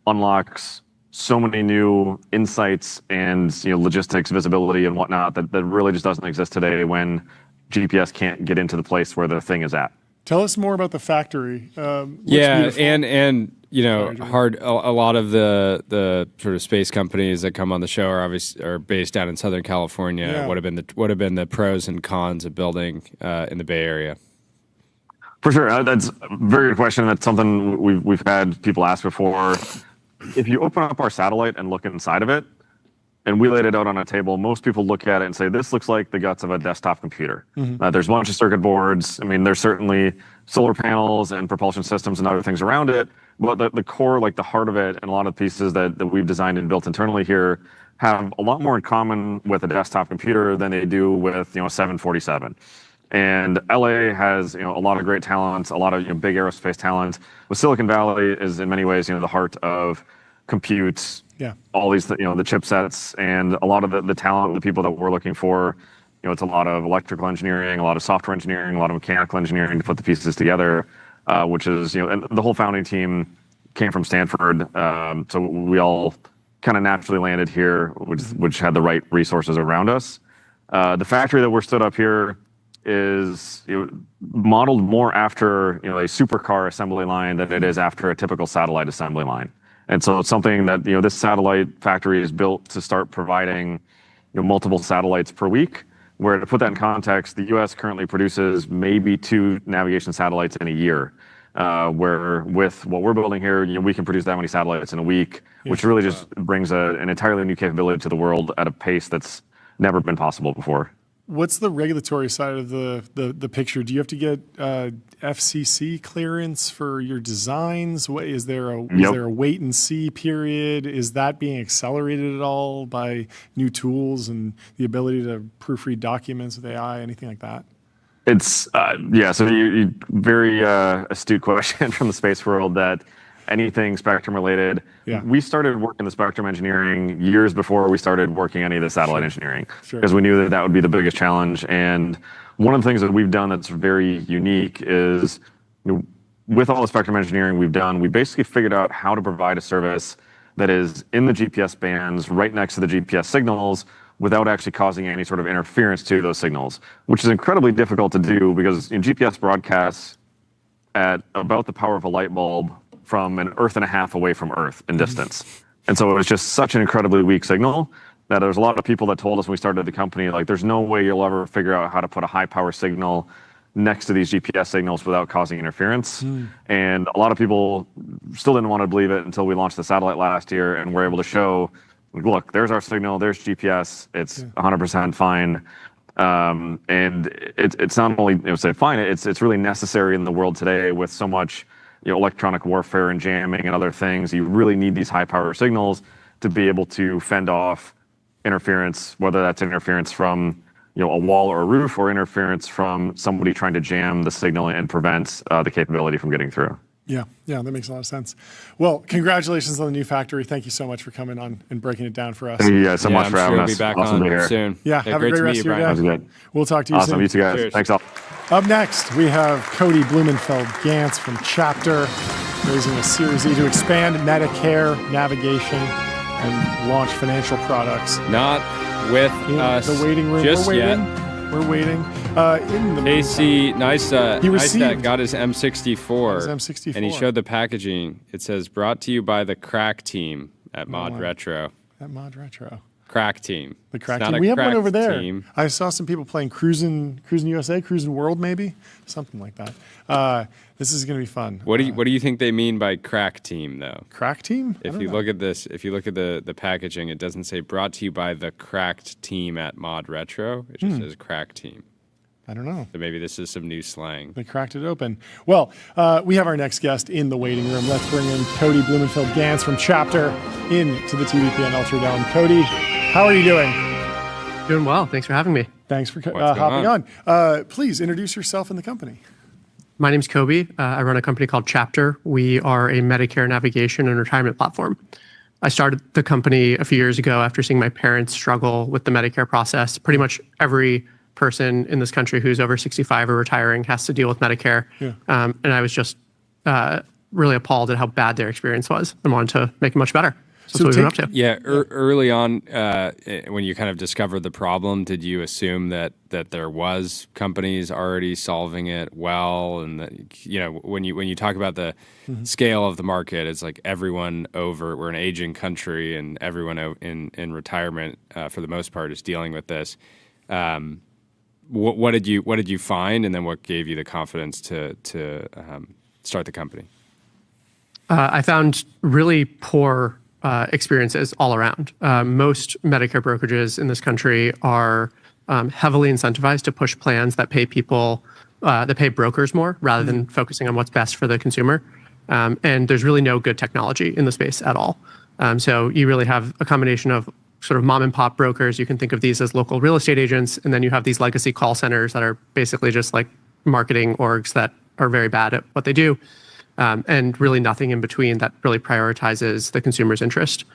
unlocks so many new insights and logistics, visibility, and whatnot that really just doesn't exist today when GPS can't get into the place where the thing is at. Tell us more about the factory. Yeah, and a lot of the sort of space companies that come on the show are based down in Southern California. Yeah. What have been the pros and cons of building in the Bay Area? For sure, that's a very good question. That's something we've had people ask before. If you open up our satellite and look inside of it, and we laid it out on a table, most people look at it and say, this looks like the guts of a desktop computer. There's a bunch of circuit boards. I mean, there's certainly solar panels and propulsion systems and other things around it. But the core, like the heart of it, and a lot of pieces that we've designed and built internally here have a lot more in common with a desktop computer than they do with 747. And LA has a lot of great talent, a lot of big aerospace talent. With Silicon Valley is in many ways the heart of compute. Yeah. All these, the chipsets and a lot of the talent, the people that we're looking for, it's a lot of electrical engineering, a lot of software engineering, a lot of mechanical engineering to put the pieces together, which is, and the whole founding team came from Stanford. So we all kind of naturally landed here, which had the right resources around us. The factory that we're stood up here is modeled more after, a supercar assembly line than it is after a typical satellite assembly line. And so it's something that, this satellite factory is built to start providing, multiple satellites per week, where to put that in context, the US currently produces maybe 2 navigation satellites in a year, where with what we're building here, we can produce that many satellites in a week, which really just brings an entirely new capability to the world at a pace that's never been possible before. What's the regulatory side of the picture? Do you have to get FCC clearance for your designs? Is there a wait and see period? Is that being accelerated at all by new tools and the ability to proofread documents with AI, anything like that? It's so you very astute question from the space world that anything spectrum related. Yeah. We started working the spectrum engineering years before we started working any of the satellite engineering, because we knew that would be the biggest challenge. And one of the things that we've done that's very unique is, with all the spectrum engineering we've done, we basically figured out how to provide a service that is in the GPS bands right next to the GPS signals without actually causing any sort of interference to those signals, which is incredibly difficult to do because GPS broadcasts at about the power of a light bulb from an Earth and a half away from Earth in distance. And so it was just such an incredibly weak signal that there's a lot of people that told us when we started the company, like, there's no way you'll ever figure out how to put a high power signal next to these GPS signals without causing interference. And a lot of people still didn't want to believe it until we launched the satellite last year and were able to show, look, there's our signal, there's GPS, it's 100% fine. And it's not only fine, it's really necessary in the world today with so much electronic warfare and jamming and other things. You really need these high power signals to be able to fend off interference, whether that's interference from a wall or a roof, or interference from somebody trying to jam the signal and prevent the capability from getting through. Yeah, that makes a lot of sense. Well, congratulations on the new factory. Thank you so much for coming on and breaking it down for us. Thank you guys so much for having us. We'll be back awesome on to be here soon. Yeah, have a great rest of your day. That was good. We'll talk to you soon. Awesome, you two guys. Cheers. Thanks all. Up next, we have Cody Blumenfeld-Gantz from Chapter, raising a Series E to expand Medicare navigation and launch financial products. Not with us. The waiting room. Just We're waiting. yet. We're waiting. In the AC, nice. He Nice that received got his M64. his M64. And he showed the packaging. It says, "Brought to you by the Crack Team at Mod Retro." At Mod Retro. Crack Team. The Crack It's not Team. a We have one crack over there. team. I saw some people playing Cruisin' USA, Cruisin' World, maybe something like that. This is going to be fun. What do you think they mean by Crack Team, though? Crack Team? If you look at this, if you look at the packaging, it doesn't say "Brought to you by the Cracked Team at Mod Retro." It just says "Crack Team." I don't know. So maybe this is some new slang. They cracked it open. Well, we have our next guest in the waiting room. Let's bring in Cody Blumenfeld-Gantz from Chapter into the TBPN Ultra Dome. Cody, how are you doing? Doing well. Thanks for having me. Thanks for hopping on. Please introduce yourself and the company. My name's Kobe. I run a company called Chapter. We are a Medicare navigation and retirement platform. I started the company a few years ago after seeing my parents struggle with the Medicare process. Pretty much every person in this country who's over 65 or retiring has to deal with Medicare. Yeah. And I was just really appalled at how bad their experience was and wanted to make it much better. So that's what we've been up to. Yeah, early on, when you kind of discovered the problem, did you assume that there was companies already solving it well, and that, when you talk about the scale of the market, it's like everyone we're an aging country, and everyone in retirement for the most part is dealing with this. What did you find, and then what gave you the confidence to start the company? I found really poor experiences all around. Most Medicare brokerages in this country are heavily incentivized to push plans that pay people, that pay brokers more rather than focusing on what's best for the consumer. And there's really no good technology in the space at all. So you really have a combination of sort of mom and pop brokers. You can think of these as local real estate agents. And then you have these legacy call centers that are basically just like marketing orgs that are very bad at what they do. And really nothing in between that really prioritizes the consumer's interest.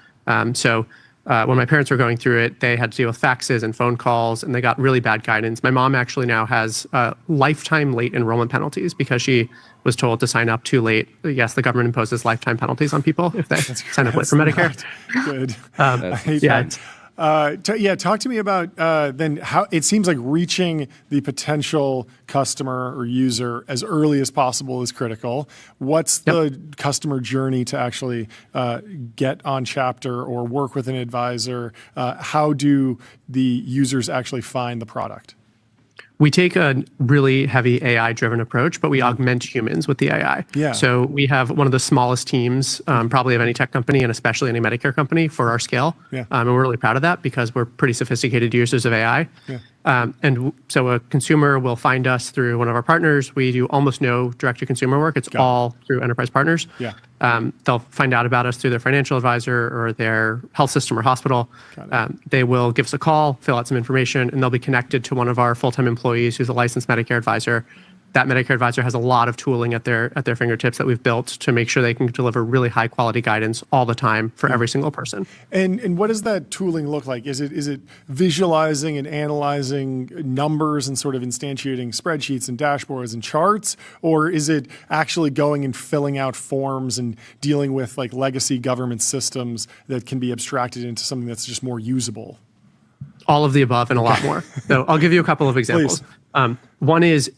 So when my parents were going through it, they had to deal with faxes and phone calls, and they got really bad guidance. My mom actually now has lifetime late enrollment penalties because she was told to sign up too late. Yes, the government imposes lifetime penalties on people if they sign up late for Medicare. Good. I hate that. Talk to me about then how it seems like reaching the potential customer or user as early as possible is critical. What's the customer journey to actually get on Chapter or work with an advisor? How do the users actually find the product? We take a really heavy AI-driven approach, but we augment humans with the AI. Yeah. So we have one of the smallest teams, probably of any tech company, and especially any Medicare company for our scale. Yeah. And we're really proud of that because we're pretty sophisticated users of AI. Yeah. So a consumer will find us through one of our partners. We do almost no direct-to-consumer work. It's all through enterprise partners. Yeah. They'll find out about us through their financial advisor or their health system or hospital. They will give us a call, fill out some information, and they'll be connected to one of our full-time employees who's a licensed Medicare advisor. That Medicare advisor has a lot of tooling at their fingertips that we've built to make sure they can deliver really high quality guidance all the time for every single person. And what does that tooling look like? Is it visualizing and analyzing numbers and sort of instantiating spreadsheets and dashboards and charts, or is it actually going and filling out forms and dealing with like legacy government systems that can be abstracted into something that's just more usable? All of the above and a lot more. So I'll give you a couple of examples. One is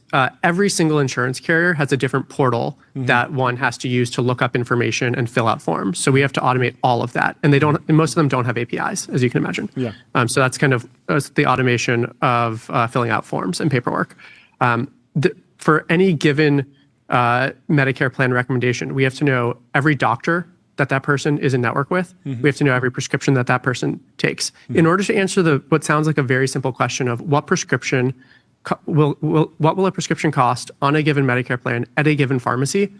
every single insurance carrier has a different portal that one has to use to look up information and fill out forms. So we have to automate all of that, and most of them don't have APIs, as you can imagine. Yeah. So that's kind of the automation of filling out forms and paperwork. For any given Medicare plan recommendation, we have to know every doctor that person is in network with. We have to know every prescription that person takes. In order to answer what sounds like a very simple question of what prescription what will a prescription cost on a given Medicare plan at a given pharmacy,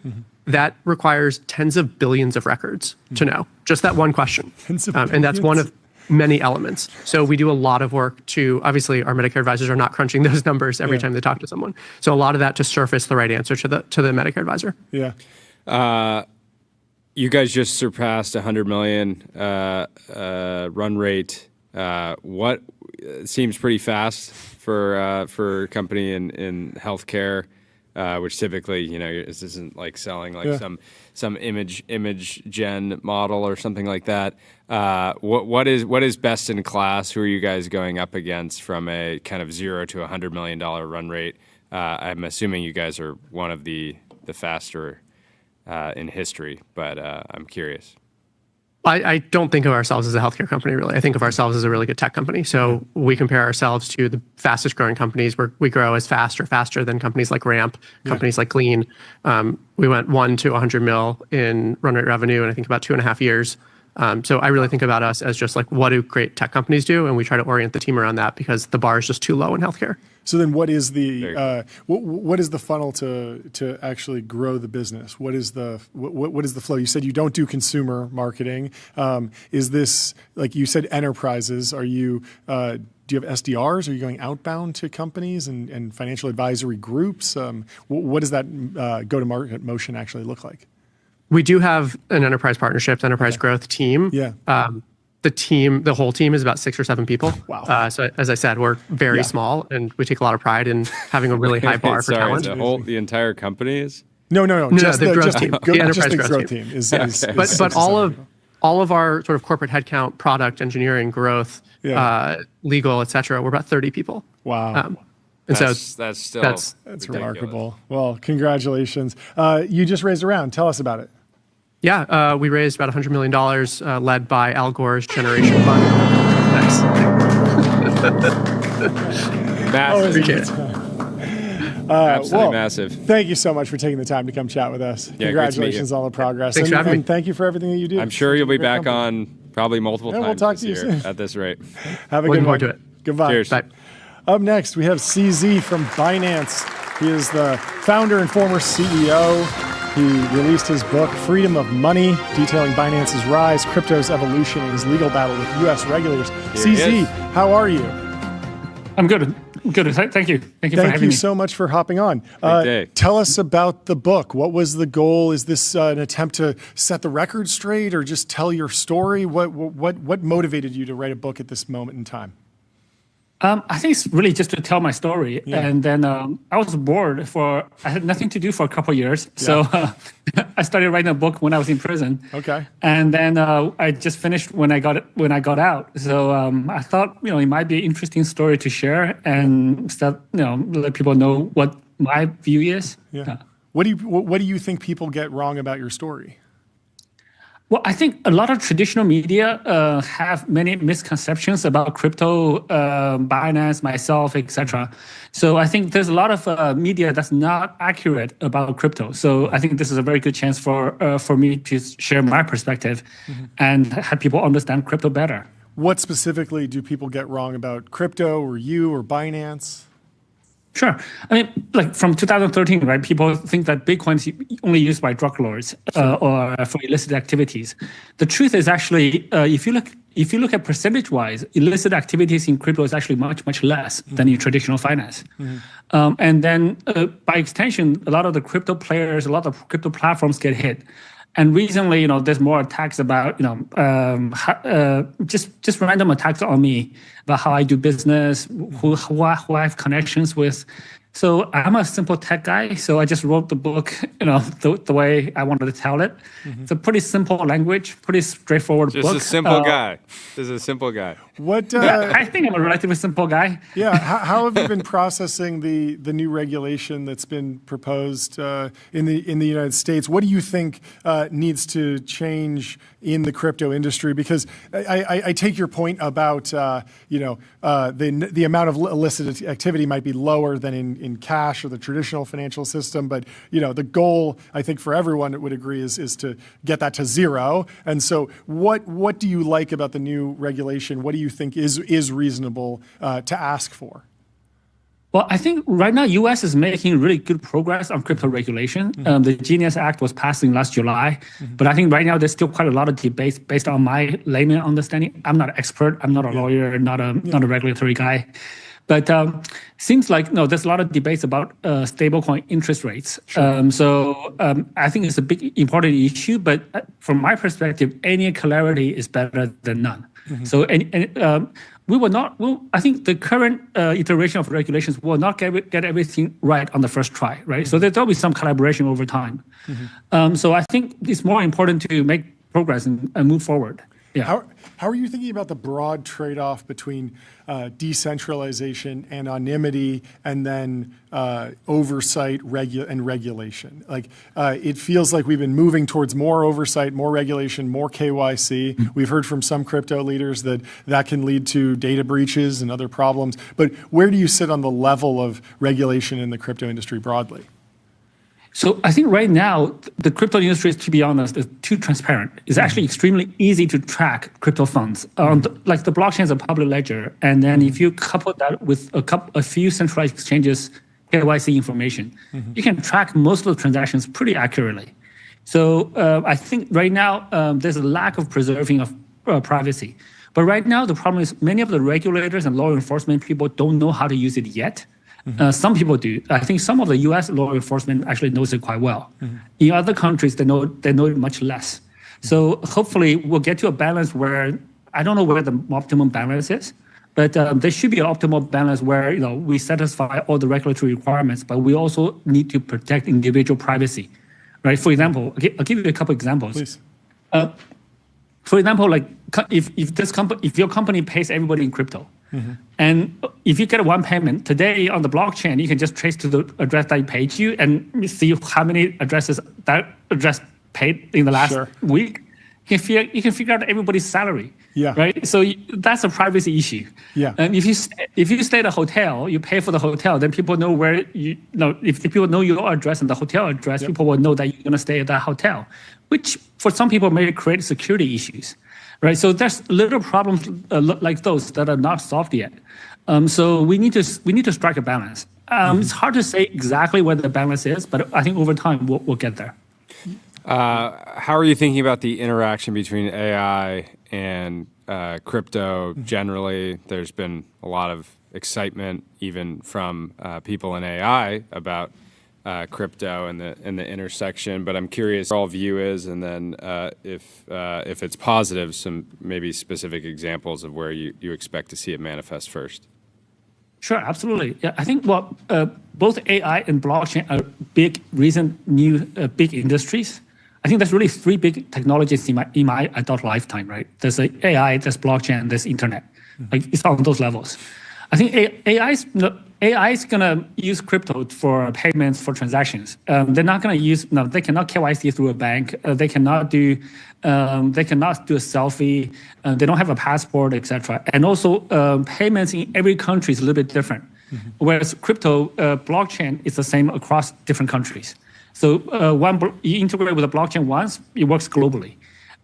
that requires tens of billions of records to know. Just that one question. And that's one of many elements. So we do a lot of work to, obviously our Medicare advisors are not crunching those numbers every time they talk to someone. So a lot of that to surface the right answer to the Medicare advisor. Yeah. You guys just surpassed 100 million run rate. What seems pretty fast for a company in healthcare, which typically, this isn't like selling like some image gen model or something like that. What is best in class? Who are you guys going up against from a kind of $0 to $100 million run rate? I'm assuming you guys are one of the faster in history, but I'm curious. I don't think of ourselves as a healthcare company, really. I think of ourselves as a really good tech company. So we compare ourselves to the fastest growing companies where we grow as fast or faster than companies like Ramp, companies like Glean. We went 1 to 100 mil in run rate revenue in I think about 2.5 years. So I really think about us as just like, what do great tech companies do? And we try to orient the team around that because the bar is just too low in healthcare. So then what is the what is the funnel to actually grow the business? What is the flow? You said you don't do consumer marketing. Is this, like you said, enterprises? Are you do you have SDRs? Are you going outbound to companies and financial advisory groups? What does that go-to-market motion actually look like? We do have an enterprise partnerships, enterprise growth team. Yeah. the whole team is about 6 or 7 people. Wow. So as I said, we're very small, and we take a lot of pride in having a really high bar for talent. The entire company is? No. Just the growth team. The enterprise growth team is but all of our sort of corporate headcount, product, engineering, growth, legal, et cetera, we're about 30 people. Wow. That's remarkable. Well, congratulations. You just raised a round. Tell us about it. Yeah, we raised about $100 million, led by Al Gore's Generation Fund. Nice. Absolutely massive. Thank you so much for taking the time to come chat with us. Yeah, congratulations on the progress. Thanks for having me. And thank you for everything that you do. I'm sure you'll be back on probably multiple times we'll talk to you this year soon. at this rate. Have a good one. To it. Goodbye. Cheers. Bye. Up next, we have CZ from Binance. He is the founder and former CEO. He released his book, Freedom of Money, detailing Binance's rise, crypto's evolution, and his legal battle with U.S. regulators. CZ, how are you? I'm good. Good. Thank you. Thank you for having me. Thank you so much for hopping on. Tell us about the book. What was the goal? Is this an attempt to set the record straight or just tell your story? What motivated you to write a book at this moment in time? I think it's really just to tell my story. Yeah. And then I was bored I had nothing to do for a couple of years. So I started writing a book when I was in prison. Okay. And then I just finished when I got out. So I thought, it might be an interesting story to share and let people know what my view is. Yeah. What do you think people get wrong about your story? Well, I think a lot of traditional media have many misconceptions about crypto, Binance, myself, etc. So I think there's a lot of media that's not accurate about crypto. So I think this is a very good chance for me to share my perspective and have people understand crypto better. What specifically do people get wrong about crypto or you or Binance? Sure. I mean, like from 2013, right? People think that Bitcoin is only used by drug lords or for illicit activities. The truth is actually, if you look at percentage-wise, illicit activities in crypto is actually much less than in traditional finance. And then, by extension, a lot of the crypto players, a lot of crypto platforms get hit. And recently, there's more attacks about, just random attacks on me about how I do business, who I have connections with. So I'm a simple tech guy. So I just wrote the book, the way I wanted to tell it. It's a pretty simple language, pretty straightforward book. Just a simple guy. This is a simple guy. I think I'm a relatively simple guy. Yeah. How have you been processing the new regulation that's been proposed in the United States? What do you think needs to change in the crypto industry? Because I take your point about the amount of illicit activity might be lower than in cash or the traditional financial system, but the goal I think for everyone would agree is to get that to zero. And so what do you like about the new regulation? What do you think is reasonable to ask for? Well, I think right now U.S. is making really good progress on crypto regulation. The Genius Act was passed in last July, but I think right now there's still quite a lot of debates based on my layman understanding. I'm not an expert. I'm not a lawyer. Not a regulatory guy. But seems like there's a lot of debates about stablecoin interest rates. So I think it's a big important issue. But from my perspective, any clarity is better than none. So we will not. I think the current iteration of regulations will not get everything right on the first try. Right. So there'll be some collaboration over time. So I think it's more important to make progress and move forward. Yeah. How are you thinking about the broad trade-off between decentralization, anonymity, and then oversight and regulation? Like it feels like we've been moving towards more oversight, more regulation, more KYC. We've heard from some crypto leaders that can lead to data breaches and other problems. But where do you sit on the level of regulation in the crypto industry broadly? So I think right now, the crypto industry, to be honest, is too transparent. It's actually extremely easy to track crypto funds. Like the blockchain is a public ledger. And then if you couple that with a few centralized exchanges, KYC information, you can track most of the transactions pretty accurately. So I think right now, there's a lack of preserving of privacy. But right now, the problem is many of the regulators and law enforcement people don't know how to use it yet. Some people do. I think some of the U.S. law enforcement actually knows it quite well. In other countries, they know it much less. So hopefully, we'll get to a balance where I don't know where the optimum balance is, but there should be an optimal balance where we satisfy all the regulatory requirements, but we also need to protect individual privacy, right? For example, I'll give you a couple examples. Please. For example, like if your company pays everybody in crypto, and if you get one payment today on the blockchain, you can just trace to the address that paid you and see how many addresses that address paid in the last week. You can figure out everybody's salary. Yeah. Right. So that's a privacy issue. Yeah. And if you stay at a hotel, you pay for the hotel, then people know where if people know your address and the hotel address, people will know that you're going to stay at that hotel, which for some people may create security issues. Right. So there's little problems like those that are not solved yet. So we need to strike a balance. It's hard to say exactly where the balance is, but I think over time we'll get there. How are you thinking about the interaction between AI and crypto generally? There's been a lot of excitement even from people in AI about crypto and the intersection, but I'm curious what all view is, and then if it's positive, some maybe specific examples of where you expect to see it manifest first. Sure, absolutely. Yeah, I think both AI and blockchain are big, recent, new, big industries. I think there's really three big technologies in my adult lifetime, right? There's AI, there's blockchain, there's internet. Like it's on those levels. I think AI is gonna use crypto for payments, for transactions. They're not gonna use they cannot KYC through a bank. They cannot do a selfie. They don't have a passport, etc. And also payments in every country is a little bit different. Whereas crypto blockchain is the same across different countries. So you integrate with a blockchain once, it works globally.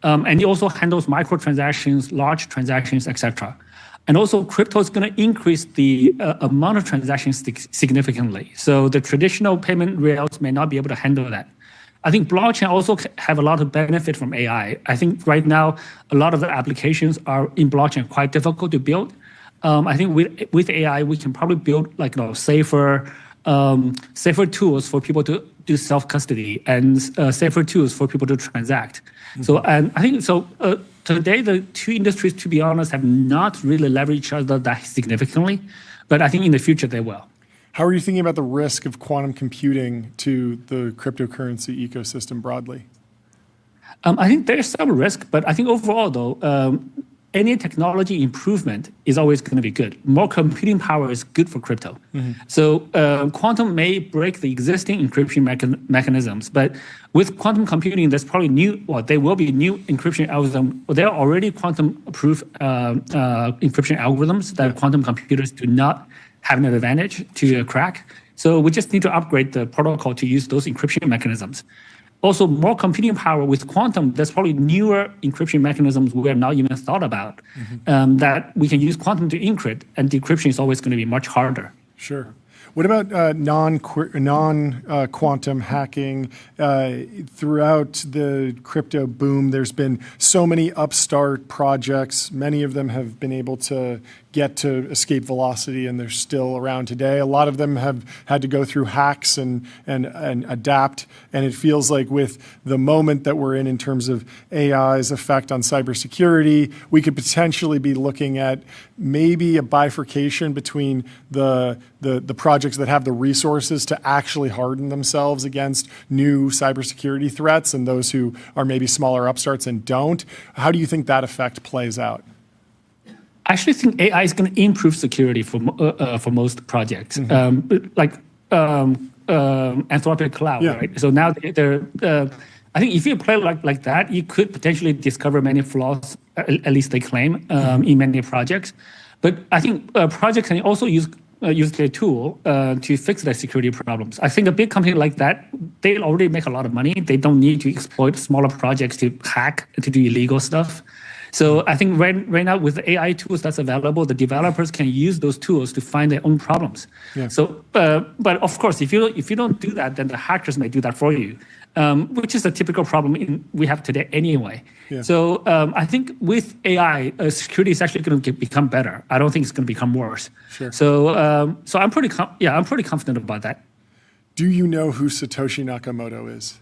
And it also handles micro transactions, large transactions, etc. And also crypto is going to increase the amount of transactions significantly. So the traditional payment rails may not be able to handle that. I think blockchain also have a lot of benefit from AI. I think right now, a lot of the applications are in blockchain quite difficult to build. I think with AI, we can probably build safer tools for people to do self-custody and safer tools for people to transact. So, and I think so. Today, the two industries, to be honest, have not really leveraged each other that significantly, but I think in the future they will. How are you thinking about the risk of quantum computing to the cryptocurrency ecosystem broadly? I think there's some risk, but I think overall, though, any technology improvement is always going to be good. More computing power is good for crypto. So quantum may break the existing encryption mechanisms, but with quantum computing, there's probably there will be new encryption algorithms. There are already quantum-proof encryption algorithms that quantum computers do not have an advantage to crack. So we just need to upgrade the protocol to use those encryption mechanisms. Also, more computing power with quantum, there's probably newer encryption mechanisms we have not even thought about that we can use quantum to encrypt, and decryption is always going to be much harder. Sure. What about non-quantum hacking? Throughout the crypto boom, there's been so many upstart projects. Many of them have been able to get to escape velocity, and they're still around today. A lot of them have had to go through hacks and adapt. And it feels like with the moment that we're in terms of AI's effect on cybersecurity, we could potentially be looking at maybe a bifurcation between the projects that have the resources to actually harden themselves against new cybersecurity threats and those who are maybe smaller upstarts and don't. How do you think that effect plays out? I actually think AI is going to improve security for most projects, like Anthropic Cloud, right? So now I think if you play like that, you could potentially discover many flaws, at least they claim, in many projects. But I think projects can also use their tool to fix their security problems. I think a big company like that, they already make a lot of money. They don't need to exploit smaller projects to hack, to do illegal stuff. So I think right now with the AI tools that's available, the developers can use those tools to find their own problems. So, but of course, if you don't do that, then the hackers may do that for you, which is a typical problem we have today anyway. So I think with AI, security is actually going to become better. I don't think it's going to become worse. So I'm pretty confident about that. Do you know who Satoshi Nakamoto is?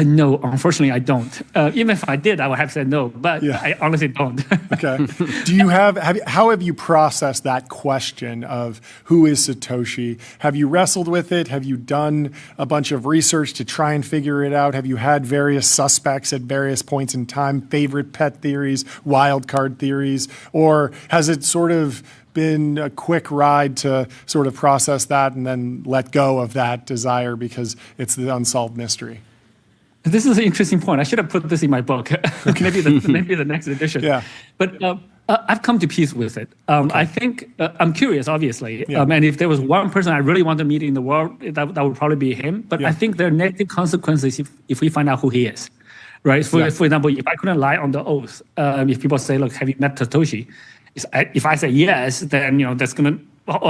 No, unfortunately, I don't. Even if I did, I would have said no, but I honestly don't. Okay. Do you how have you processed that question of who is Satoshi? Have you wrestled with it? Have you done a bunch of research to try and figure it out? Have you had various suspects at various points in time, favorite pet theories, wild card theories, or has it sort of been a quick ride to sort of process that and then let go of that desire because it's the unsolved mystery? This is an interesting point. I should have put this in my book. maybe the next edition. Yeah. But I've come to peace with it. I think I'm curious, obviously. And if there was one person I really want to meet in the world, that would probably be him. But I think there are negative consequences if we find out who he is. Right? For example, if I couldn't lie on the oath, if people say, look, have you met Satoshi? If I say yes, then that's gonna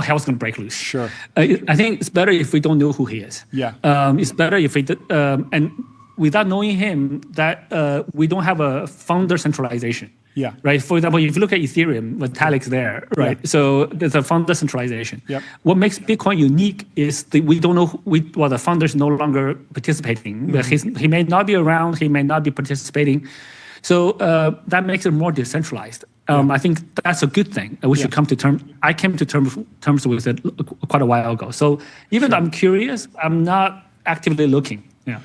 hell's gonna break loose. Sure. I think it's better if we don't know who he is. Yeah. It's better if we and without knowing him, that we don't have a founder centralization. Yeah. Right. For example, if you look at Ethereum, Vitalik's there, right? Yeah. So there's a founder centralization. Yep. What makes Bitcoin unique is we don't know the founder is no longer participating. Mm-hmm. He may not be around. He may not be participating. So that makes it more decentralized. I think that's a good thing. We should come to terms. I came to terms with it quite a while ago. So even though I'm curious, I'm not actively looking. Yeah.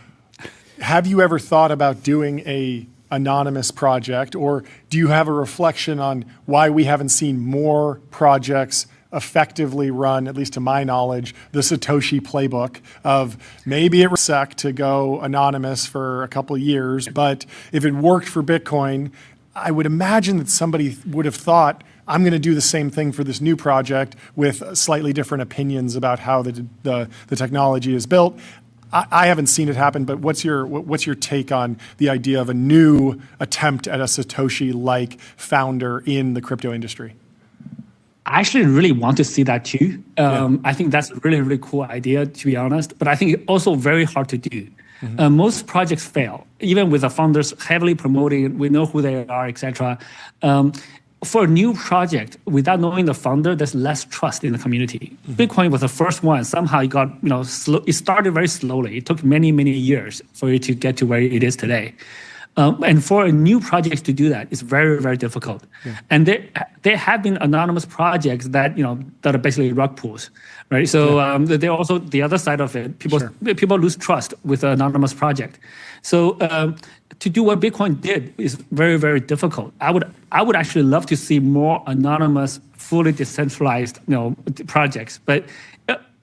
Have you ever thought about doing a anonymous project, or do you have a reflection on why we haven't seen more projects effectively run, at least to my knowledge, the Satoshi playbook of maybe it was SEC to go anonymous for a couple of years, but if it worked for Bitcoin, I would imagine that somebody would have thought, I'm going to do the same thing for this new project with slightly different opinions about how the technology is built. I haven't seen it happen, but what's your take on the idea of a new attempt at a Satoshi-like founder in the crypto industry? I actually really want to see that too. I think that's a really, really cool idea, to be honest. But I think it's also very hard to do. Mm-hmm. Most projects fail, even with the founders heavily promoting. We know who they are, etc. For a new project, without knowing the founder, there's less trust in the community. Mm-hmm. Bitcoin was the first one. Somehow it got, it started very slowly. It took many, many years for it to get to where it is today. And for a new project to do that, it's very, very difficult. Yeah. And there have been anonymous projects that are basically rug pulls, right? So they're also the other side of it. People lose trust with an anonymous project. So to do what Bitcoin did is very, very difficult. I would actually love to see more anonymous, fully decentralized projects. But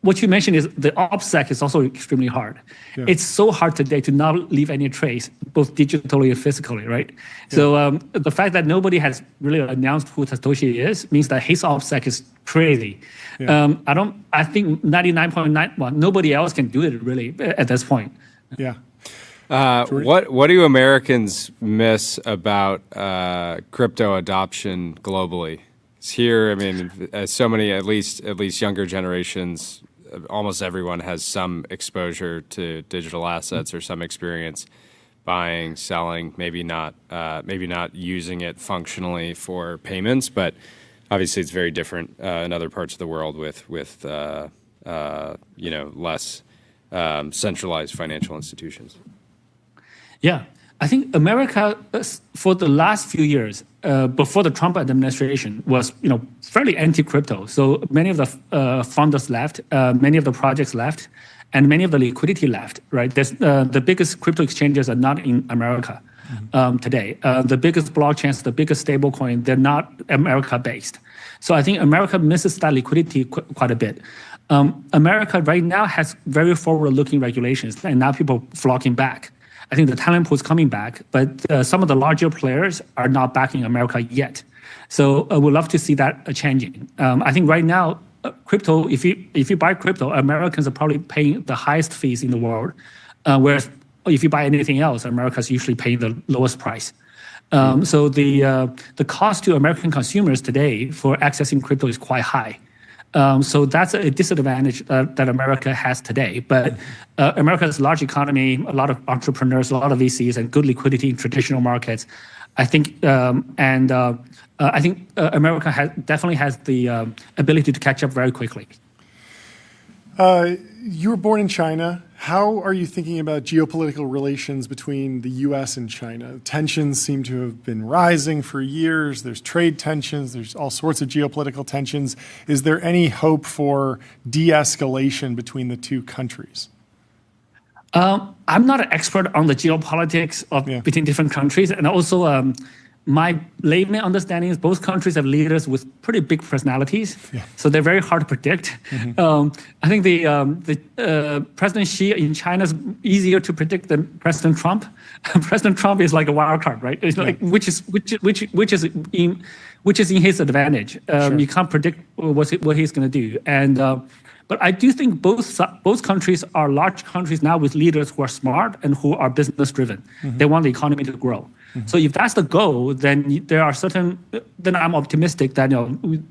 what you mentioned is the OPSEC is also extremely hard. Yeah. It's so hard today to not leave any trace, both digitally and physically, right? Yeah. So the fact that nobody has really announced who Satoshi is means that his OPSEC is crazy. Yeah. I think 99.9, nobody else can do it really at this point. Yeah. What do Americans miss about crypto adoption globally? It's here. I mean, so many, at least younger generations, almost everyone has some exposure to digital assets or some experience buying, selling. Maybe not using it functionally for payments, but obviously it's very different in other parts of the world with less centralized financial institutions. Yeah, I think America, for the last few years, before the Trump administration, was fairly anti-crypto. So many of the founders left, many of the projects left, and many of the liquidity left. Right, the biggest crypto exchanges are not in America today. The biggest blockchains, the biggest stablecoin, they're not America-based. So I think America misses that liquidity quite a bit. America right now has very forward-looking regulations, and now people flocking back. I think the talent pool is coming back, but some of the larger players are not backing America yet. So we'd love to see that changing. I think right now, crypto, if you buy crypto, Americans are probably paying the highest fees in the world, whereas if you buy anything else, America's usually paying the lowest price. So the cost to American consumers today for accessing crypto is quite high. So that's a disadvantage that America has today. But America's large economy, a lot of entrepreneurs, a lot of VCs, and good liquidity in traditional markets. I think, I think America definitely has the ability to catch up very quickly. You were born in China. How are you thinking about geopolitical relations between the U.S. and China? Tensions seem to have been rising for years. There's trade tensions. There's all sorts of geopolitical tensions. Is there any hope for de-escalation between the two countries? I'm not an expert on the geopolitics between different countries. And also, my layman understanding is both countries have leaders with pretty big personalities, so they're very hard to predict. I think the President Xi in China is easier to predict than President Trump. President Trump is like a wild card, right? It's like which is in his advantage. You can't predict what he's going to do, and but I do think both countries are large countries now with leaders who are smart and who are business driven. They want the economy to grow. So if that's the goal, then then I'm optimistic that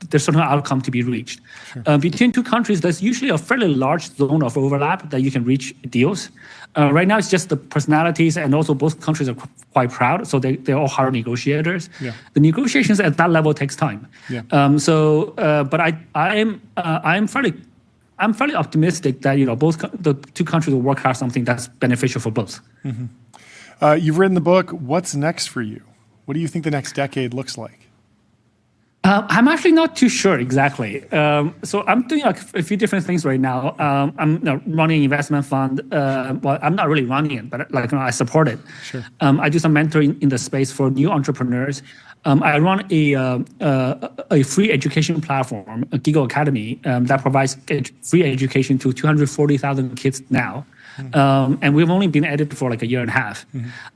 there's certain outcome to be reached. Between two countries, there's usually a fairly large zone of overlap that you can reach deals. Right now, it's just the personalities, and also both countries are quite proud, so they're all hard negotiators. The negotiations at that level takes time. But I'm fairly optimistic that the two countries will work out something that's beneficial for both. You've written the book. What's next for you? What do you think the next decade looks like? I'm actually not too sure exactly. So I'm doing a few different things right now. I'm running an investment fund. Well, I'm not really running it, but I support it. I do some mentoring in the space for new entrepreneurs. I run a free education platform, a Giggle Academy, that provides free education to 240,000 kids now. And we've only been at it for like a year and a half.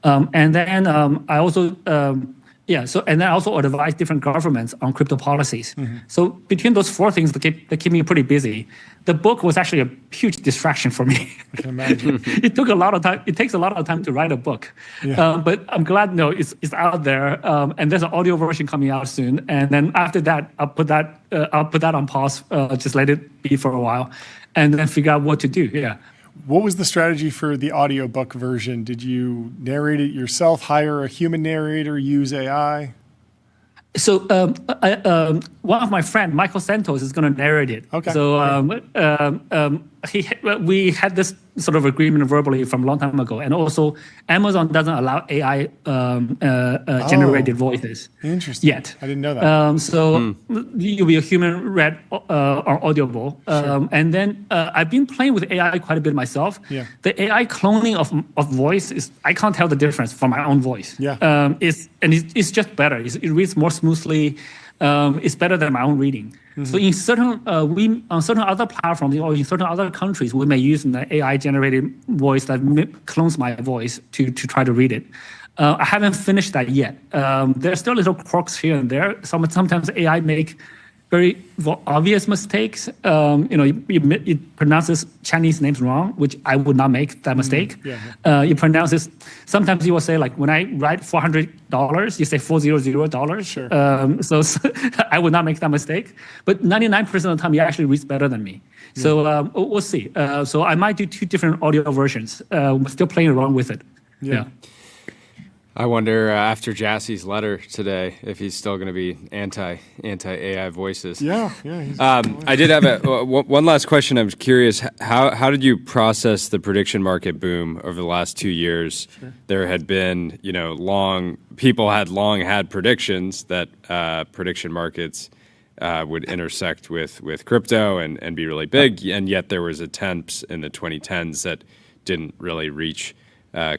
And then I also, and then I also advise different governments on crypto policies. So between those four things, they keep me pretty busy. The book was actually a huge distraction for me. I can imagine. It took a lot of time. It takes a lot of time to write a book. But I'm glad it's out there. And there's an audio version coming out soon. And then after that, I'll put that on pause. Just let it be for a while, and then figure out what to do. What was the strategy for the audiobook version? Did you narrate it yourself, hire a human narrator, use AI? So one of my friends, Michael Santos, is going to narrate it. So we had this sort of agreement verbally from a long time ago. And also, Amazon doesn't allow AI generated voices. Interesting. Yet. I didn't know that. You'll be a human read on Audible. And then I've been playing with AI quite a bit myself. The AI cloning of voice I can't tell the difference from my own voice. It's just better. It reads more smoothly. It's better than my own reading. So in certain on certain other platforms or in certain other countries, we may use an AI generated voice that clones my voice to try to read it. I haven't finished that yet. There's still little quirks here and there. Sometimes AI make very obvious mistakes. It pronounces Chinese names wrong, which I would not make that mistake. It pronounces. Sometimes you will say, like, when I write $400, you say $400. So I would not make that mistake. But 99% of the time, he actually reads better than me. So we'll see. So I might do two different audio versions. We're still playing around with it. I wonder after Jassy's letter today if he's still going to be anti AI voices. I did have one last question. I'm curious, how did you process the prediction market boom over the last 2 years? There had been, people had long had predictions that prediction markets would intersect with crypto and be really big, and yet there was attempts in the 2010s that didn't really reach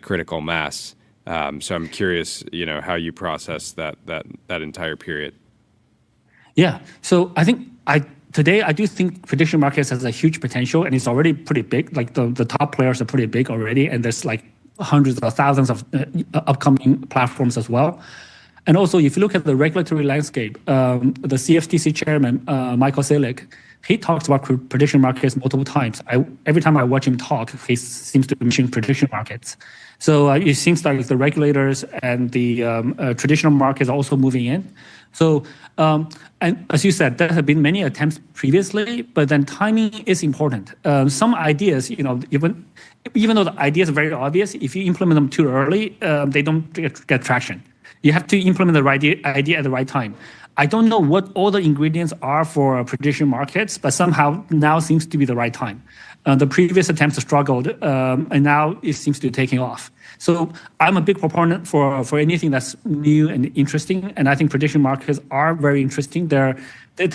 critical mass. So I'm curious, how you process that entire period. So I think today I do think prediction markets has a huge potential, and it's already pretty big. Like the top players are pretty big already, and there's like hundreds of thousands of upcoming platforms as well. And also, if you look at the regulatory landscape, the CFTC chairman, Michael Selick, he talks about prediction markets multiple times. Every time I watch him talk, he seems to mention prediction markets. So it seems like the regulators and the traditional markets are also moving in. So, and as you said, there have been many attempts previously, but then timing is important. Some ideas, even though the ideas are very obvious, if you implement them too early, they don't get traction. You have to implement the right idea at the right time. I don't know what all the ingredients are for prediction markets, but somehow now seems to be the right time. The previous attempts struggled, and now it seems to be taking off. So I'm a big proponent for anything that's new and interesting, and I think prediction markets are very interesting. They're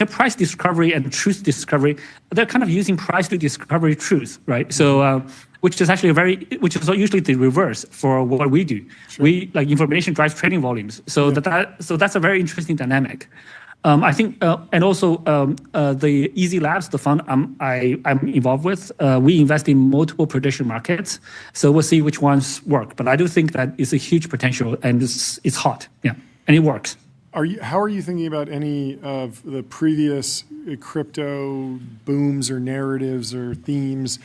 price discovery and truth discovery. They're kind of using price to discover truth, right? So which is actually which is usually the reverse for what we do. Sure. We like information drives trading volumes. So that's a very interesting dynamic. I think, and also the Easy Labs, the fund I'm involved with, we invest in multiple prediction markets. So we'll see which ones work. But I do think that it's a huge potential, and it's hot, and it works. How are you thinking about any of the previous crypto booms or narratives or themes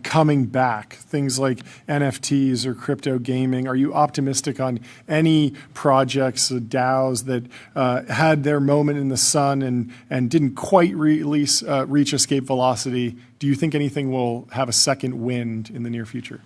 coming back? Things like NFTs or crypto gaming. Are you optimistic on any projects, DAOs that had their moment in the sun and didn't quite reach escape velocity? Do you think anything will have a second wind in the near future?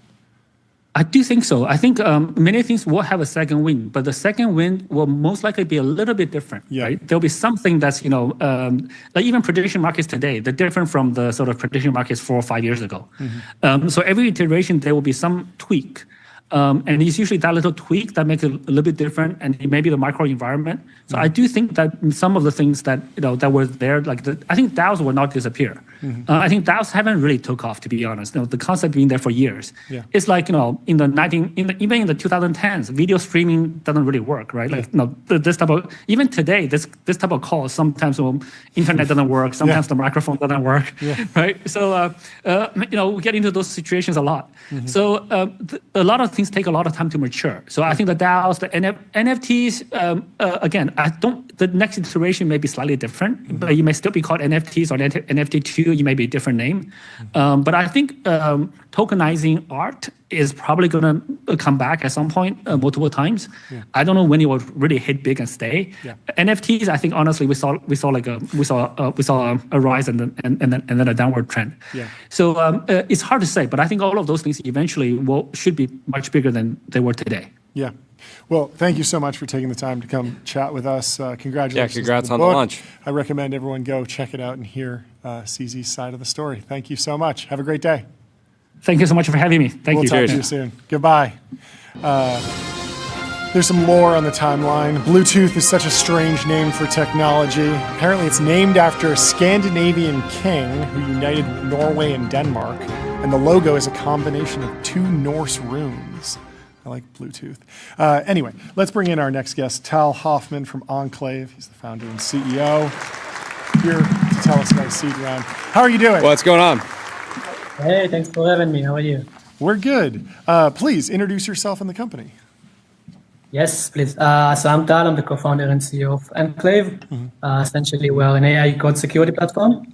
I do think so. I think many things will have a second wind, but the second wind will most likely be a little bit different. Yeah. Right? There'll be something that's, like even prediction markets today, they're different from the sort of prediction markets 4 or 5 years ago. Mm-hmm. So every iteration, there will be some tweak. And it's usually that little tweak that makes it a little bit different, and maybe the micro environment. So I do think that some of the things that that were there, I think DAOs will not disappear. Mm-hmm. I think DAOs haven't really took off, to be honest. The concept being there for years. Yeah. It's like even in the 2010s, video streaming doesn't really work, right? Like this type of even today, this type of calls sometimes internet doesn't work, sometimes the microphone doesn't work, right? So we get into those situations a lot. Mm-hmm. So a lot of things take a lot of time to mature. So I think the DAOs, the NFTs, again, the next iteration may be slightly different, but you may still be called NFTs or NFT2, you may be a different name. But I think tokenizing art is probably going to come back at some point, multiple times. Yeah. I don't know when it will really hit big and stay. Yeah. NFTs, I think honestly, we saw a rise and then a downward trend. Yeah. So it's hard to say, but I think all of those things eventually should be much bigger than they were today. Yeah. Well, thank you so much for taking the time to come chat with us. Congratulations. Yeah, congrats on the launch. I recommend everyone go check it out and hear CZ's side of the story. Thank you so much. Have a great day. Thank you so much for having me. Thank you. We'll talk to you soon. Goodbye. There's some lore on the timeline. Bluetooth is such a strange name for technology. Apparently it's named after a Scandinavian king who united Norway and Denmark, and the logo is a combination of 2 Norse runes. I like Bluetooth. Anyway, let's bring in our next guest, Tal Hoffman from Enclave. He's the founder and CEO. Here to tell us about his seed round. How are you doing? What's going on? Hey, thanks for having me. How are you? We're good. Please introduce yourself and the company. Yes, please. So I'm Tal. I'm the co-founder and CEO of Enclave. Mm-hmm. Essentially, we're an AI code security platform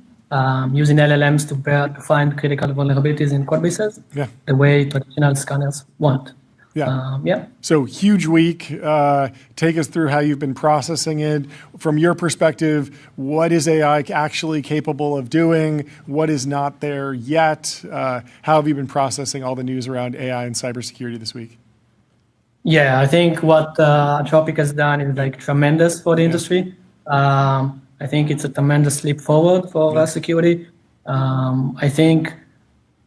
using LLMs to find critical vulnerabilities in code bases the way traditional scanners want. Yeah. So huge week. Take us through how you've been processing it. From your perspective, what is AI actually capable of doing? What is not there yet? How have you been processing all the news around AI and cybersecurity this week? Yeah, I think what Anthropic has done is tremendous for the industry. I think it's a tremendous leap forward for security. I think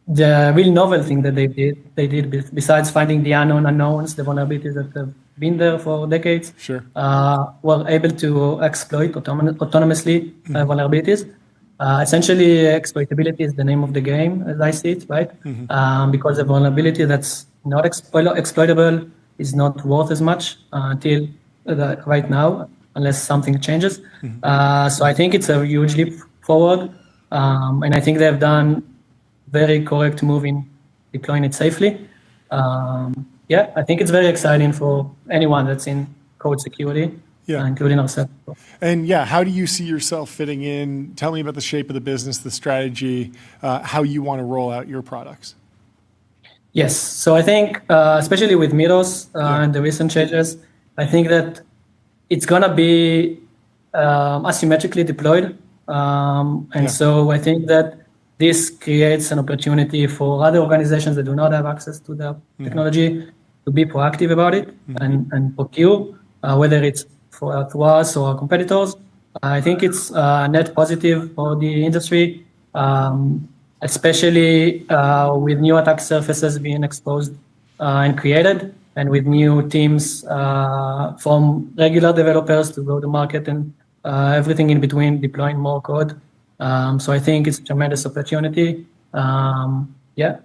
the real novel thing that they did besides finding the unknowns, the vulnerabilities that have been there for decades, were able to exploit autonomously vulnerabilities. Essentially, exploitability is the name of the game, as I see it, right? Mm-hmm. Because a vulnerability that's not exploitable is not worth as much until right now, unless something changes. Mm-hmm. So I think it's a huge leap forward, and I think they've done very correct move in deploying it safely. I think it's very exciting for anyone that's in code security, including ourselves. And how do you see yourself fitting in? Tell me about the shape of the business, the strategy, how you want to roll out your products. Yes, so I think, especially with Miros and the recent changes, I think that it's gonna be asymmetrically deployed. So I think that this creates an opportunity for other organizations that do not have access to the technology to be proactive about it and procure, whether it's through us or our competitors. I think it's net positive for the industry. especially with new attack surfaces being exposed and created, and with new teams from regular developers to go to market and everything in between, deploying more code. So I think it's a tremendous opportunity. Yeah.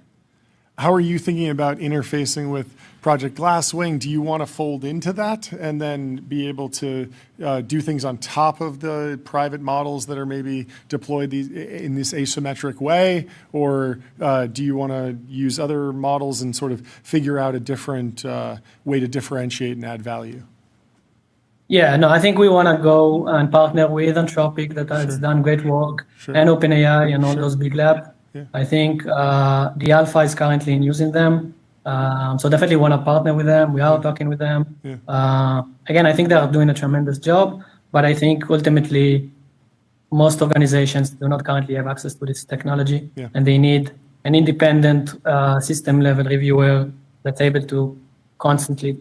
How are you thinking about interfacing with Project Glasswing? Do you want to fold into that and then be able to do things on top of the private models that are maybe deployed in this asymmetric way? Or do you want to use other models and sort of figure out a different way to differentiate and add value? Yeah, no, I think we want to go and partner with Anthropic that has done great work, and OpenAI and all those big labs. Yeah. I think the alpha is currently in using them. So definitely want to partner with them. We are talking with them. Yeah. Again, I think they are doing a tremendous job, but I think ultimately most organizations do not currently have access to this technology, and they need an independent system level reviewer that's able to constantly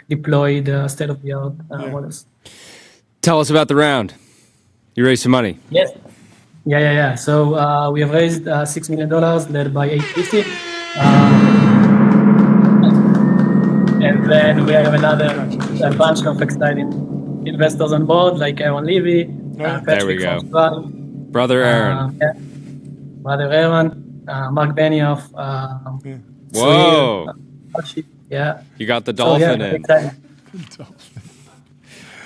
deploy the state-of-the-art models. Tell us about the round. You raised some money. Yes. Yeah. So we have raised $6 million, led by 850. And then we have a bunch of exciting investors on board, like Aaron Levy. There we go. Brother Aaron. Brother Aaron, Mark Benioff. Whoa. Yeah. You got the dolphin in.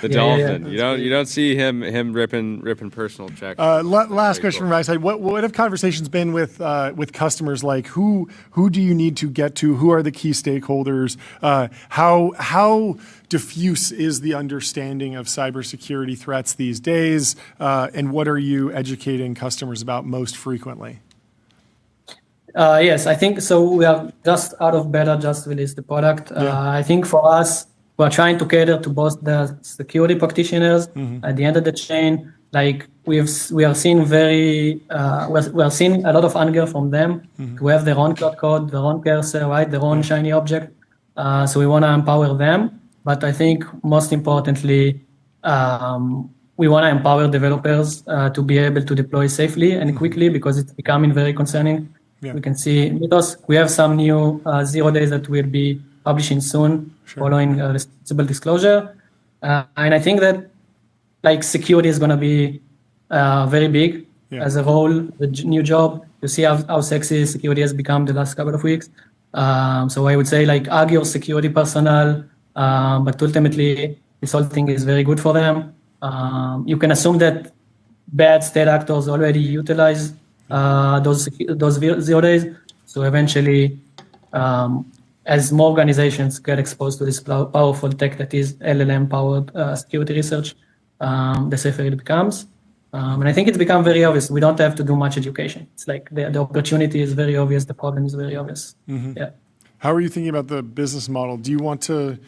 The dolphin. Yeah. You don't see him ripping personal checks. Last question from my side. What have conversations been with customers like? Who do you need to get to? Who are the key stakeholders? How diffuse is the understanding of cybersecurity threats these days? And what are you educating customers about most frequently? Yes, I think so. We are just out of beta, just released the product. I think for us, we're trying to cater to both the security practitioners at the end of the chain. Like we are seeing we're seeing a lot of anger from them to have their own cloud code, their own cursor, right, their own shiny object. So we want to empower them. But I think most importantly, we want to empower developers to be able to deploy safely and quickly, because it's becoming very concerning. Yeah. We can see because we have some new 0 days that will be publishing soon, following responsible disclosure. And I think that security is going to be very big as a whole, the new job. You see how sexy security has become the last couple of weeks. So I would say hug your security personnel, but ultimately this whole thing is very good for them. You can assume that bad state actors already utilize those 0 days. So eventually, as more organizations get exposed to this powerful tech that is LLM-powered security research, the safer it becomes. And I think it's become very obvious. We don't have to do much education. It's like the opportunity is very obvious. The problem is very obvious. Yeah. How are you thinking about the business model? Do you want to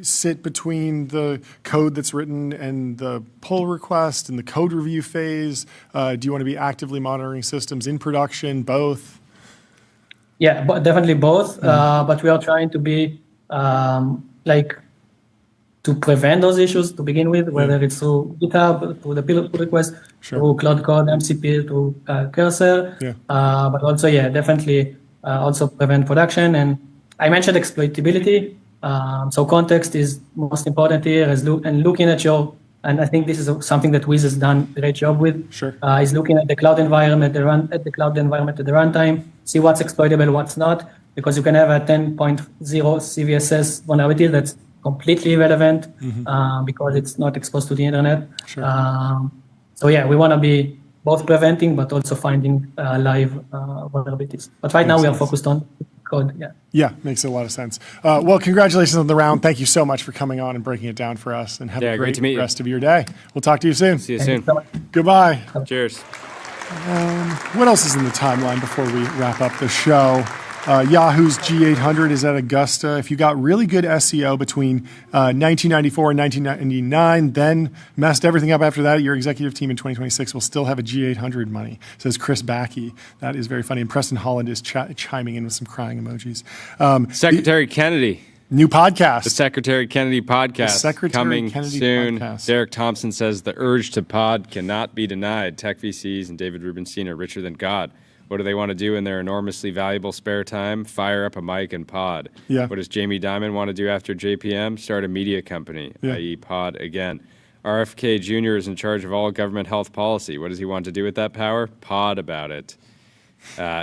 sit between the code that's written and the pull request and the code review phase? Do you want to be actively monitoring systems in production, both? Yeah, but definitely both. But we are trying to be to prevent those issues to begin with, whether it's through GitHub, through the pull request, through Cloud Code, MCP, through Cursor. But also, definitely also prevent production. And I mentioned exploitability. So context is most important here, and looking at and I think this is something that Wiz has done a great job with. Is looking at the cloud environment, at the runtime, see what's exploitable, what's not, because you can have a 10.0 CVSS vulnerability that's completely irrelevant because it's not exposed to the internet. So we want to be both preventing but also finding live vulnerabilities. But right now we are focused on code. Yeah, makes a lot of sense. Well, congratulations on the round. Thank you so much for coming on and breaking it down for us. And have a great rest of your day. We'll talk to you soon. See you soon. Goodbye. Cheers. What else is in the timeline before we wrap up the show? Yahoo's G800 is at Augusta. If you got really good SEO between 1994 and 1999, then messed everything up after that, your executive team in 2026 will still have a G800 money, says Chris Backey. That is very funny. And Preston Holland is chiming in with some crying emojis. Secretary Kennedy New podcast. The Secretary Kennedy podcast coming soon. Podcast. Derek Thompson says the urge to pod cannot be denied. Tech VCs and David Rubenstein are richer than God. What do they want to do in their enormously valuable spare time? Fire up a mic and pod. Yeah. What does Jamie Dimon want to do after JPM? Start a media company, i.e. pod again. RFK Jr. is in charge of all government health policy. What does he want to do with that power? Pod about it.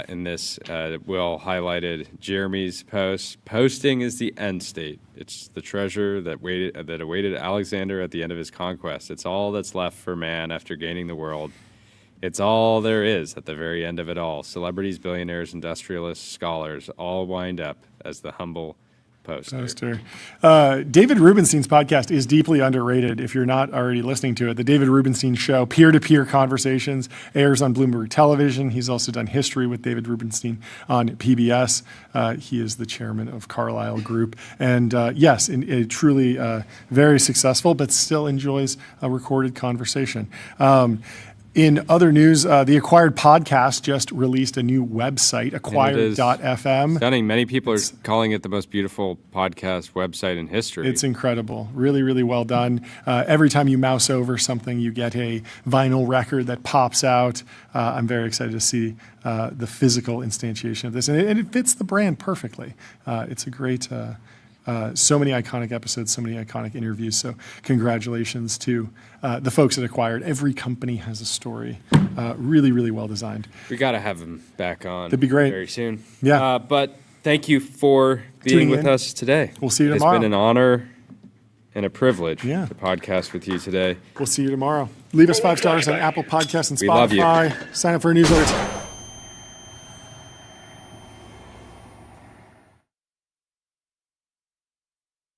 In this, Will highlighted Jeremy's post. Posting is the end state. It's the treasure that awaited Alexander at the end of his conquest. It's all that's left for man after gaining the world. It's all there is at the very end of it all. Celebrities, billionaires, industrialists, scholars all wind up as the humble poster. David Rubenstein's podcast is deeply underrated if you're not already listening to it. The David Rubenstein Show, peer-to-peer conversations, airs on Bloomberg Television. He's also done history with David Rubenstein on PBS. He is the chairman of Carlyle Group. And yes, truly very successful, but still enjoys a recorded conversation. In other news, the Acquired podcast just released a new website, acquired.fm. Stunning. Many people are calling it the most beautiful podcast website in history. It's incredible. Really, really well done. Every time you mouse over something, you get a vinyl record that pops out. I'm very excited to see the physical instantiation of this. And it fits the brand perfectly. It's a great... so many iconic episodes, so many iconic interviews. So congratulations to the folks at Acquired. Every company has a story. Really, really well designed. We got to have them back on. That'd be great. Very soon. Yeah. But thank you for being with us today. We'll see you tomorrow. It's been an honor and a privilege to podcast with you today. We'll see you tomorrow. Leave us 5 stars on Apple Podcasts and Spotify. We love you. Sign up for a newsletter.